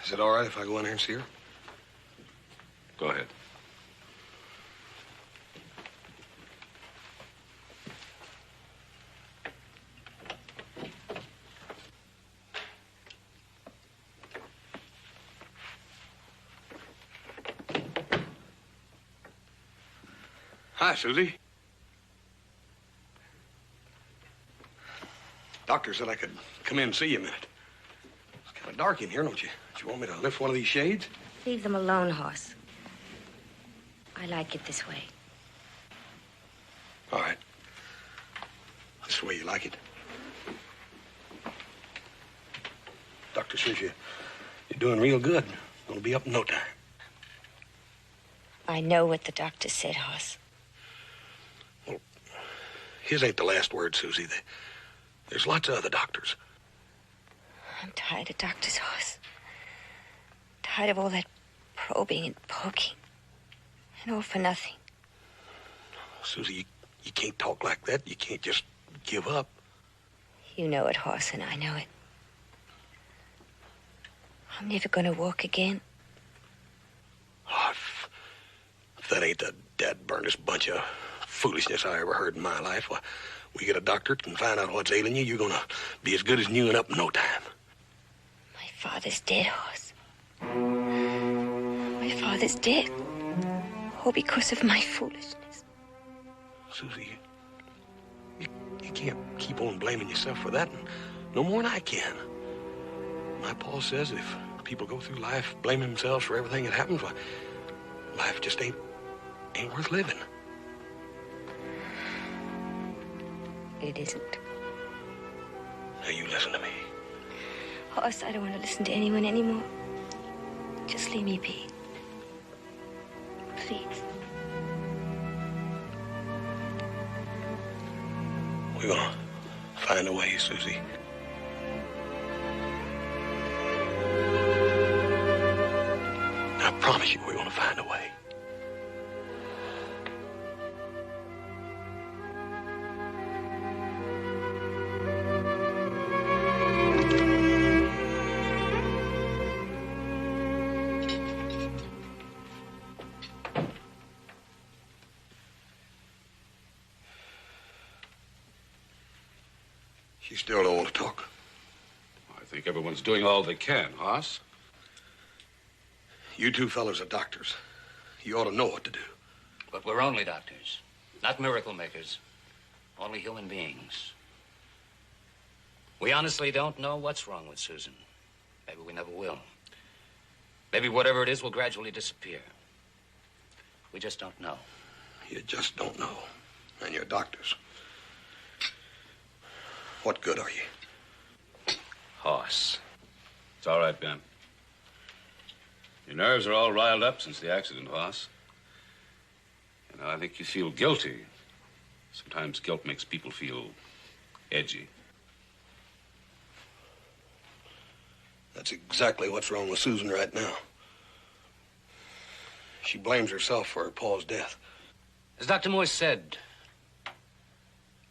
Is it all right if I go in there and see her? Go ahead. Hi, Susie. Doctor said I could come in and see you a minute. It's kind of dark in here, don't you? Do you want me to lift one of these shades? Leave them alone, Hoss. I like it this way. All right. That's the way you like it. Doctor says you're doing real good. Gonna be up in no time. I know what the doctor said, Hoss. His ain't the last word, Susie. There's lots of other doctors. I'm tired of doctors, Hoss. Tired of all that probing and poking. And all for nothing. Susie, you can't talk like that. You can't just give up. You know it, Hoss, and I know it. I'm never gonna walk again. Oh, if that ain't the dad-burnest bunch of foolishness I ever heard in my life. Well, we get a doctor and find out what's ailing you, you're gonna be as good as new and up in no time. My father's dead, Hoss. My father's dead. All because of my foolishness. Susie, you can't keep on blaming yourself for that, and no more than I can. My pa says if people go through life blaming themselves for everything that happens, well, life just ain't worth living. It isn't. Now you listen to me. Hoss, I don't want to listen to anyone anymore. Just leave me be. Please. We're gonna find a way, Susie. I promise you we're gonna find a way. She still don't want to talk. I think everyone's doing all they can, Hoss. You two fellas are doctors. You ought to know what to do. But we're only doctors, not miracle makers. Only human beings. We honestly don't know what's wrong with Susan. Maybe we never will. Maybe whatever it is will gradually disappear. We just don't know. You just don't know. And you're doctors. What good are you? Hoss. It's all right, Ben. Your nerves are all riled up since the accident, Hoss. And I think you feel guilty. Sometimes guilt makes people feel edgy. That's exactly what's wrong with Susan right now. She blames herself for her pa's death. As Dr. Moore said,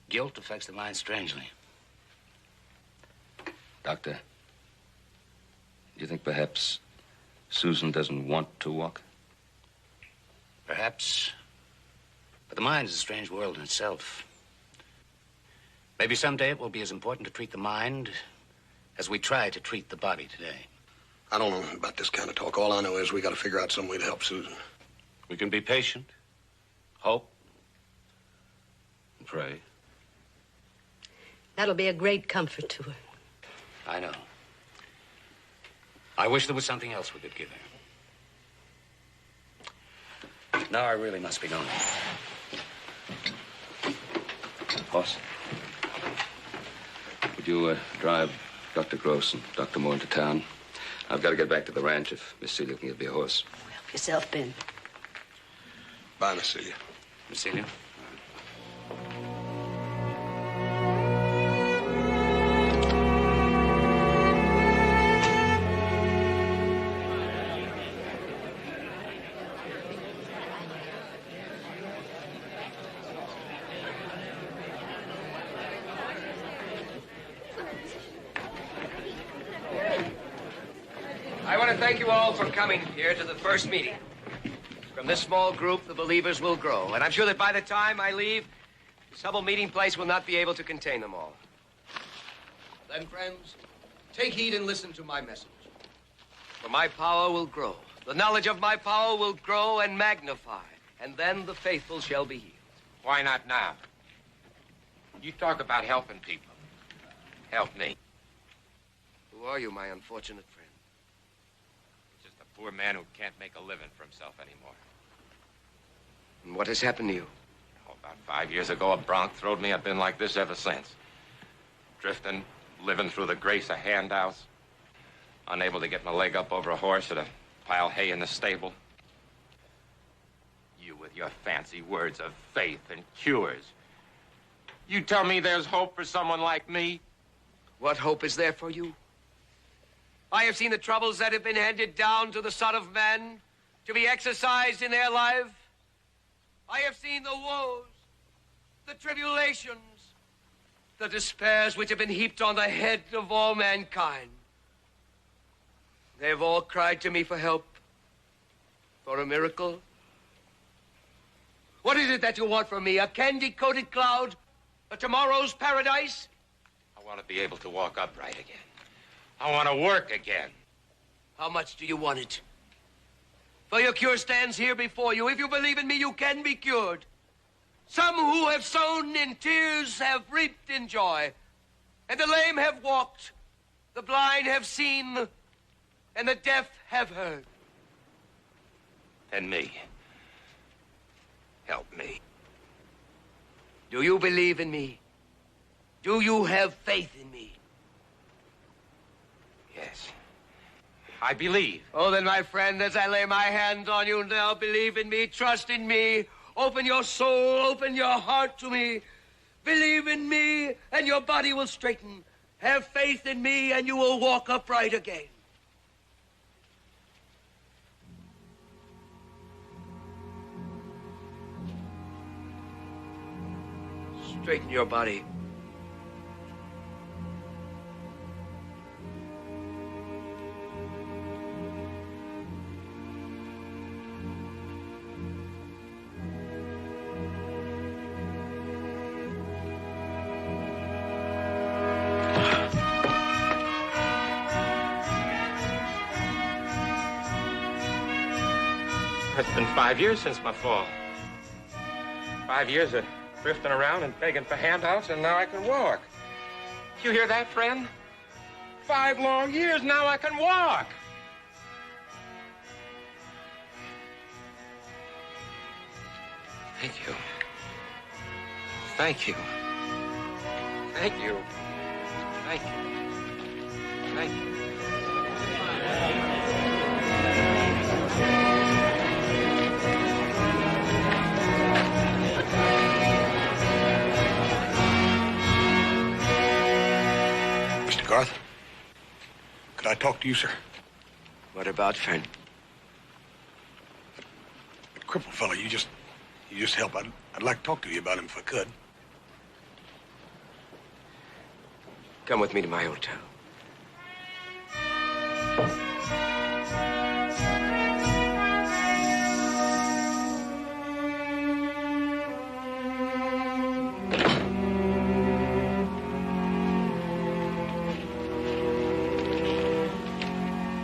guilt affects the mind strangely. Doctor, do you think perhaps Susan doesn't want to walk? Perhaps. But the mind is a strange world in itself. Maybe someday it will be as important to treat the mind as we try to treat the body today. I don't know about this kind of talk. All I know is we got to figure out some way to help Susan. We can be patient, hope, and pray. That'll be a great comfort to her. I know. I wish there was something else we could give her. Now I really must be going. Boss, would you drive Dr. Gross and Dr. Moore into town? I've got to get back to the ranch if Miss Celia can give me a horse. Help yourself, Ben. Bye, Miss Celia. Miss Celia? I want to thank you all for coming here to the first meeting. From this small group, the believers will grow. And I'm sure that by the time I leave, this humble meeting place will not be able to contain them all. Then, friends, take heed and listen to my message. For my power will grow. The knowledge of my power will grow and magnify. And then the faithful shall be healed. Why not now? You talk about helping people. Help me. Who are you, my unfortunate friend? Just a poor man who can't make a living for himself anymore. And what has happened to you? Oh, about 5 years ago, a bronc throwed me. I've been like this ever since. Drifting, living through the grace of handouts. Unable to get my leg up over a horse or to pile hay in the stable. You with your fancy words of faith and cures. You tell me there's hope for someone like me? What hope is there for you? I have seen the troubles that have been handed down to the Son of Man to be exercised in their life. I have seen the woes, the tribulations, the despairs which have been heaped on the head of all mankind. They have all cried to me for help, for a miracle. What is it that you want from me? A candy-coated cloud? A tomorrow's paradise? I want to be able to walk upright again. I want to work again. How much do you want it? For your cure stands here before you. If you believe in me, you can be cured. Some who have sown in tears have reaped in joy. And the lame have walked, the blind have seen, and the deaf have heard. And me. Help me. Do you believe in me? Do you have faith in me? Yes. I believe. Oh, then, my friend, as I lay my hands on you now, believe in me, trust in me, open your soul, open your heart to me. Believe in me, and your body will straighten. Have faith in me, and you will walk upright again. Straighten your body. It's been 5 years since my fall. 5 years of drifting around and begging for handouts, and now I can walk. You hear that, friend? 5 long years, now I can walk. Thank you. Thank you. Thank you. Thank you. Thank you. Mr. Garth, could I talk to you, sir? What about, friend? That crippled fellow, you just help. I'd like to talk to you about him if I could. Come with me to my hotel.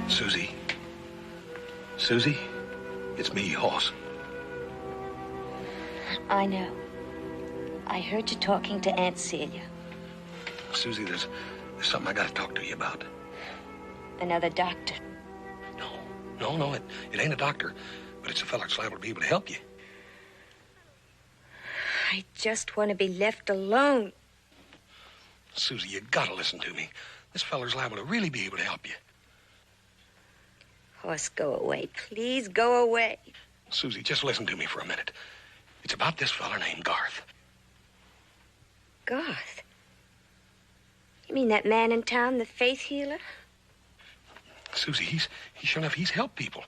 Susie. Susie, it's me, Hoss. I know. I heard you talking to Aunt Celia. Susie, there's something I gotta talk to you about. Another doctor. No, it ain't a doctor, but it's a fella that's liable to be able to help you. I just want to be left alone. Susie, you gotta listen to me. This feller's liable to really be able to help you. Hoss, go away. Please go away. Susie, just listen to me for a minute. It's about this feller named Garth. Garth? You mean that man in town, the faith healer? Susie, he's sure enough, he's helped people.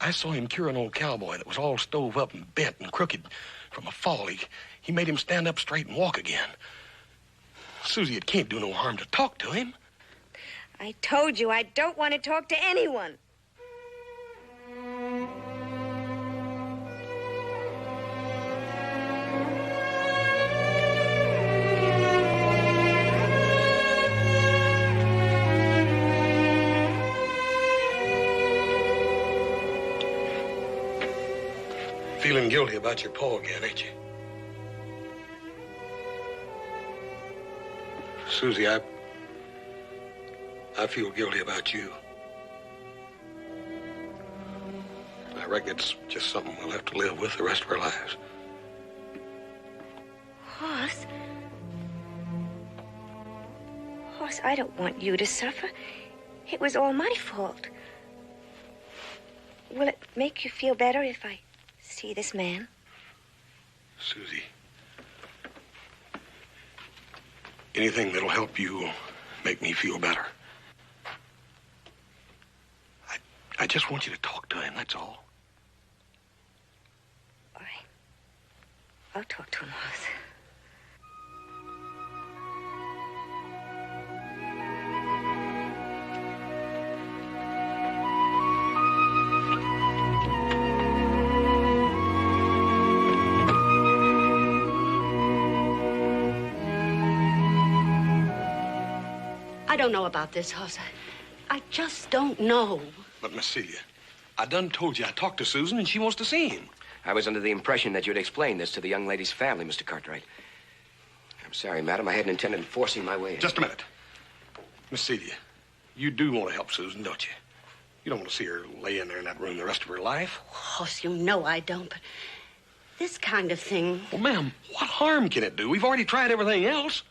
I saw him cure an old cowboy that was all stove up and bent and crooked from a fall. He made him stand up straight and walk again. Susie, it can't do no harm to talk to him. I told you I don't want to talk to anyone. Feeling guilty about your paw again, ain't you? Susie, I feel guilty about you. I reckon it's just something we'll have to live with the rest of our lives. Hoss? Hoss, I don't want you to suffer. It was all my fault. Will it make you feel better if I see this man? Susie, anything that'll help you make me feel better. I just want you to talk to him, that's all. All right. I'll talk to him, Hoss. I don't know about this, Hoss. I just don't know. But, Miss Celia, I done told you I talked to Susan and she wants to see him. I was under the impression that you'd explain this to the young lady's family, Mr. Cartwright. I'm sorry, madam. I hadn't intended forcing my way in. Just a minute. Miss Celia, you do want to help Susan, don't you? You don't want to see her lay in there in that room the rest of her life. Hoss, you know I don't, but this kind of thing... Well, ma'am, what harm can it do? We've already tried everything else.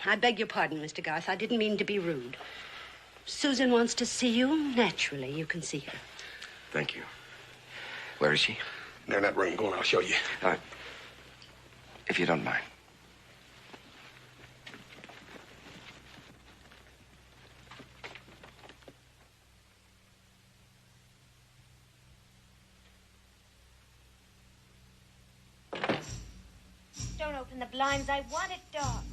I beg your pardon, Mr. Garth. I didn't mean to be rude. Susan wants to see you. Naturally, you can see her. Thank you. Where is she? There in that room. Go on, I'll show you. All right. If you don't mind. Don't open the blinds. I want it dark.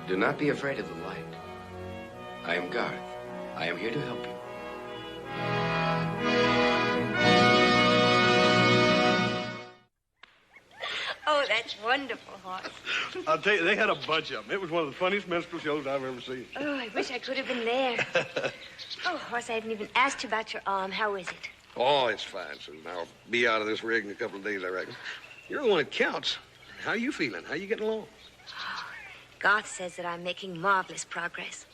Do not be afraid of the light. I am Garth. I am here to help you. Oh, that's wonderful, Hoss. I'll tell you, they had a bunch of them. It was one of the funniest minstrel shows I've ever seen. Oh, I wish I could have been there. Oh, Hoss, I haven't even asked you about your arm. How is it? Oh, it's fine, Susan. I'll be out of this rig in a couple of days, I reckon. You're the one that counts. How are you feeling? How you getting along? Oh, Garth says that I'm making marvelous progress.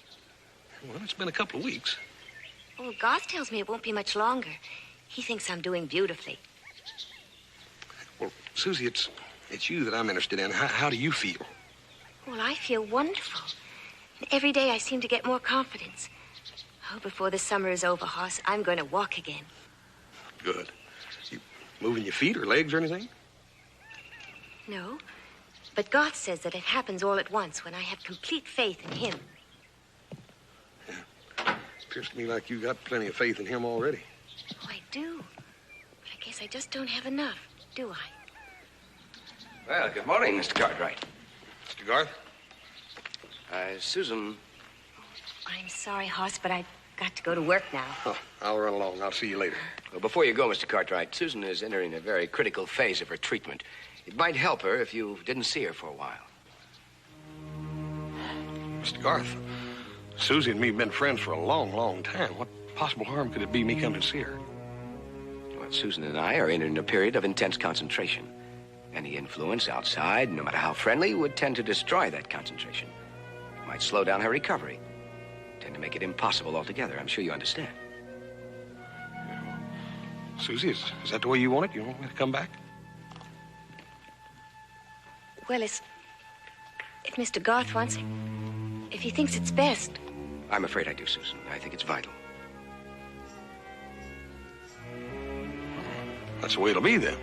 Well, it's been a couple of weeks. Oh, Garth tells me it won't be much longer. He thinks I'm doing beautifully. Well, Susie, it's you that I'm interested in. How do you feel? Well, I feel wonderful. And every day I seem to get more confidence. Oh, before the summer is over, Hoss, I'm going to walk again. Good. You moving your feet or legs or anything? No. But Garth says that it happens all at once when I have complete faith in him. Yeah. Appears to me like you got plenty of faith in him already. Oh, I do. But I guess I just don't have enough, do I? Well, good morning, Mr. Cartwright. Mr. Garth? Susan... I'm sorry, Hoss, but I've got to go to work now. Oh, I'll run along. I'll see you later. Well, before you go, Mr. Cartwright, Susan is entering a very critical phase of her treatment. It might help her if you didn't see her for a while. Mr. Garth, Susie and me have been friends for a long, long time. What possible harm could it be me coming to see her? Well, Susan and I are in a period of intense concentration. Any influence outside, no matter how friendly, would tend to destroy that concentration. It might slow down her recovery. To intend to make it impossible altogether. I'm sure you understand. Susie, is that the way you want it? You want me to come back? Well, if Mr. Garth wants it, if he thinks it's best. I'm afraid I do, Susan. I think it's vital. That's the way it'll be, then.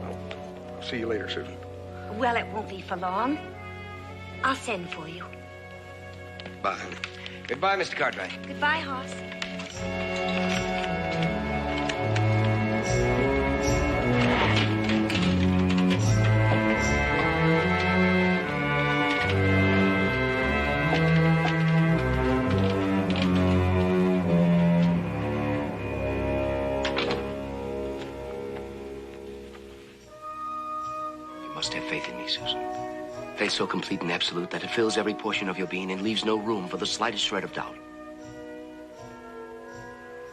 I'll see you later, Susan. Well, it won't be for long. I'll send for you. Bye. Goodbye, Mr. Cartwright. Goodbye, Hoss. You must have faith in me, Susan. Faith so complete and absolute that it fills every portion of your being and leaves no room for the slightest shred of doubt.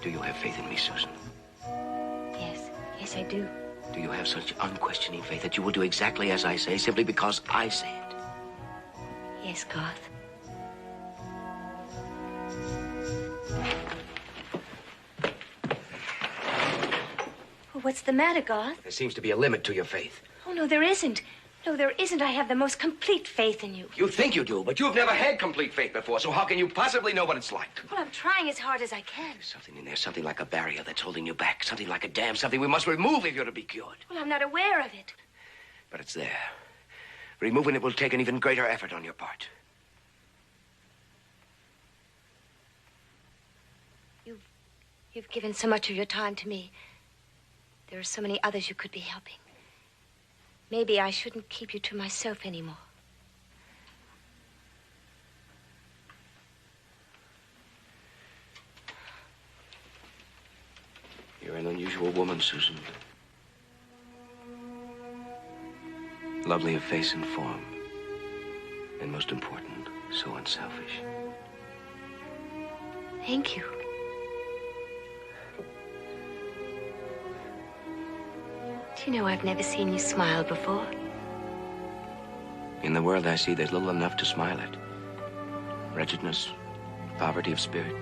Do you have faith in me, Susan? Yes. Yes, I do. Do you have such unquestioning faith that you will do exactly as I say, simply because I say it? Yes, Garth. Oh, what's the matter, Garth? There seems to be a limit to your faith. Oh, no, there isn't. No, there isn't. I have the most complete faith in you. You think you do, but you've never had complete faith before, so how can you possibly know what it's like? Well, I'm trying as hard as I can. There's something in there, something like a barrier that's holding you back, something like a dam, something we must remove if you're to be cured. Well, I'm not aware of it. But it's there. Removing it will take an even greater effort on your part. You've given so much of your time to me. There are so many others you could be helping. Maybe I shouldn't keep you to myself anymore. You're an unusual woman, Susan. Lovely of face and form. And most important, so unselfish. Thank you. Do you know I've never seen you smile before? In the world I see, there's little enough to smile at. Wretchedness, poverty of spirit.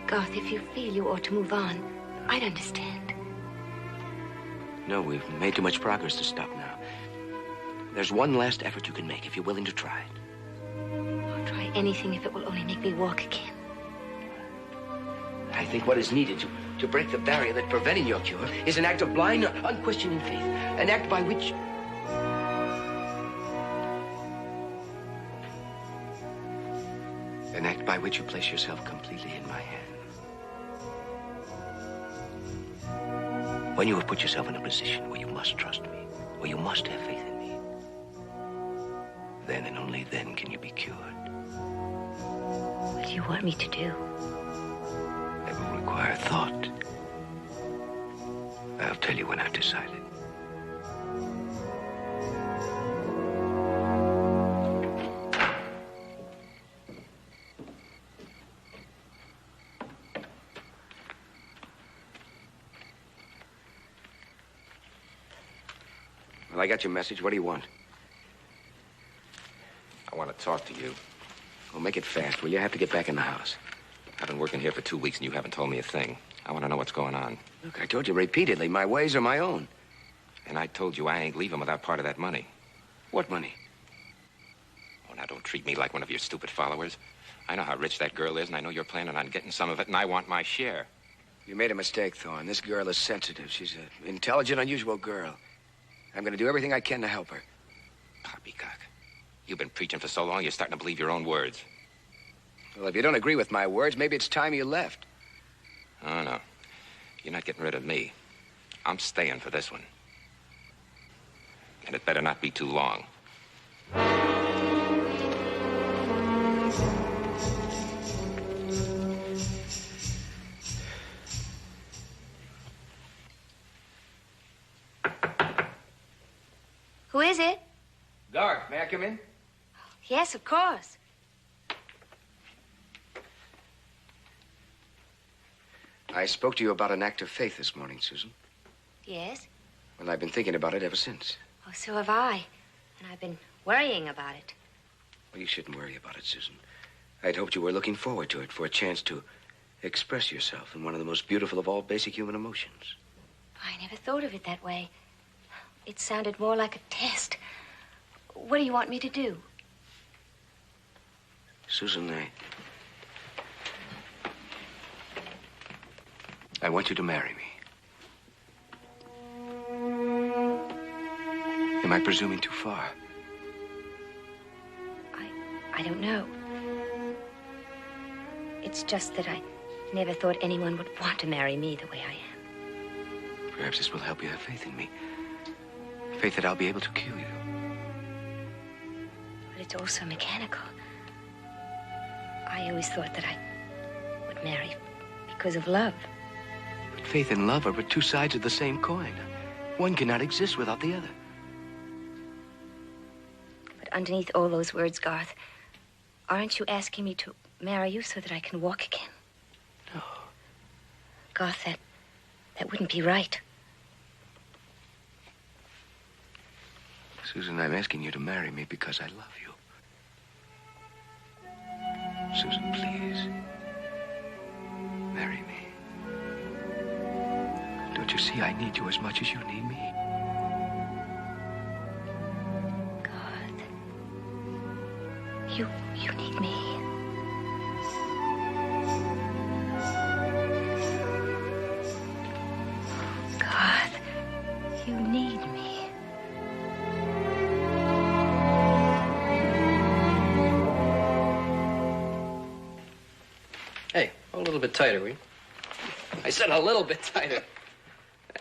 Garth, if you feel you ought to move on, I'd understand. No, we've made too much progress to stop now. There's one last effort you can make if you're willing to try it. I'll try anything if it will only make me walk again. I think what is needed to break the barrier that's preventing your cure is an act of blind, unquestioning faith. An act by which... An act by which you place yourself completely in my hands. When you have put yourself in a position where you must trust me, where you must have faith in me, then and only then can you be cured. What do you want me to do? It will require thought. I'll tell you when I've decided. Well, I got your message. What do you want? I want to talk to you. Well, make it fast, will you? I have to get back in the house. I've been working here for 2 weeks and you haven't told me a thing. I want to know what's going on. Look, I told you repeatedly, my ways are my own. And I told you I ain't leaving without part of that money. What money? Oh, now don't treat me like one of your stupid followers. I know how rich that girl is, and I know you're planning on getting some of it, and I want my share. You made a mistake, Thorne. This girl is sensitive. She's an intelligent, unusual girl. I'm going to do everything I can to help her. Poppycock. You've been preaching for so long, you're starting to believe your own words. Well, if you don't agree with my words, maybe it's time you left. Oh, no. You're not getting rid of me. I'm staying for this one. And it better not be too long. Who is it? Garth, may I come in? Yes, of course. I spoke to you about an act of faith this morning, Susan. Yes? Well, I've been thinking about it ever since. Oh, so have I. And I've been worrying about it. Well, you shouldn't worry about it, Susan. I'd hoped you were looking forward to it, for a chance to express yourself in one of the most beautiful of all basic human emotions. I never thought of it that way. It sounded more like a test. What do you want me to do? Susan, I want you to marry me. Am I presuming too far? I don't know. It's just that I never thought anyone would want to marry me the way I am. Perhaps this will help you have faith in me. Faith that I'll be able to kill you. But it's also mechanical. I always thought that I would marry because of love. But faith and love are but two sides of the same coin. One cannot exist without the other. But underneath all those words, Garth, aren't you asking me to marry you so that I can walk again? No. Garth, that wouldn't be right. Susan, I'm asking you to marry me because I love you. Susan, please. Marry me. Don't you see I need you as much as you need me? You need me. God, you need me. Hey, hold a little bit tighter, will you? I said a little bit tighter.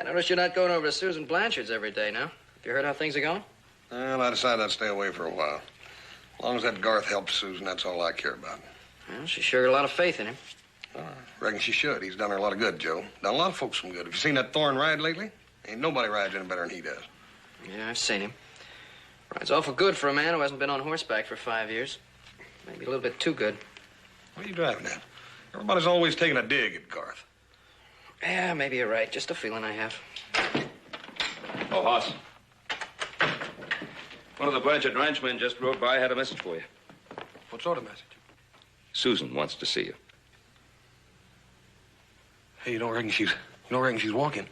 I notice you're not going over to Susan Blanchard's every day now. Have you heard how things are going? Well, I decided I'd stay away for a while. As long as that Garth helps Susan, that's all I care about. Well, she sure got a lot of faith in him. I reckon she should. He's done her a lot of good, Joe. Done a lot of folks some good. Have you seen that Thorne ride lately? Ain't nobody rides any better than he does. Yeah, I've seen him. Rides awful good for a man who hasn't been on horseback for 5 years. Maybe a little bit too good. What are you driving at? Everybody's always taking a dig at Garth. Yeah, maybe you're right. Just a feeling I have. Oh, Hoss. One of the Blanchard ranchmen just rode by, had a message for you. What sort of message? Susan wants to see you. Hey, you don't reckon she's walking?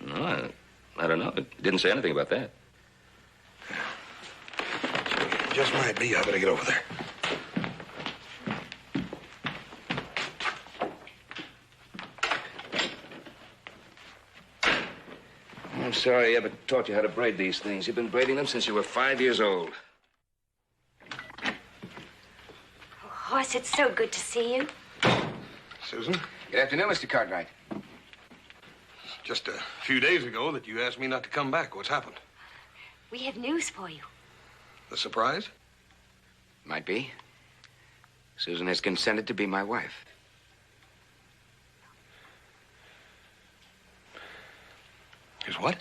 No, I don't know. It didn't say anything about that. Just might be. I better get over there. I'm sorry I ever taught you how to braid these things. You've been braiding them since you were 5 years old. Oh, Hoss, it's so good to see you. Susan? Good afternoon, Mr. Cartwright. Just a few days ago that you asked me not to come back. What's happened? We have news for you. A surprise? Might be. Susan has consented to be my wife. Is what?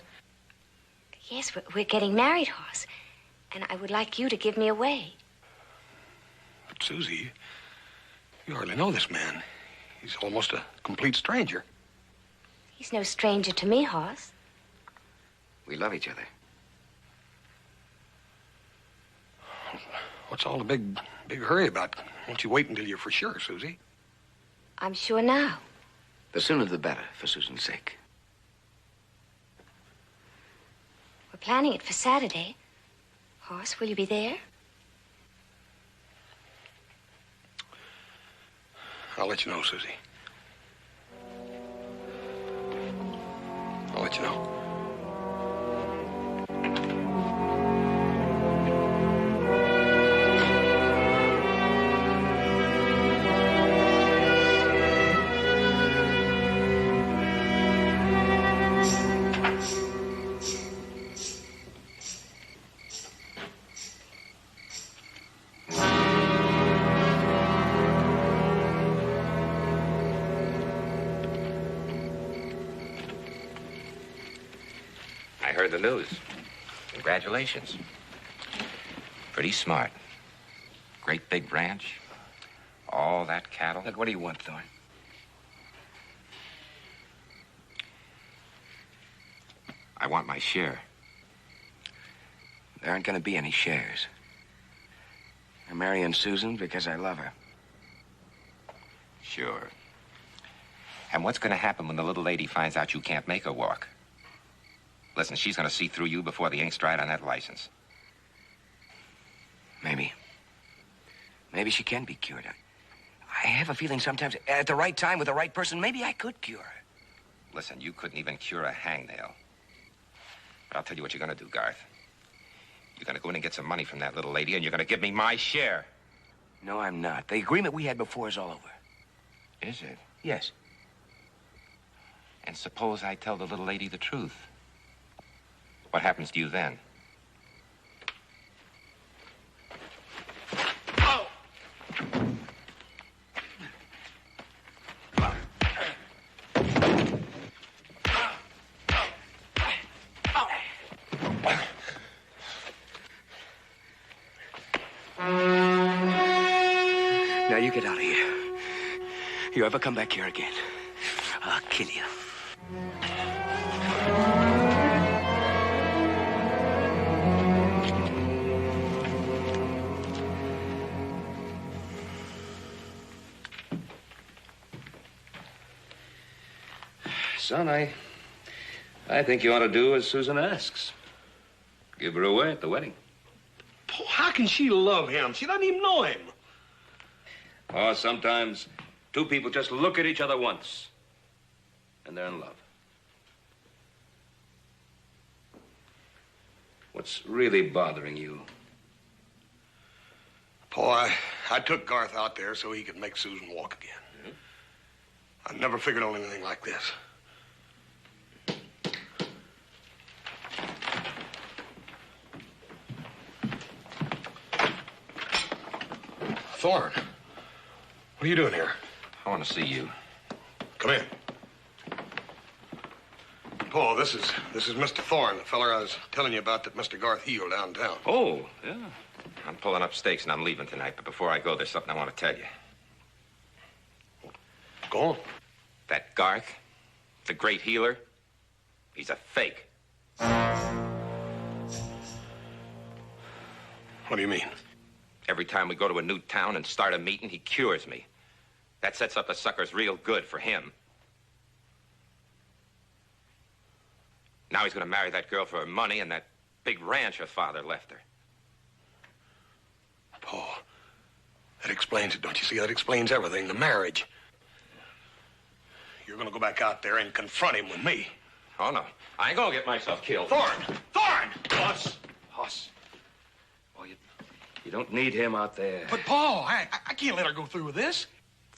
Yes, we're getting married, Hoss. And I would like you to give me away. But, Susie, you hardly know this man. He's almost a complete stranger. He's no stranger to me, Hoss. We love each other. What's all the big hurry about? Won't you wait until you're for sure, Susie? I'm sure now. The sooner the better, for Susan's sake. We're planning it for Saturday. Hoss, will you be there? I'll let you know, Susie. I'll let you know. I heard the news. Congratulations. Pretty smart. Great big ranch. All that cattle. Look, what do you want, Thorne? I want my share. There aren't going to be any shares. I'm marrying Susan because I love her. Sure. And what's going to happen when the little lady finds out you can't make her walk? Listen, she's going to see through you before the ink's dried on that license. Maybe. Maybe she can be cured. I have a feeling sometimes, at the right time with the right person, maybe I could cure her. Listen, you couldn't even cure a hangnail. But I'll tell you what you're going to do, Garth. You're going to go in and get some money from that little lady, and you're going to give me my share. No, I'm not. The agreement we had before is all over. Is it? Yes. And suppose I tell the little lady the truth. What happens to you then? Now you get out of here. You ever come back here again, I'll kill you. Son, I think you ought to do as Susan asks. Give her away at the wedding. Paul, how can she love him? She doesn't even know him. Oh, sometimes two people just look at each other once, and they're in love. What's really bothering you? Paul, I took Garth out there so he could make Susan walk again. I never figured on anything like this. Thorne, what are you doing here? I want to see you. Come in. Paul, this is Mr. Thorne, the feller I was telling you about that Mr. Garth healed downtown. Oh, yeah. I'm pulling up stakes and I'm leaving tonight, but before I go, there's something I want to tell you. Go on. That Garth, the great healer, he's a fake. What do you mean? Every time we go to a new town and start a meeting, he cures me. That sets up the suckers real good for him. Now he's going to marry that girl for her money and that big ranch her father left her. Paul, that explains it, don't you see? That explains everything, the marriage. You're going to go back out there and confront him with me. Oh, no. I ain't going to get myself killed. Thorne! Thorne! Hoss. Oh, you don't need him out there. But, Paul, I can't let her go through with this.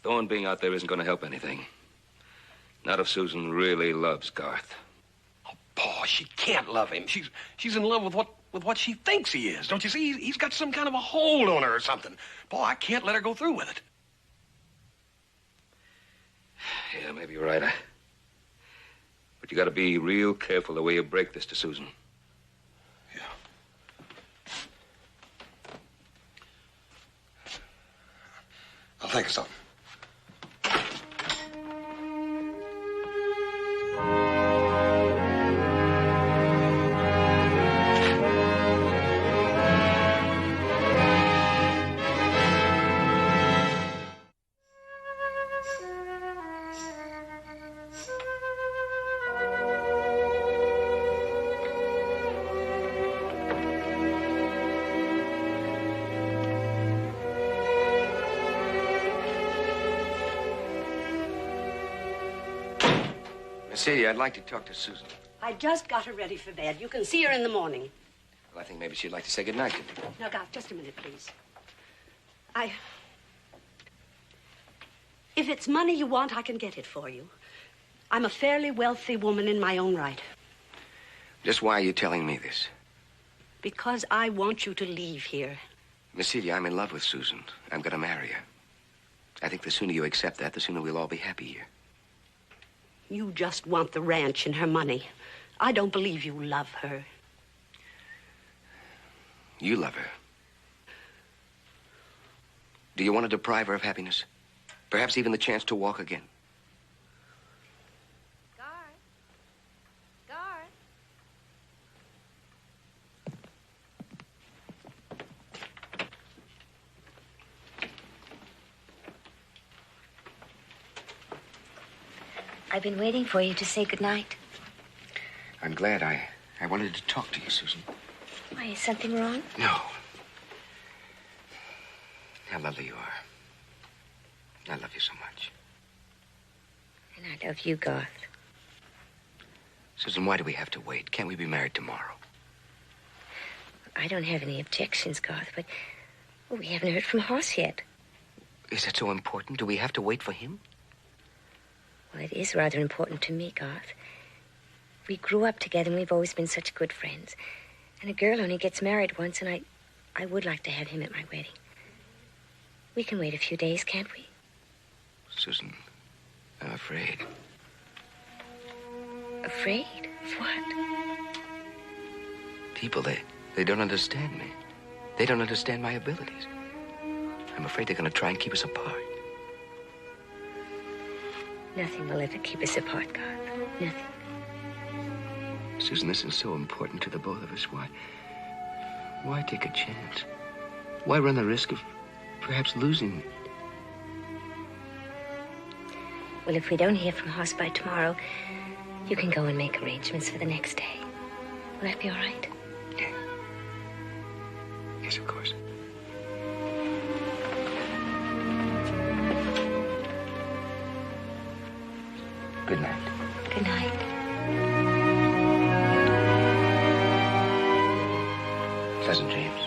Thorne being out there isn't going to help anything. Not if Susan really loves Garth. Oh, Paul, she can't love him. She's in love with what she thinks he is. Don't you see? He's got some kind of a hold on her or something. Paul, I can't let her go through with it. Yeah, maybe you're right. But you got to be real careful the way you break this to Susan. I'll think of something. Celia, I'd like to talk to Susan. I just got her ready for bed. You can see her in the morning. Well, I think maybe she'd like to say goodnight to me. Now, Garth, just a minute, please. If it's money you want, I can get it for you. I'm a fairly wealthy woman in my own right. Just why are you telling me this? Because I want you to leave here. Miss Celia, I'm in love with Susan. I'm going to marry her. I think the sooner you accept that, the sooner we'll all be happy here. You just want the ranch and her money. I don't believe you love her. You love her. Do you want to deprive her of happiness? Perhaps even the chance to walk again? I've been waiting for you to say goodnight. I'm glad. I wanted to talk to you, Susan. Why, is something wrong? No. How lovely you are. I love you so much. And I love you, Garth. Susan, why do we have to wait? Can't we be married tomorrow? I don't have any objections, Garth, but we haven't heard from Hoss yet. Is that so important? Do we have to wait for him? Well, it is rather important to me, Garth. We grew up together and we've always been such good friends. And a girl only gets married once, and I would like to have him at my wedding. We can wait a few days, can't we? Susan, I'm afraid. Afraid? Of what? People, they don't understand me. They don't understand my abilities. I'm afraid they're going to try and keep us apart. Nothing will ever keep us apart, Garth. Nothing. Susan, this is so important to the both of us. Why take a chance? Why run the risk of perhaps losing me? Well, if we don't hear from Hoss by tomorrow, you can go and make arrangements for the next day. Will that be all right? Yeah. Yes, of course. Good night. Good night. Pleasant dreams.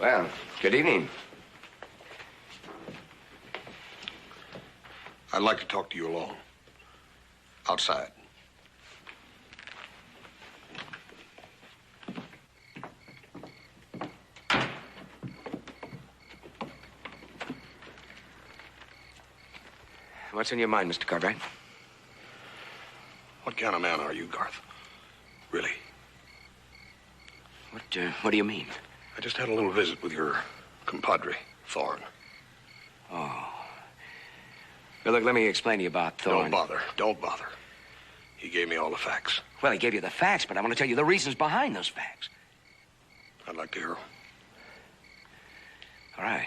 Well, good evening. I'd like to talk to you alone. Outside. What's on your mind, Mr. Cartwright? What kind of man are you, Garth? Really? What do you mean? I just had a little visit with your compadre, Thorne. Oh. Well, look, let me explain to you about Thorne. Don't bother. Don't bother. He gave me all the facts. Well, he gave you the facts, but I want to tell you the reasons behind those facts. I'd like to hear 'em. All right.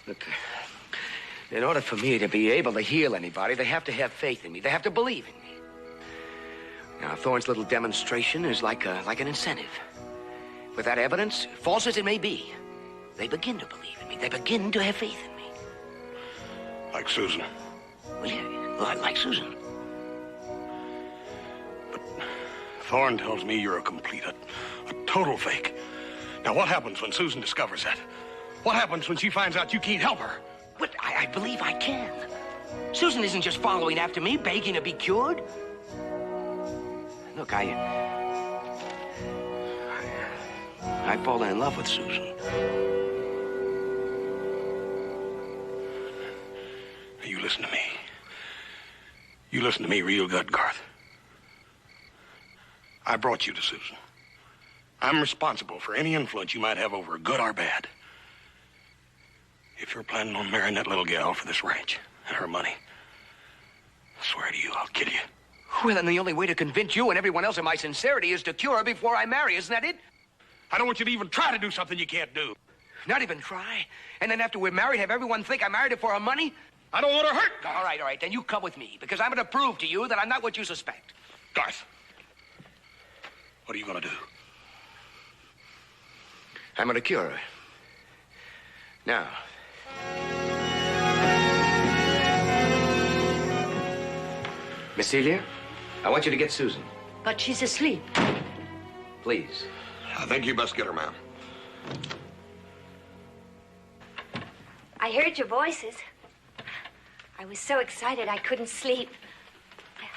Look, in order for me to be able to heal anybody, they have to have faith in me. They have to believe in me. Now, Thorne's little demonstration is like an incentive. With that evidence, false as it may be, they begin to believe in me. They begin to have faith in me. Like Susan. Well, yeah, like Susan. But Thorne tells me you're a total fake. Now, what happens when Susan discovers that? What happens when she finds out you can't help her? But I believe I can. Susan isn't just following after me, begging to be cured. Look, I've fallen in love with Susan. You listen to me. You listen to me real good, Garth. I brought you to Susan. I'm responsible for any influence you might have over her, good or bad. If you're planning on marrying that little gal for this ranch and her money, I swear to you, I'll kill you. Well, then the only way to convince you and everyone else of my sincerity is to cure her before I marry. Isn't that it? I don't want you to even try to do something you can't do. Not even try? And then after we're married, have everyone think I married her for her money? I don't want her hurt. All right. Then you come with me, because I'm going to prove to you that I'm not what you suspect. Garth, what are you going to do? I'm going to cure her. Now. Miss Celia, I want you to get Susan. But she's asleep. Please. I think you best get her, ma'am. I heard your voices. I was so excited I couldn't sleep.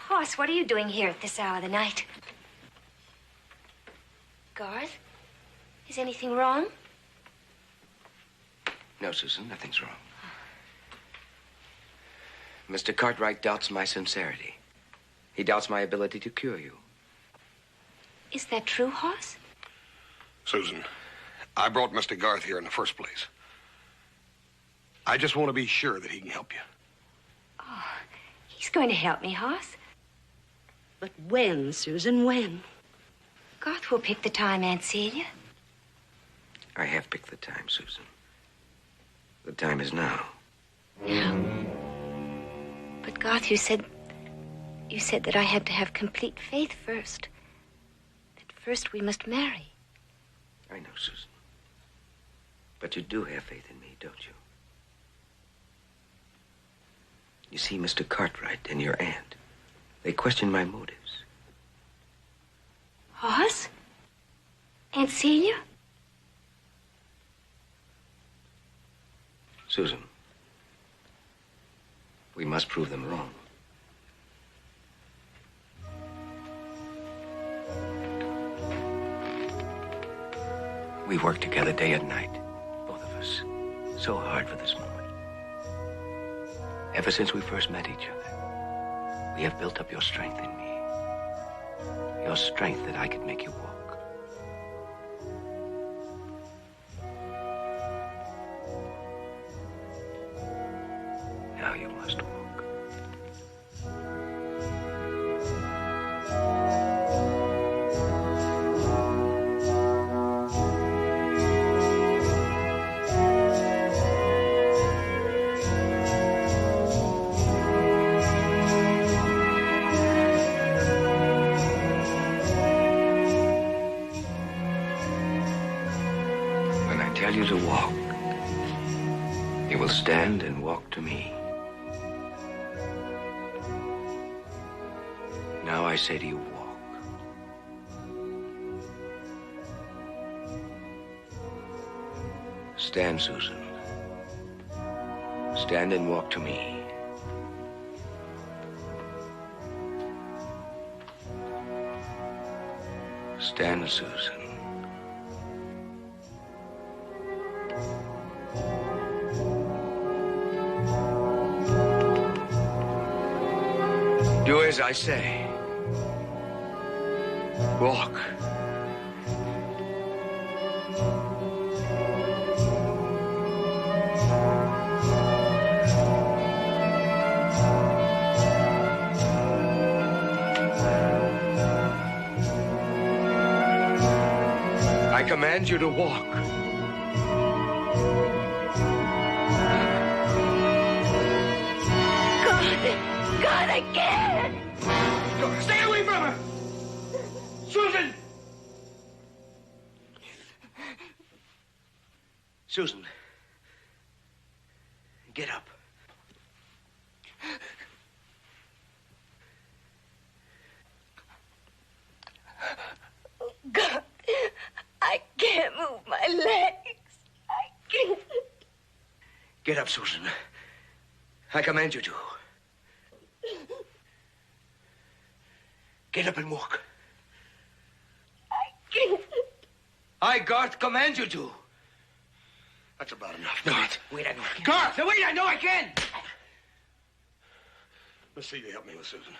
Hoss, what are you doing here at this hour of the night? Garth, is anything wrong? No, Susan, nothing's wrong. Mr. Cartwright doubts my sincerity. He doubts my ability to cure you. Is that true, Hoss? Susan, I brought Mr. Garth here in the first place. I just want to be sure that he can help you. Oh, He's going to help me, Hoss. But when, Susan, when? Garth will pick the time, Aunt Celia. I have picked the time, Susan. The time is now. Now? But Garth, you said that I had to have complete faith first. That first we must marry. I know, Susan. But you do have faith in me, don't you? You see, Mr. Cartwright and your aunt, they question my motives. Hoss? Aunt Celia? Susan, we must prove them wrong. We work together day and night, both of us, so hard for this moment. Ever since we first met each other, we have built up your strength in me. Your strength that I could make you walk. Now you must walk. Tell you to walk. You will stand and walk to me. Now I say to you, walk. Stand, Susan. Stand and walk to me. Stand, Susan. Do as I say. Walk. I command you to walk. God, I can't! Stay away from her! Susan! Susan. Get up. God, I can't move my legs. I can't. Get up, Susan. I command you to. Get up and walk. I can't. I, Garth, command you to. That's about enough. Garth, wait, I know I can. Garth, wait, I know I can. Miss Celia, help me with Susan.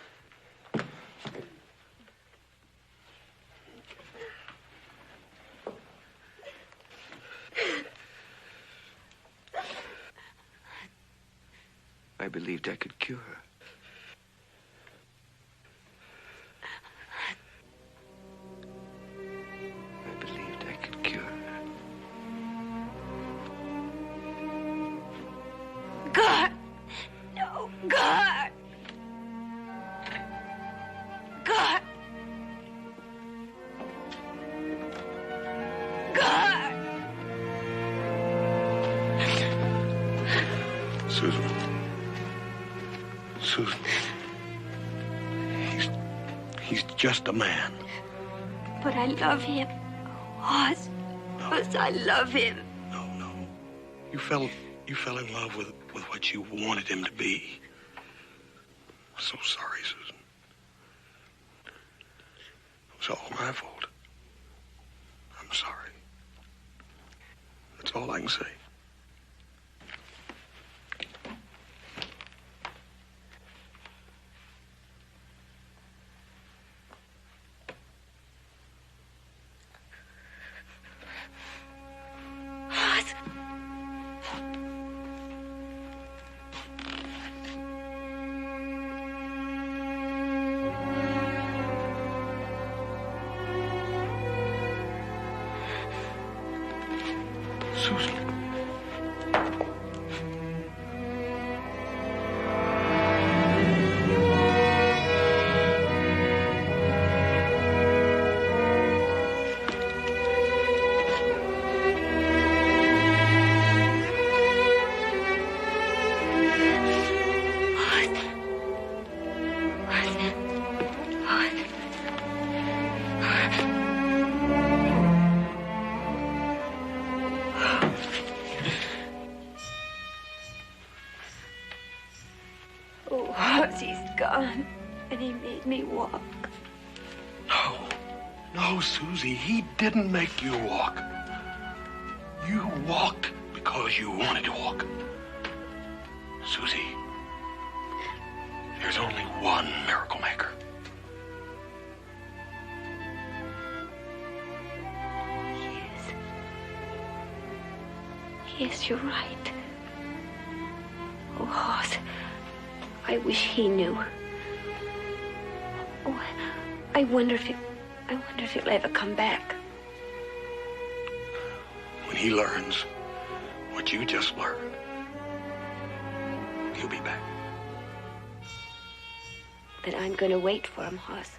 I believed I could cure her. I believed I could cure her. God! No, God! God! God! Susan. Susan. He's just a man. But I love him. Hoss. Hoss, I love him. You fell in love with what you wanted him to be. I'm so sorry, Susan. It was all my fault. I'm sorry. That's all I can say. Hoss. Susie. Oh, Hoss, he's gone. And he made me walk. No, Susie, he didn't make you walk. You walked because you wanted to walk. Susie, there's only one miracle maker. Yes, you're right. Oh, Hoss, I wish he knew. Oh, I wonder if he'll ever come back. When he learns what you just learned, he'll be back. Then I'm going to wait for him, Hoss.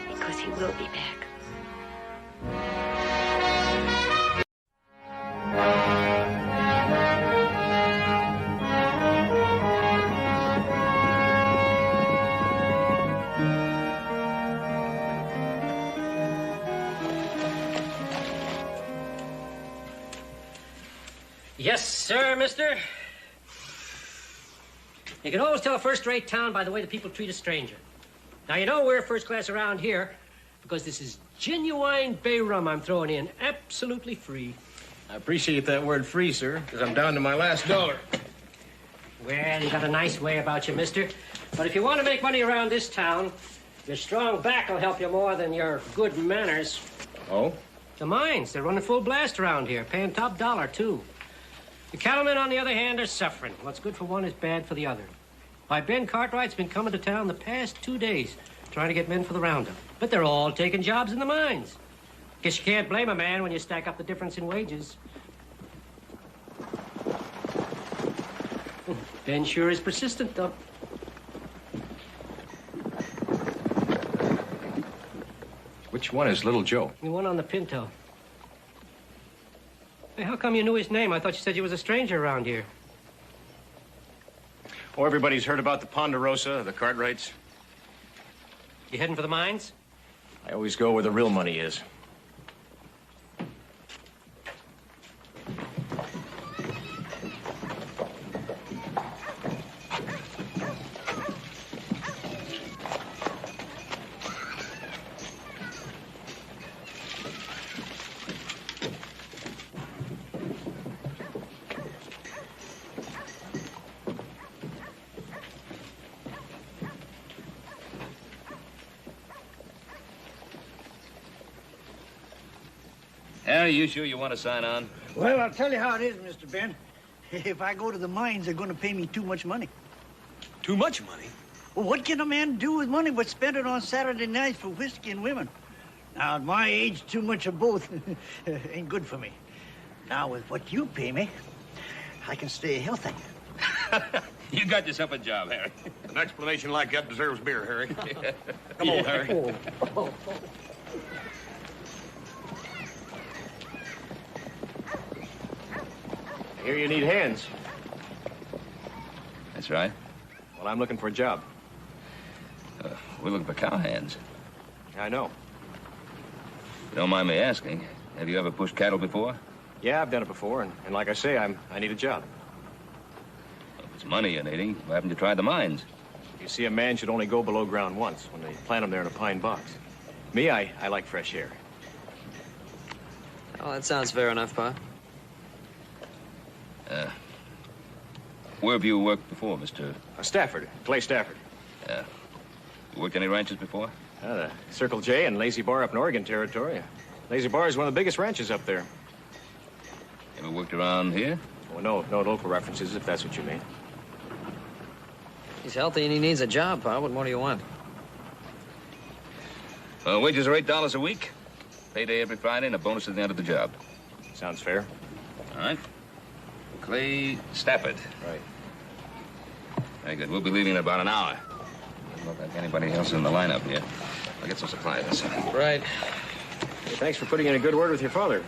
Because he will be back. Yes, sir, mister. You can always tell a first-rate town by the way the people treat a stranger. Now, you know we're first class around here because this is genuine bay rum I'm throwing in, absolutely free. I appreciate that word free, sir, because I'm down to my last dollar. Well, you got a nice way about you, mister. But if you want to make money around this town, your strong back will help you more than your good manners. Oh? The mines, they're running full blast around here, paying top dollar, too. The cattlemen, on the other hand, are suffering. What's good for one is bad for the other. Why, Ben Cartwright's been coming to town the past 2 days trying to get men for the roundup. But they're all taking jobs in the mines. Guess you can't blame a man when you stack up the difference in wages. Ben sure is persistent, though. Which one is Little Joe? The one on the Pinto. Hey, how come you knew his name? I thought you said you was a stranger around here. Oh, everybody's heard about the Ponderosa, the Cartwrights. You heading for the mines? I always go where the real money is. Harry, you sure you want to sign on? Well, I'll tell you how it is, Mr. Ben. If I go to the mines, they're going to pay me too much money. Too much money? Well, what can a man do with money but spend it on Saturday nights for whiskey and women? Now, at my age, too much of both ain't good for me. Now, with what you pay me, I can stay healthy. You got yourself a job, Harry. An explanation like that deserves beer, Harry. Come on, Harry. I hear you need hands. That's right. Well, I'm looking for a job. We're looking for cowhands. I know. If you don't mind me asking, have you ever pushed cattle before? Yeah, I've done it before, and like I say, I need a job. Well, if it's money you're needing, why haven't you tried the mines? You see, a man should only go below ground once, when they plant him there in a pine box. Me, I like fresh air. Oh, that sounds fair enough, Pa. Where have you worked before, Mr.? Stafford, Clay Stafford. You worked any ranches before? The Circle J and Lazy Bar up in Oregon Territory. Lazy Bar is one of the biggest ranches up there. Ever worked around here? Well, no local references, if that's what you mean. He's healthy and he needs a job, Pa. What more do you want? Wages are $8 a week. Payday every Friday and a bonus at the end of the job. Sounds fair. All right. Clay Stafford. Right. Very good. We'll be leaving in about an hour. Doesn't look like anybody else in the lineup here. I'll get some supplies inside. Right. Hey, thanks for putting in a good word with your father.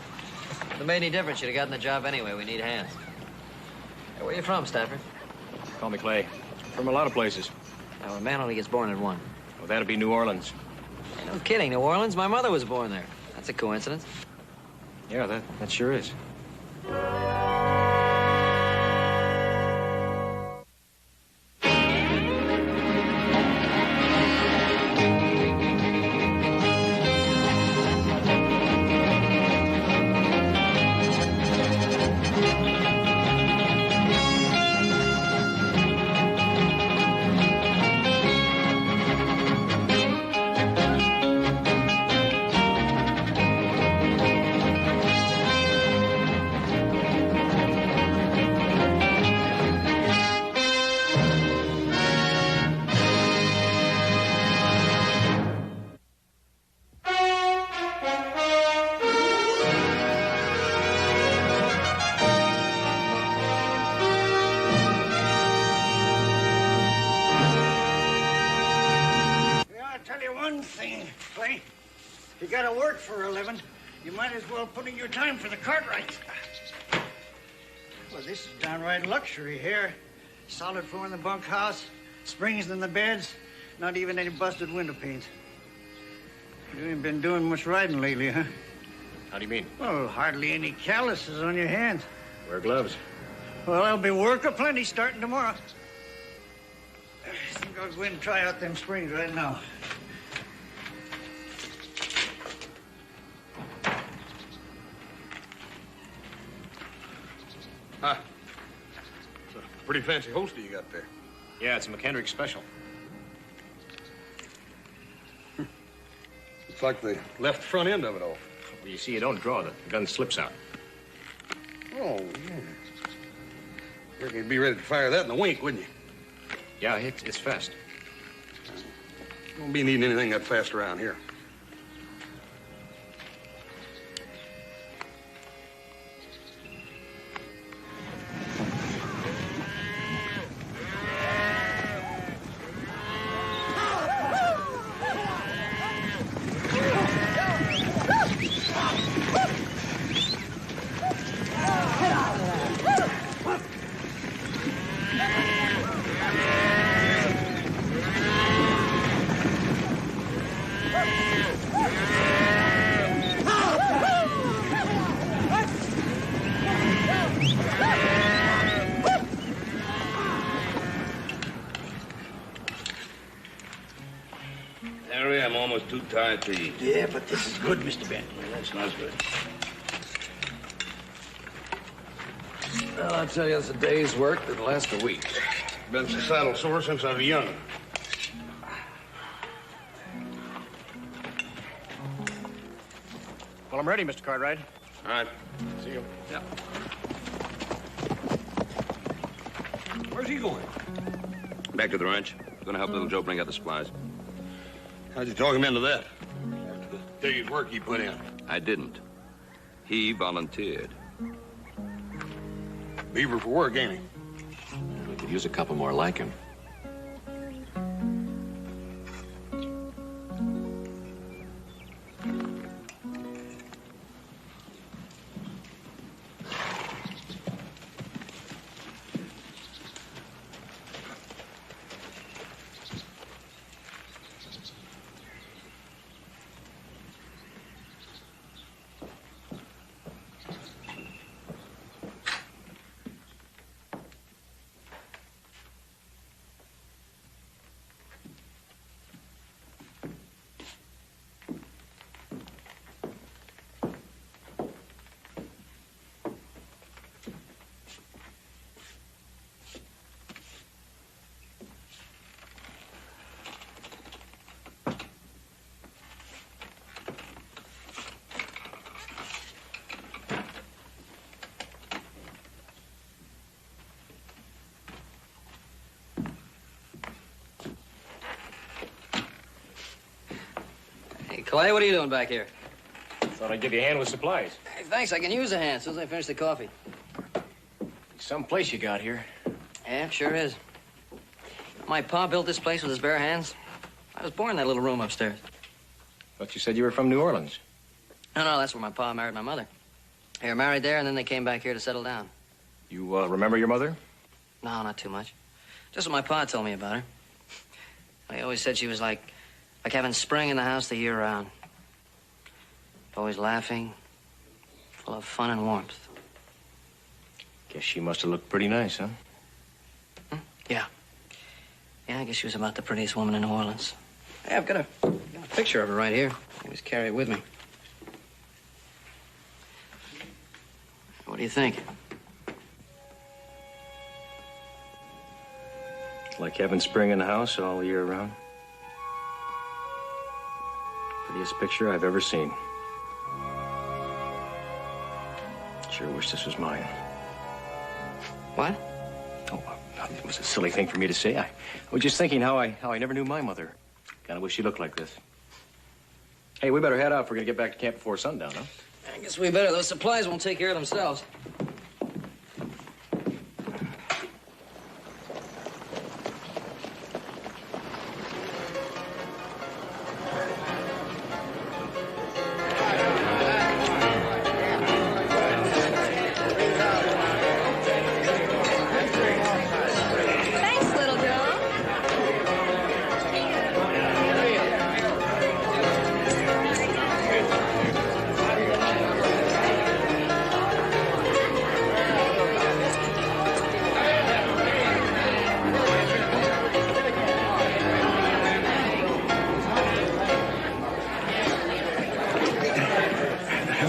If it made any difference, you'd have gotten the job anyway. We need hands. Hey, where are you from, Stafford? Call me Clay. From a lot of places. Now, a man only gets born in one. Well, that'd be New Orleans. Hey, no kidding. New Orleans? My mother was born there. That's a coincidence. Yeah, that sure is. You gotta work for a living. You might as well put in your time for the Cartwrights. Well, this is downright luxury here. Solid floor in the bunkhouse, springs in the beds, not even any busted window panes. You ain't been doing much riding lately, huh? How do you mean? Well, hardly any calluses on your hands. Wear gloves. Well, there'll be work aplenty starting tomorrow. I think I'll go in and try out them springs right now. Huh. It's a pretty fancy holster you got there. Yeah, it's a McHendrick special. Looks like they left the front end of it off. Well, you see, you don't draw. The gun slips out. Oh, yeah. Reckon you'd be ready to fire that in a wink, wouldn't you? Yeah, it's fast. Won't be needing anything that fast around here. Harry, I'm almost too tired to eat. Yeah, but this is good, Mr. Benton. That's not good. Well, I'll tell you, it's a day's work that'll last a week. Been societal sore since I was young. Well, I'm ready, Mr. Cartwright. All right. See you. Yeah. Where's he going? Back to the ranch. Gonna help little Joe bring out the supplies. How'd you talk him into that? After the day's work he put in. I didn't. He volunteered. Beaver for work, ain't he? We could use a couple more like him. Hey, Clay, what are you doing back here? Thought I'd give you a hand with supplies. thanks. I can use a hand as soon as I finish the coffee. Some place you got here. Yeah, sure is. My pa built this place with his bare hands. I was born in that little room upstairs. Thought you said you were from New Orleans. No, that's where my pa married my mother. They were married there, and then they came back here to settle down. You remember your mother? No, not too much. Just what my pa told me about her. He always said she was like having spring in the house the year round. Always laughing, full of fun and warmth. Guess she must have looked pretty nice, huh? Yeah. Yeah, I guess she was about the prettiest woman in New Orleans. Hey, I've got a picture of her right here. I always carry it with me. What do you think? Like having spring in the house all year round. Prettiest picture I've ever seen. Sure wish this was mine. What? Oh, it was a silly thing for me to say. I was just thinking how I never knew my mother. Kind of wish she looked like this. Hey, we better head out if we're gonna get back to camp before sundown, huh? I guess we better. Those supplies won't take care of themselves.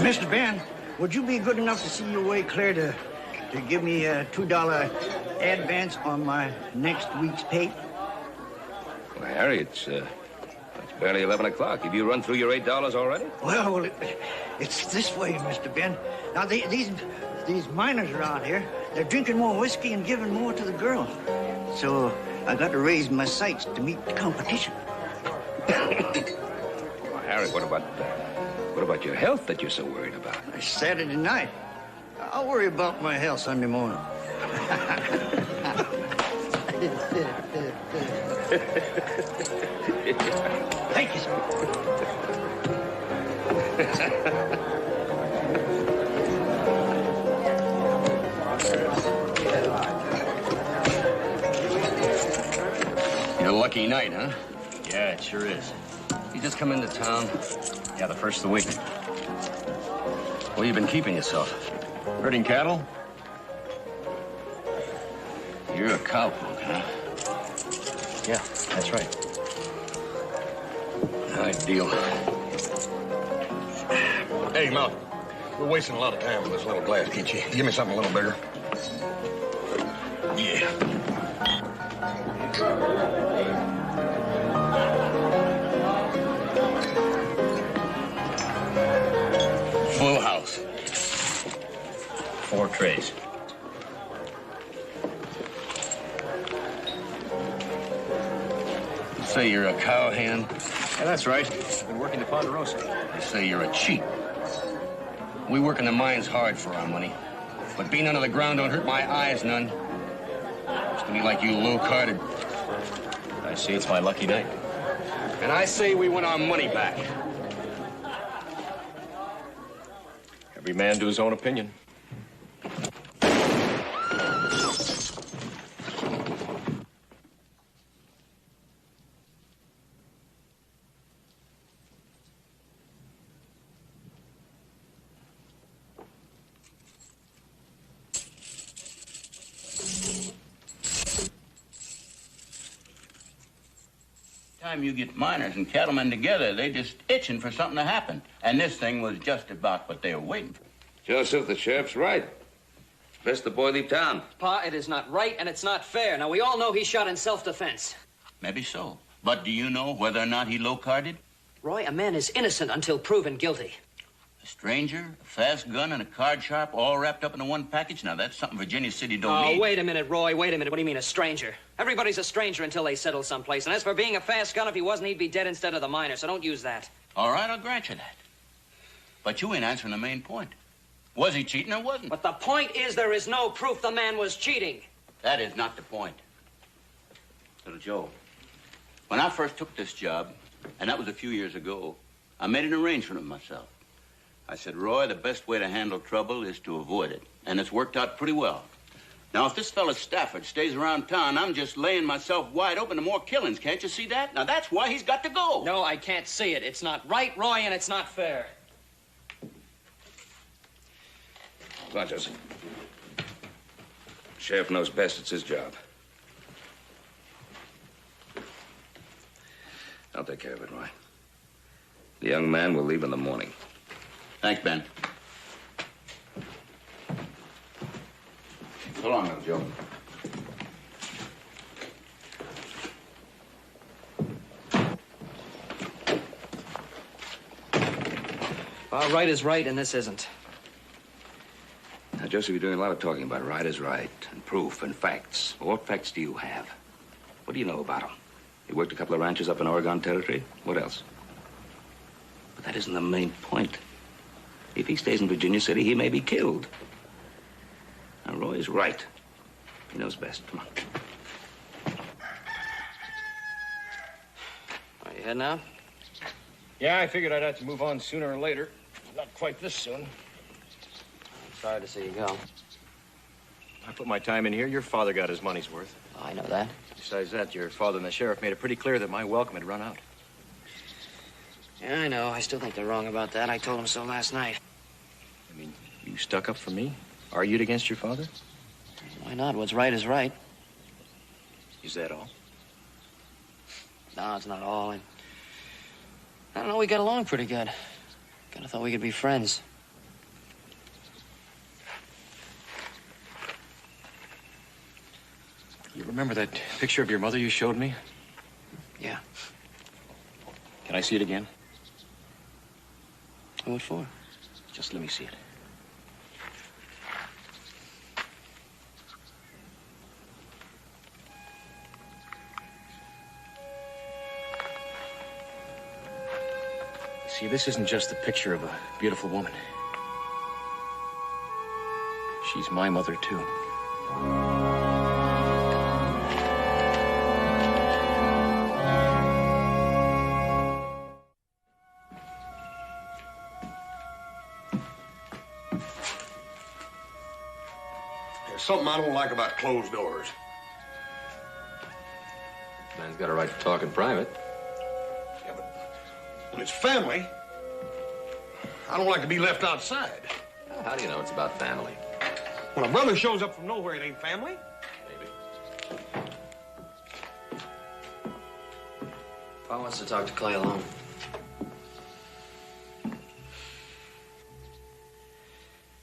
Mr. Ben, would you be good enough to see your way clear to give me a $2 advance on my next week's pay? Well, Harry, it's barely 11 o'clock. Have you run through your $8 already? Well, it's this way, Mr. Ben. Now, these miners around here, they're drinking more whiskey and giving more to the girls. So I got to raise my sights to meet the competition. Well, Harry, what about your health that you're so worried about? It's Saturday night. I'll worry about my health Sunday morning. Thank you, Your lucky night, huh? Yeah, it sure is. You just come into town. Yeah, the first of the week. Where you been keeping yourself? Herding cattle? You're a cowpoke, huh? Yeah, that's right. Ideal. Hey, Mel, we're wasting a lot of time with this little glass. Can't you give me something a little bigger? Yeah. Full house. 4 trays. You say you're a cowhand? Yeah, that's right. Been working the Ponderosa. You say you're a cheat. We work in the mines hard for our money. But being under the ground don't hurt my eyes none. Looks to me like you low-carded. I see it's my lucky night. And I say we want our money back. Every man to his own opinion. Time you get miners and cattlemen together, they just itching for something to happen. And this thing was just about what they were waiting for. Joseph, the sheriff's right. It's best the boy leave town. Pa, it is not right and it's not fair. Now, we all know he shot in self-defense. Maybe so. But do you know whether or not he low-carded? Roy, a man is innocent until proven guilty. A stranger, a fast gun, and a card sharp all wrapped up into one package? Now, that's something Virginia City don't need. Oh, wait a minute, Roy. Wait a minute. What do you mean, a stranger? Everybody's a stranger until they settle someplace. And as for being a fast gun, if he wasn't, he'd be dead instead of the miner. So don't use that. All right, I'll grant you that. But you ain't answering the main point. Was he cheating or wasn't? But the point is there is no proof the man was cheating. That is not the point. Little Joe, when I first took this job, and that was a few years ago, I made an arrangement with myself. I said, Roy, the best way to handle trouble is to avoid it. And it's worked out pretty well. Now, if this fella Stafford stays around town, I'm just laying myself wide open to more killings. Can't you see that? Now, that's why he's got to go. No, I can't see it. It's not right, Roy, and it's not fair. Come on, Joseph. The sheriff knows best. It's his job. I'll take care of it, Roy. The young man will leave in the morning. Thanks, Ben. So long, little Joe. Well, right is right, and this isn't. Now, Joseph, you're doing a lot of talking about right is right, and proof, and facts. Well, what facts do you have? What do you know about him? He worked a couple of ranches up in Oregon Territory. What else? But that isn't the main point. If he stays in Virginia City, he may be killed. Now, Roy is right. He knows best. Come on. Are you heading out? Yeah, I figured I'd have to move on sooner or later. Not quite this soon. Sorry to see you go. I put my time in here. Your father got his money's worth. Oh, I know that. Besides that, your father and the sheriff made it pretty clear that my welcome had run out. Yeah, I know. I still think they're wrong about that. I told them so last night. I mean, you stuck up for me? Argued against your father? Why not? What's right is right. Is that all? No, it's not all. I don't know. We got along pretty good. Kind of thought we could be friends. You remember that picture of your mother you showed me? Yeah. Can I see it again? What for? Just let me see it. See, this isn't just the picture of a beautiful woman. She's my mother, too. There's something I don't like about closed doors. Man's got a right to talk in private. Yeah, but when it's family, I don't like to be left outside. How do you know it's about family? When a brother shows up from nowhere, it ain't family. Pa wants to talk to Clay alone.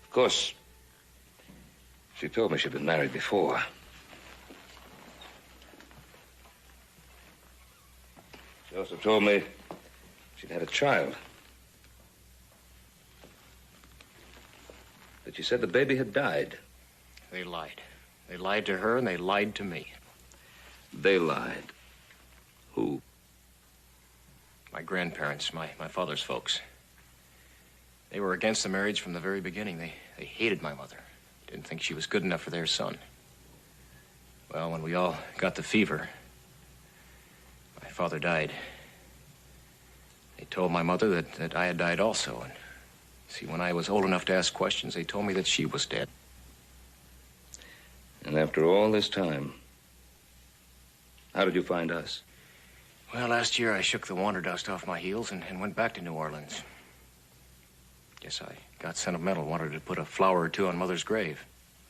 Of course, she told me she'd been married before. She also told me she'd had a child. But she said the baby had died. They lied. They lied to her and they lied to me. They lied. Who? My grandparents, my father's folks. They were against the marriage from the very beginning. They hated my mother. Didn't think she was good enough for their son. Well, when we all got the fever, my father died. They told my mother that I had died also. And see, when I was old enough to ask questions, they told me that she was dead. And after all this time, how did you find us? Well, last year I shook the wander dust off my heels and went back to New Orleans. Guess I got sentimental, wanted to put a flower or two on Mother's grave.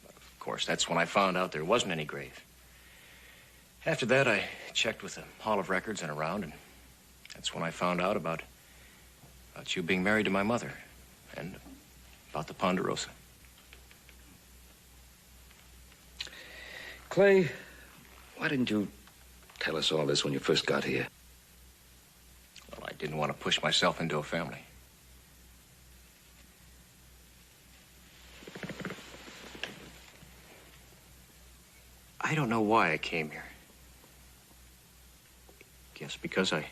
Of course, that's when I found out there wasn't any grave. After that, I checked with the Hall of Records and around, and that's when I found out about you being married to my mother and about the Ponderosa. Clay, why didn't you tell us all this when you first got here? Well, I didn't want to push myself into a family. I don't know why I came here. Guess because I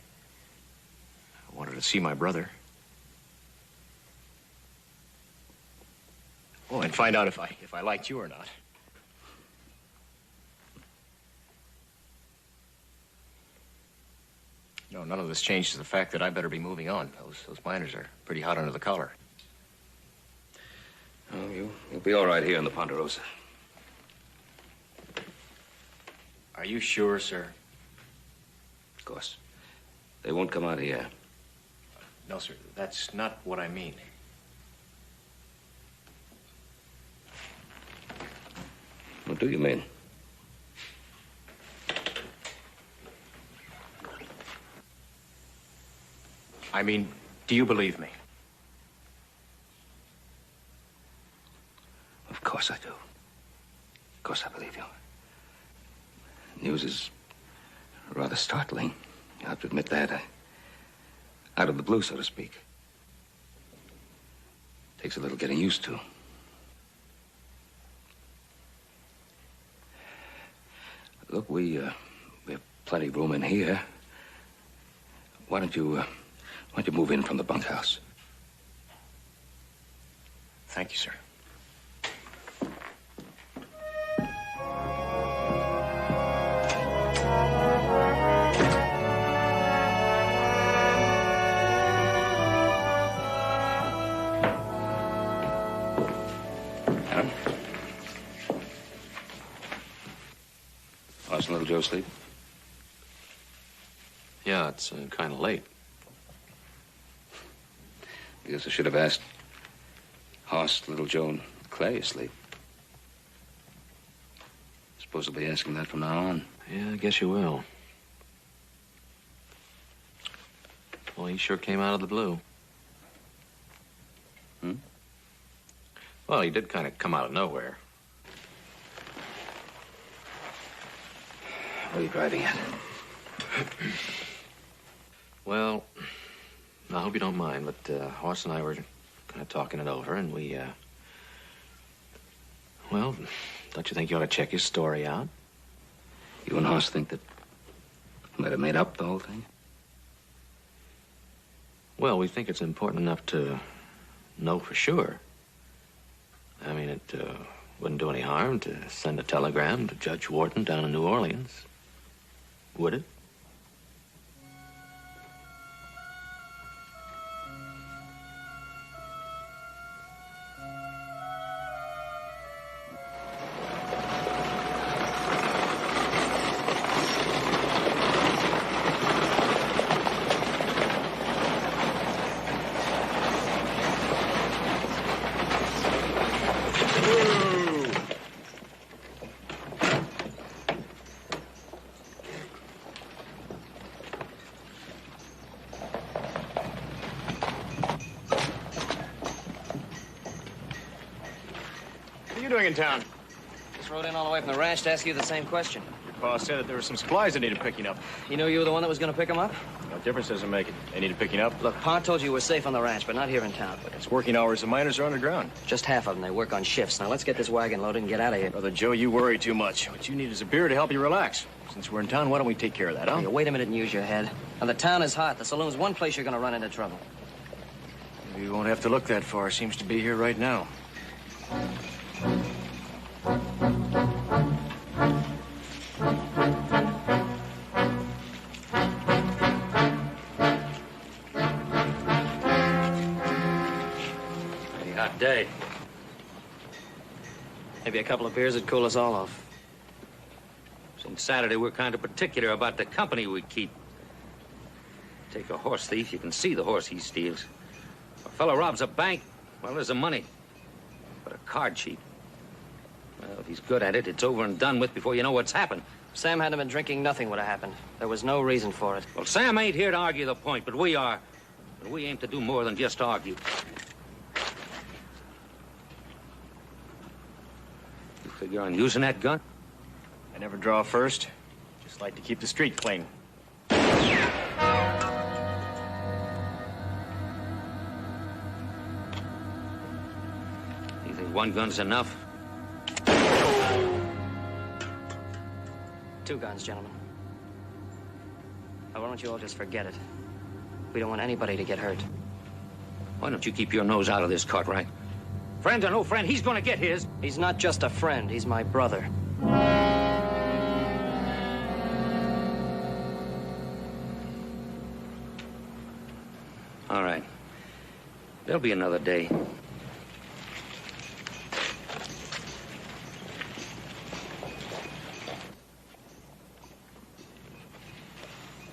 wanted to see my brother. find out if I liked you or not. No, none of this changes the fact that I better be moving on. Those miners are pretty hot under the collar. Oh, you'll be all right here in the Ponderosa. Are you sure, sir? Of course. They won't come out here. No, sir. That's not what I mean. What do you mean? I mean, do you believe me? Of course I do. Of course I believe you. News is rather startling. You have to admit that. Out of the blue, so to speak. Takes a little getting used to. Look, we have plenty of room in here. Why don't you move in from the bunkhouse? Thank you, sir. Adam? Watching little Joe sleep? Yeah, it's kind of late. I guess I should have asked Hoss, little Joe, and Clay asleep. Suppose I'll be asking that from now on. Yeah, I guess you will. Well, he sure came out of the blue. Hmm? Well, he did kind of come out of nowhere. Where are you driving at? Well, I hope you don't mind, but Hoss and I were kind of talking it over, and we, well, don't you think you ought to check his story out? You and Hoss think that he might have made up the whole thing? Well, we think it's important enough to know for sure. I mean, it wouldn't do any harm to send a telegram to Judge Wharton down in New Orleans, would it? What are you doing in town? Just rode in all the way from the ranch to ask you the same question. Your pa said that there were some supplies that needed picking up. You knew you were the one that was going to pick them up? What difference does it make? They needed picking up? Look, Pa told you we're safe on the ranch, but not here in town. But it's working hours. The miners are underground. Just half of them. They work on shifts. Now, let's get this wagon loaded and get out of here. Brother Joe, you worry too much. What you need is a beer to help you relax. Since we're in town, why don't we take care of that, huh? You wait a minute and use your head. Now, the town is hot. The saloon's one place you're going to run into trouble. Maybe you won't have to look that far. Seems to be here right now. Pretty hot day. Maybe a couple of beers would cool us all off. Since Saturday, we're kind of particular about the company we keep. Take a horse thief, you can see the horse he steals. A fellow robs a bank, well, there's the money. But a card cheat, well, if he's good at it, it's over and done with before you know what's happened. Sam hadn't been drinking, nothing would have happened. There was no reason for it. Well, Sam ain't here to argue the point, but we are. And we aim to do more than just argue. You figure on using that gun? I never draw first. Just like to keep the street clean. You think one gun's enough? 2 guns, gentlemen. Now, why don't you all just forget it? We don't want anybody to get hurt. Why don't you keep your nose out of this, Cartwright? Friend or no friend, he's gonna get his. He's not just a friend, he's my brother. All right. There'll be another day.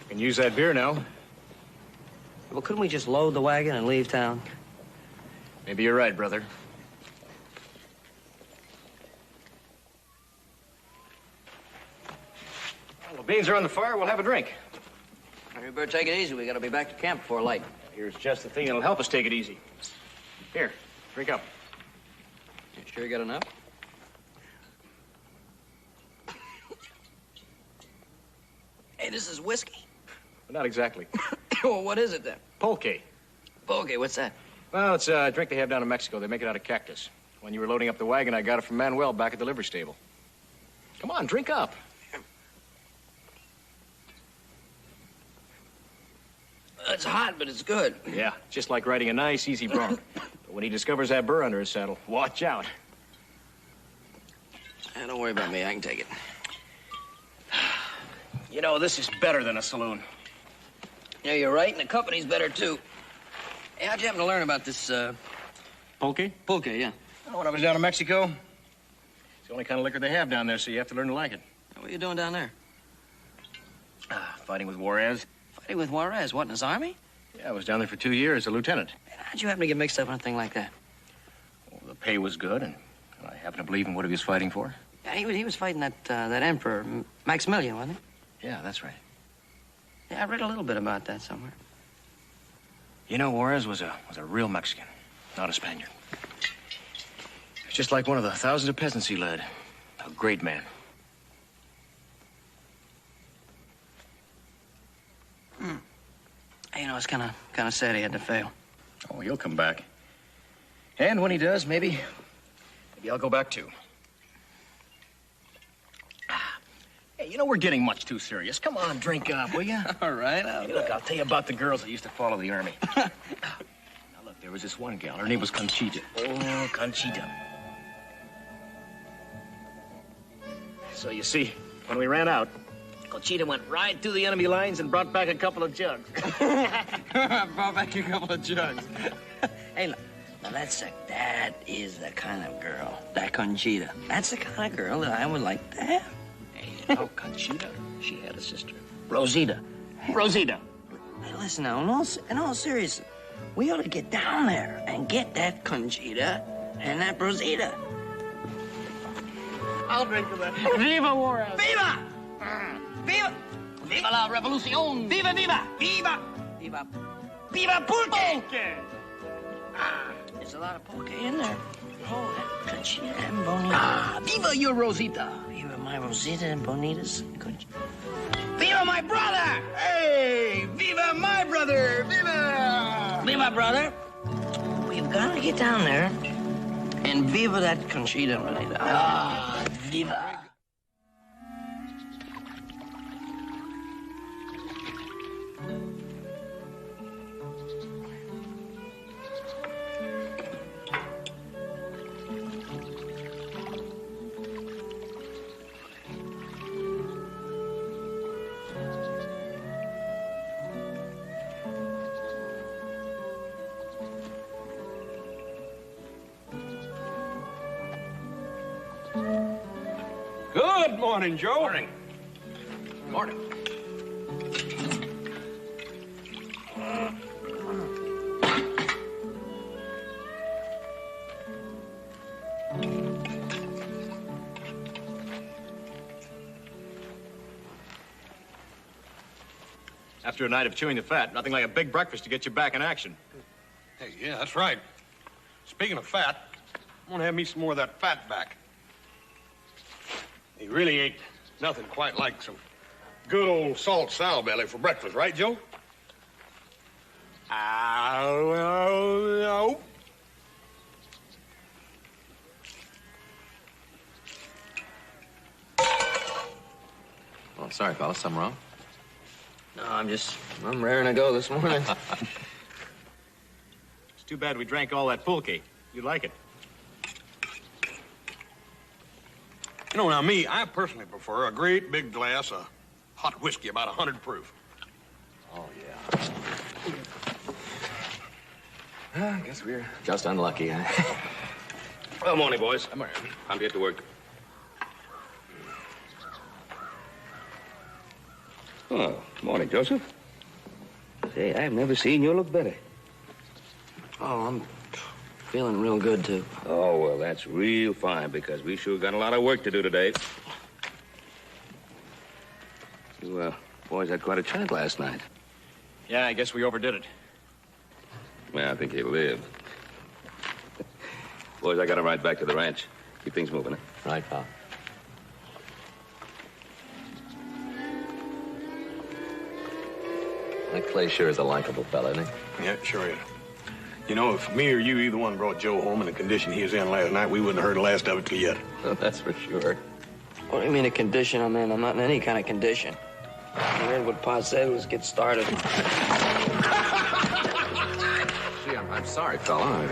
Can use that beer now. Well, couldn't we just load the wagon and leave town? Maybe you're right, brother. Well, the beans are on the fire. We'll have a drink. You better take it easy. We gotta be back to camp before light. Here's just the thing that'll help us take it easy. Here, drink up. You sure you got enough? Hey, this is whiskey. But not exactly. Well, what is it then? Pulque. Pulque, what's that? Well, it's a drink they have down in Mexico. They make it out of cactus. When you were loading up the wagon, I got it from Manuel back at the livery stable. Come on, drink up. It's hot, but it's good. Yeah, just like riding a nice, easy bronc. But when he discovers that burr under his saddle, watch out. Don't worry about me. I can take it. You know, this is better than a saloon. Yeah, you're right, and the company's better, too. Hey, how'd you happen to learn about this, Pulque? Pulque, yeah. Oh, when I was down in Mexico, it's the only kind of liquor they have down there, so you have to learn to like it. What are you doing down there? Fighting with Juarez. Fighting with Juarez? What, in his army? Yeah, I was down there for 2 years, a lieutenant. How'd you happen to get mixed up in a thing like that? Well, the pay was good, and I happen to believe in what he was fighting for. Yeah, he was fighting that emperor, Maximilian, wasn't Yeah, that's right. he? Yeah, I read a little bit about that somewhere. You know, Juarez was a real Mexican, not a Spaniard. It's just like one of the thousands of peasants he led. A great man. Hey, you know, it's kind of sad he had to fail. Oh, he'll come back. And when he does, maybe I'll go back too. Hey, you know, we're getting much too serious. Come on, drink up, will you? All right. Hey, look, I'll tell you about the girls that used to follow the army. Now, look, there was this one gal. Her name was Conchita. Oh, Conchita. So, you see, when we ran out, Conchita went right through the enemy lines and brought back a couple of jugs. Brought back a couple of jugs. Hey, look. Now, that is the kind of girl, that Conchita. That's the kind of girl that I would like to have. Hey, oh, Conchita, she had a sister. Rosita. Rosita. Hey, listen now, in all seriousness, we ought to get down there and get that Conchita and that Rosita. I'll drink to that. Viva Juarez! Viva! Viva! Viva la revolución! Viva, viva! Viva! Viva! Viva Pulque! Pulque! There's a lot of pulque in there. Oh, that Conchita and Bonita. Viva your Rosita! Viva my Rosita and Bonitas. Viva my brother! Hey! Viva my brother! Viva! Viva, brother! We've got to get down there and viva that Conchita and Bonita. Viva! Good morning, Joe. Morning. Morning. After a night of chewing the fat, nothing like a big breakfast to get you back in action. Hey, yeah, that's right. Speaking of fat, I'm gonna have me some more of that fat back. He really ain't nothing quite like some good old salt sow belly for breakfast, right, Joe? No. Oh, sorry, fellas. Something wrong? No, I'm raring to go this morning. It's too bad we drank all that pulque. You'd like it. You know, now, me, I personally prefer a great big glass of hot whiskey, about 100 proof. Oh, yeah. I guess we're just unlucky, huh? Well, morning, boys. Time to get to work. Oh, morning, Joseph. Say, I've never seen you look better. Oh, I'm feeling real good, too. Oh, well, that's real fine, because we sure got a lot of work to do today. You, boys had quite a chat last night. Yeah, I guess we overdid it. Well, I think he'll live. Boys, I got to ride back to the ranch. Keep things moving, huh? Right, pal. That Clay sure is a likable fella, isn't he? Yeah, sure is. You know, if me or you, either one, brought Joe home in the condition he was in last night, we wouldn't have heard the last of it till yet. Well, that's for sure. What do you mean a condition I'm in? I'm not in any kind of condition. You heard what Pa said. Let's get started. Gee, I'm sorry, fella.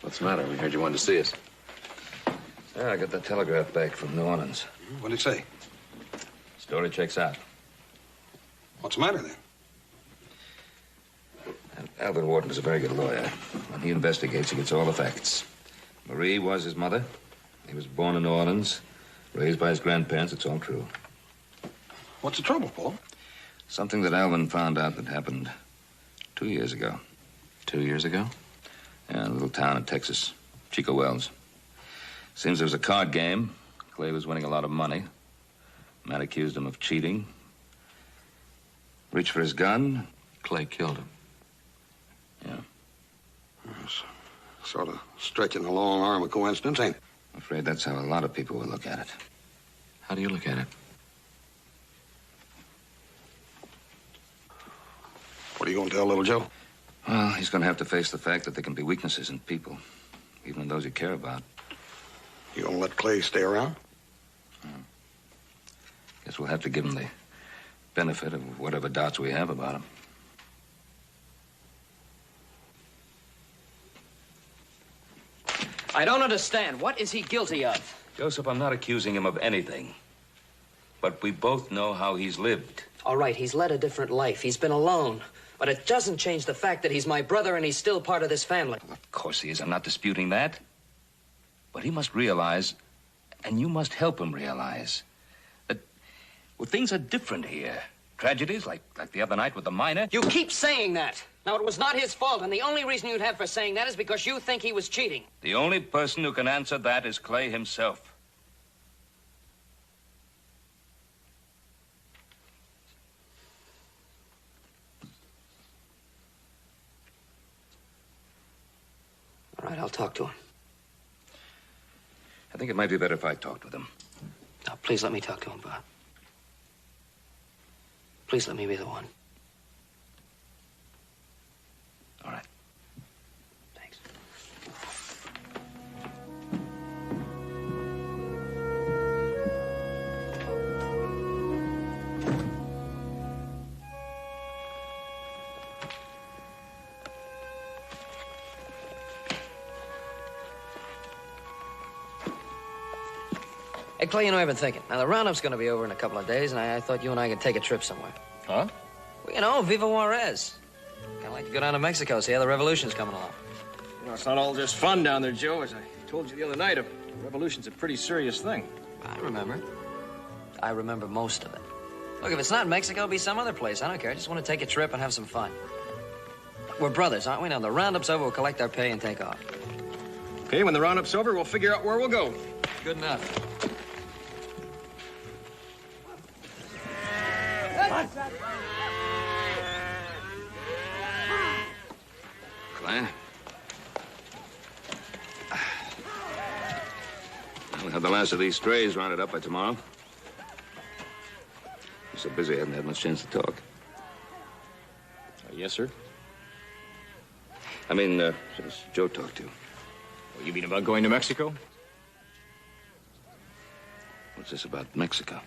What's the matter? We heard you wanted to see us. Yeah, I got the telegraph back from New Orleans. What'd it say? Story checks out. What's the matter, then? Albert Wharton is a very good lawyer. When he investigates, he gets all the facts. Marie was his mother. He was born in New Orleans, raised by his grandparents. It's all true. What's the trouble, Paul? Something that Alvin found out that happened 2 years ago. 2 years ago? Yeah, a little town in Texas, Chico Wells. Seems there was a card game. Clay was winning a lot of money. Man accused him of cheating. Reached for his gun. Clay killed him. Yeah. Yes. Sort of stretching the long arm of coincidence, ain't it? I'm afraid that's how a lot of people will look at it. How do you look at it? What are you going to tell little Joe? Well, he's going to have to face the fact that there can be weaknesses in people, even in those you care about. You going to let Clay stay around? Guess we'll have to give him the benefit of whatever doubts we have about him. I don't understand. What is he guilty of? Joseph, I'm not accusing him of anything. But we both know how he's lived. All right, he's led a different life. He's been alone. But it doesn't change the fact that he's my brother and he's still part of this family. Well, of course he is. I'm not disputing that. But he must realize, and you must help him realize, that, well, things are different here. Tragedies like the other night with the miner. You keep saying that. Now, it was not his fault, and the only reason you'd have for saying that is because you think he was cheating. The only person who can answer that is Clay himself. All right, I'll talk to him. I think it might be better if I talked with him. Now, please let me talk to him, Bob. Please let me be the one. All right. Thanks. Hey, Clay, you know, I've been thinking. Now, the roundup's going to be over in a couple of days, and I thought you and I could take a trip somewhere. Huh? Well, you know, Viva Juarez. Kind of like to go down to Mexico, see how the revolution's coming along. You know, it's not all just fun down there, Joe. As I told you the other night, a revolution's a pretty serious thing. I remember. I remember most of it. Look, if it's not Mexico, it'll be some other place. I don't care. I just want to take a trip and have some fun. We're brothers, aren't we? Now, the roundup's over, we'll collect our pay and take off. Okay, when the roundup's over, we'll figure out where we'll go. Good enough. Clay? We'll have the last of these strays rounded up by tomorrow. You're so busy, I haven't had much chance to talk. Yes, sir. I mean, since Joe talked to you. Oh, you mean about going to Mexico? What's this about Mexico?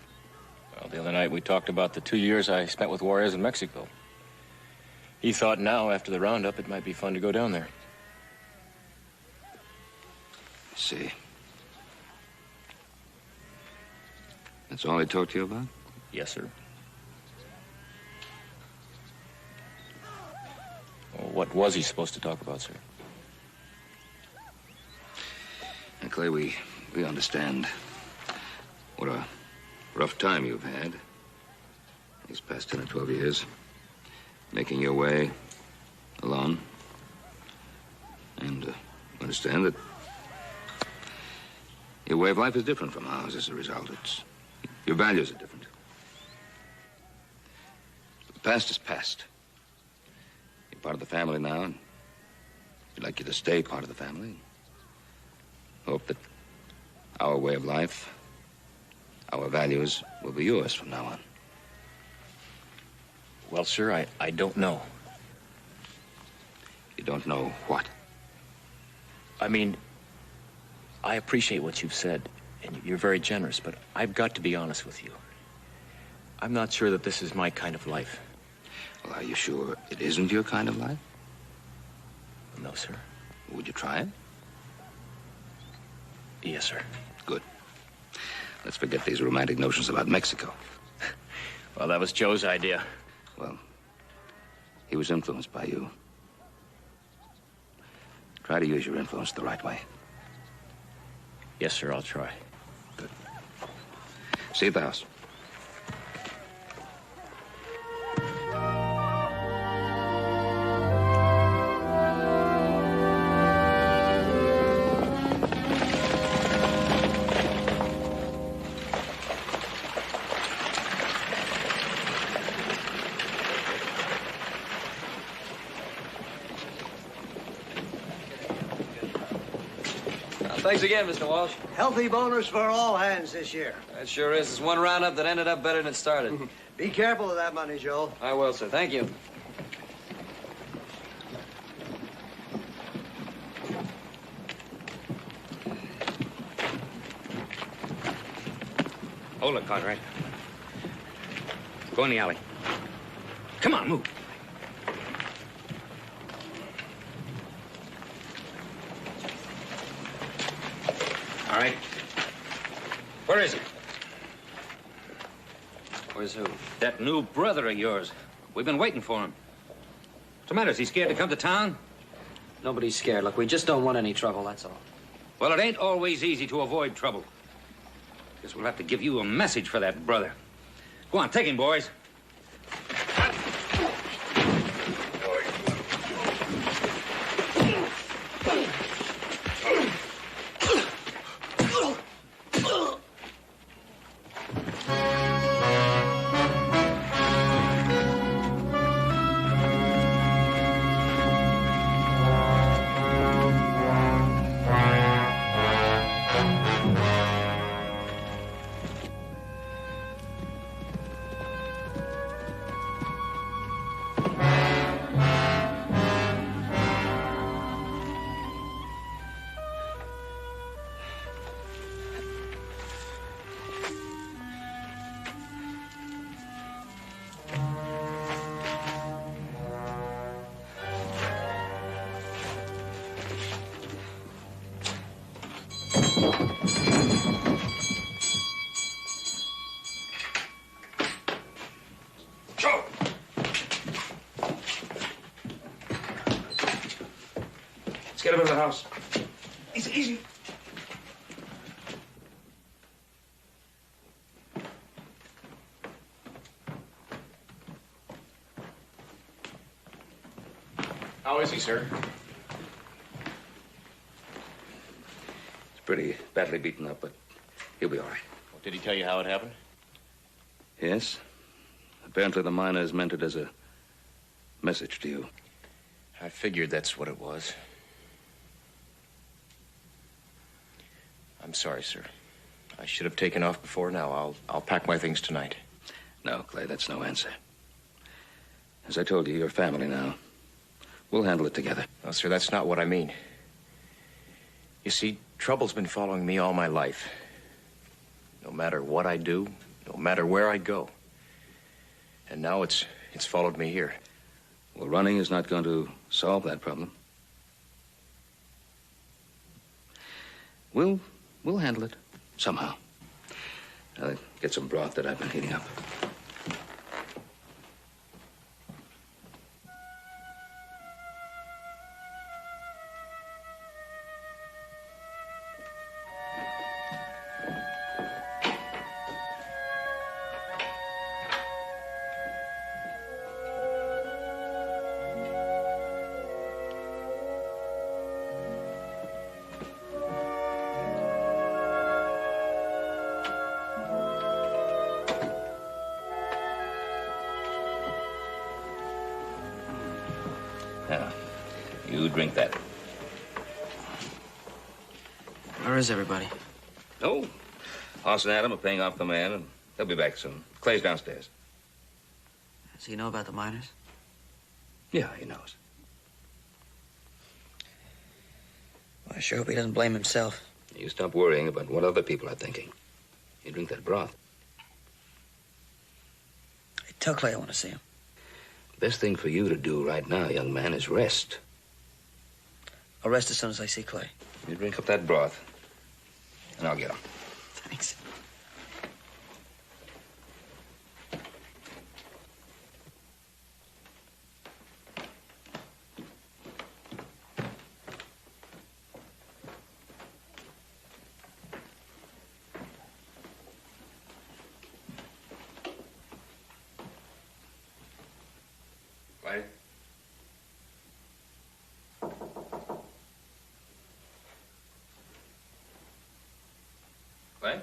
Well, the other night we talked about the 2 years I spent with warriors in Mexico. He thought now, after the roundup, it might be fun to go down there. I see. That's all he talked to you about? Yes, sir. Well, what was he supposed to talk about, sir? Now, Clay, we understand what a rough time you've had these past 10 or 12 years, making your way alone. And understand that your way of life is different from ours as a result. Your values are different. The past is past. You're part of the family now, and we'd like you to stay part of the family. Hope that our way of life, our values, will be yours from now on. Well, sir, I don't know. You don't know what? I mean, I appreciate what you've said, and you're very generous, but I've got to be honest with you. I'm not sure that this is my kind of life. Well, are you sure it isn't your kind of life? No, sir. Would you try it? Yes, sir. Good. Let's forget these romantic notions about Mexico. Well, that was Joe's idea. Well, he was influenced by you. Try to use your influence the right way. Yes, sir, I'll try. Good. See you at the house. Thanks again, Mr. Walsh. Healthy bonus for all hands this year. That sure is. It's one roundup that ended up better than it started. Be careful of that money, Joe. I will, sir. Thank you. Hold it, Cartwright. Go in the alley. Come on, move. All right. Where is he? Where's who? That new brother of yours. We've been waiting for him. What's the matter? Is he scared to come to town? Nobody's scared. Look, we just don't want any trouble, that's all. Well, it ain't always easy to avoid trouble. Guess we'll have to give you a message for that brother. Go on, take him, boys. Let's get him into the house. Easy, easy. How is he, sir? He's pretty badly beaten up, but he'll be all right. Well, did he tell you how it happened? Yes. Apparently the miners meant it as a message to you. I figured that's what it was. I'm sorry, sir. I should have taken off before now. I'll pack my things tonight. No, Clay, that's no answer. As I told you, you're family now. We'll handle it together. No, sir, that's not what I mean. You see, trouble's been following me all my life. No matter what I do, no matter where I go. And now it's followed me here. Well, running is not going to solve that problem. We'll handle it somehow. I'll get some broth that I've been heating up. Now, you drink that. Where is everybody? Oh, Hoss and Adam are paying off the man, and they'll be back soon. Clay's downstairs. Does he know about the miners? Yeah, he knows. Well, I sure hope he doesn't blame himself. You stop worrying about what other people are thinking. You drink that broth. Hey, tell Clay I want to see him. Best thing for you to do right now, young man, is rest. I'll rest as soon as I see Clay. You drink up that broth, and I'll get him. Thanks. Clay? Clay?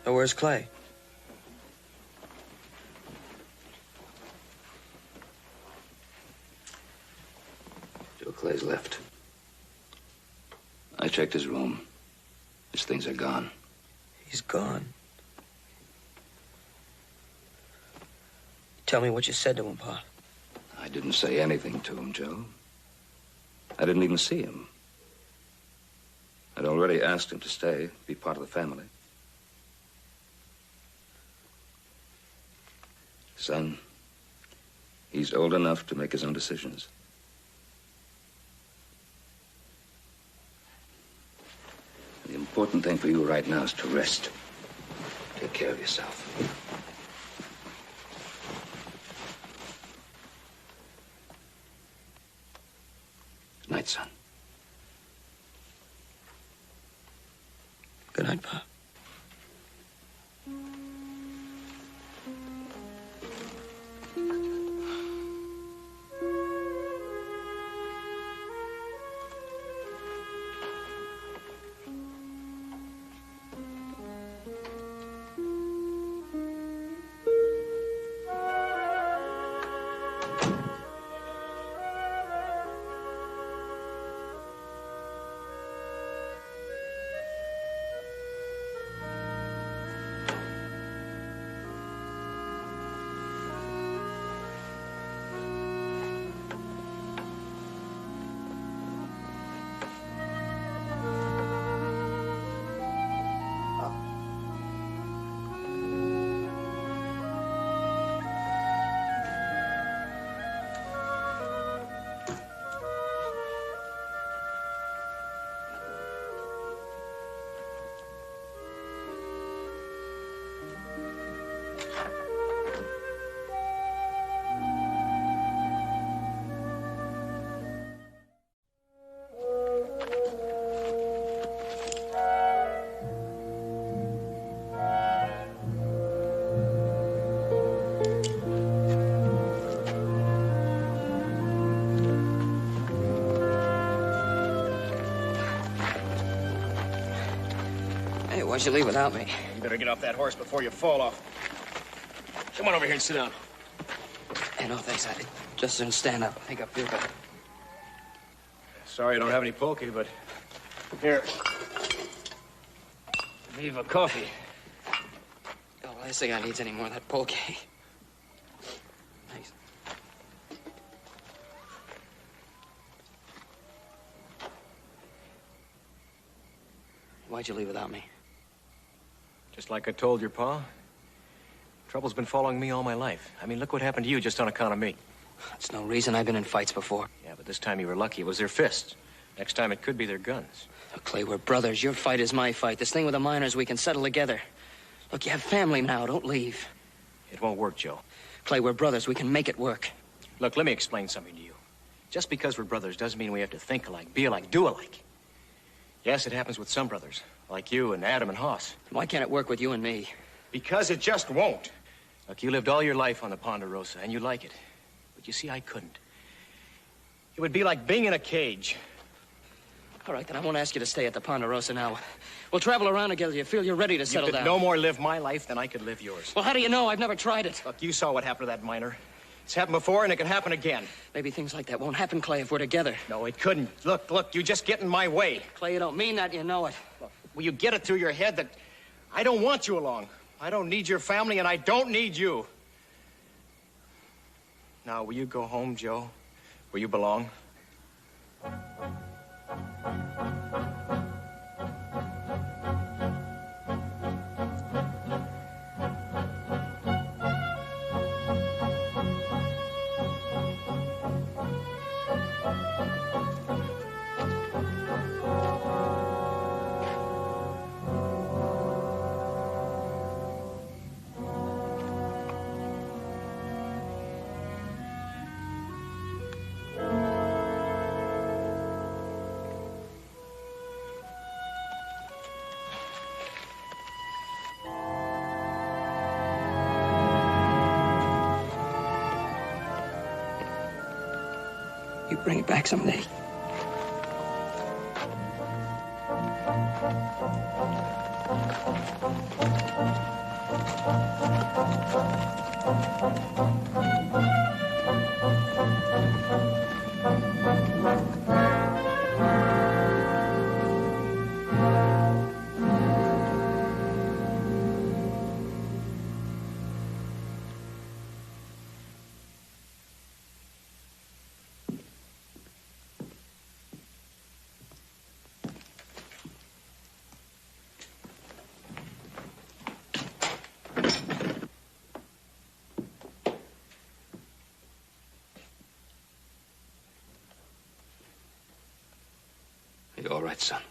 Oh, where's Clay? Joe Clay's left. I checked his room. His things are gone. He's gone. Tell me what you said to him, Pa. I didn't say anything to him, Joe. I didn't even see him. I'd already asked him to stay, be part of the family. Son, he's old enough to make his own decisions. The important thing for you right now is to rest. Take care of yourself. Good night, son. Good night, Pa. why'd you leave without me? You better get off that horse before you fall off. Come on over here and sit down. Hey, no, thanks. I just didn't stand up. I think I feel better. Sorry I don't have any pulque, but here. Viva coffee. Oh, the last thing I need's any more of that pulque. Thanks. Why'd you leave without me? Just like I told your pa. Trouble's been following me all my life. I mean, look what happened to you just on account of me. That's no reason. I've been in fights before. Yeah, but this time you were lucky. It was their fists. Next time it could be their guns. Look, Clay, we're brothers. Your fight is my fight. This thing with the miners, we can settle together. Look, you have family now. Don't leave. It won't work, Joe. Clay, we're brothers. We can make it work. Look, let me explain something to you. Just because we're brothers doesn't mean we have to think alike, be alike, do alike. Yes, it happens with some brothers, like you and Adam and Hoss. Why can't it work with you and me? Because it just won't. Look, you lived all your life on the Ponderosa, and you like it. But you see, I couldn't. It would be like being in a cage. All right, then I won't ask you to stay at the Ponderosa now. We'll travel around together. You feel you're ready to settle down. You could no more live my life than I could live yours. Well, how do you know? I've never tried it. Look, you saw what happened to that miner. It's happened before, and it can happen again. Maybe things like that won't happen, Clay, if we're together. No, it couldn't. Look, you just get in my way. Clay, you don't mean that. You know it. Look, will you get it through your head that I don't want you along? I don't need your family, and I don't need you. Now, will you go home, Joe? Where you belong? You bring it back someday. You all right, son?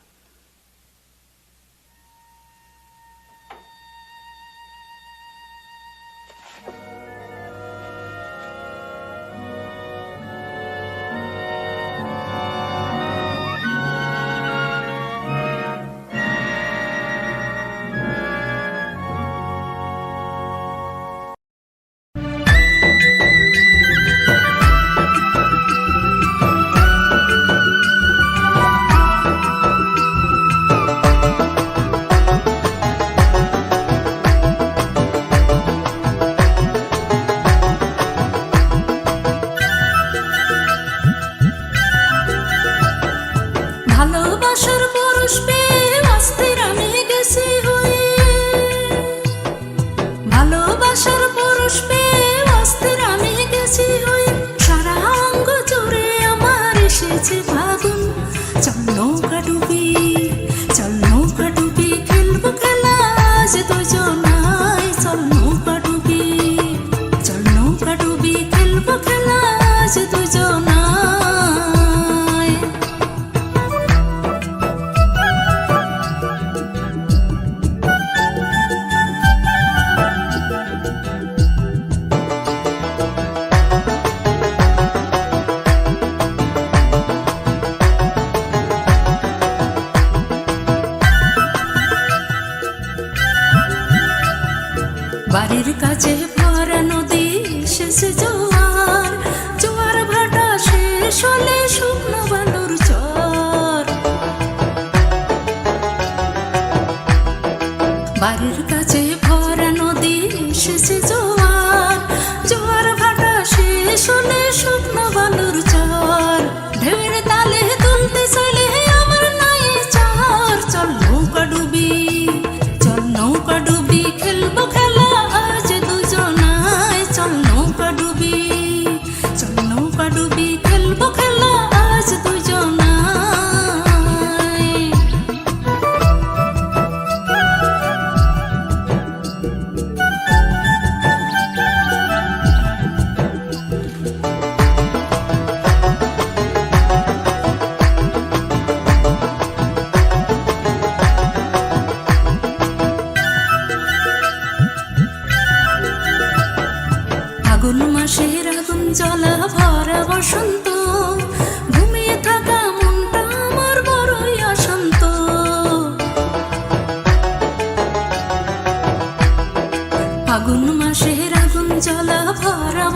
বাড়ির কাছে ভরা নদী শেষে জোয়ার জোয়ার ভাটা শেষ হলে শুকনো বালুর চর ফাগুন মাসের আগুন জ্বলা ভরা বসন্ত ঘুমিয়ে থাকা মনটা আমার বড়ই অশান্ত ফাগুন মাসের আগুন জ্বলা ভরা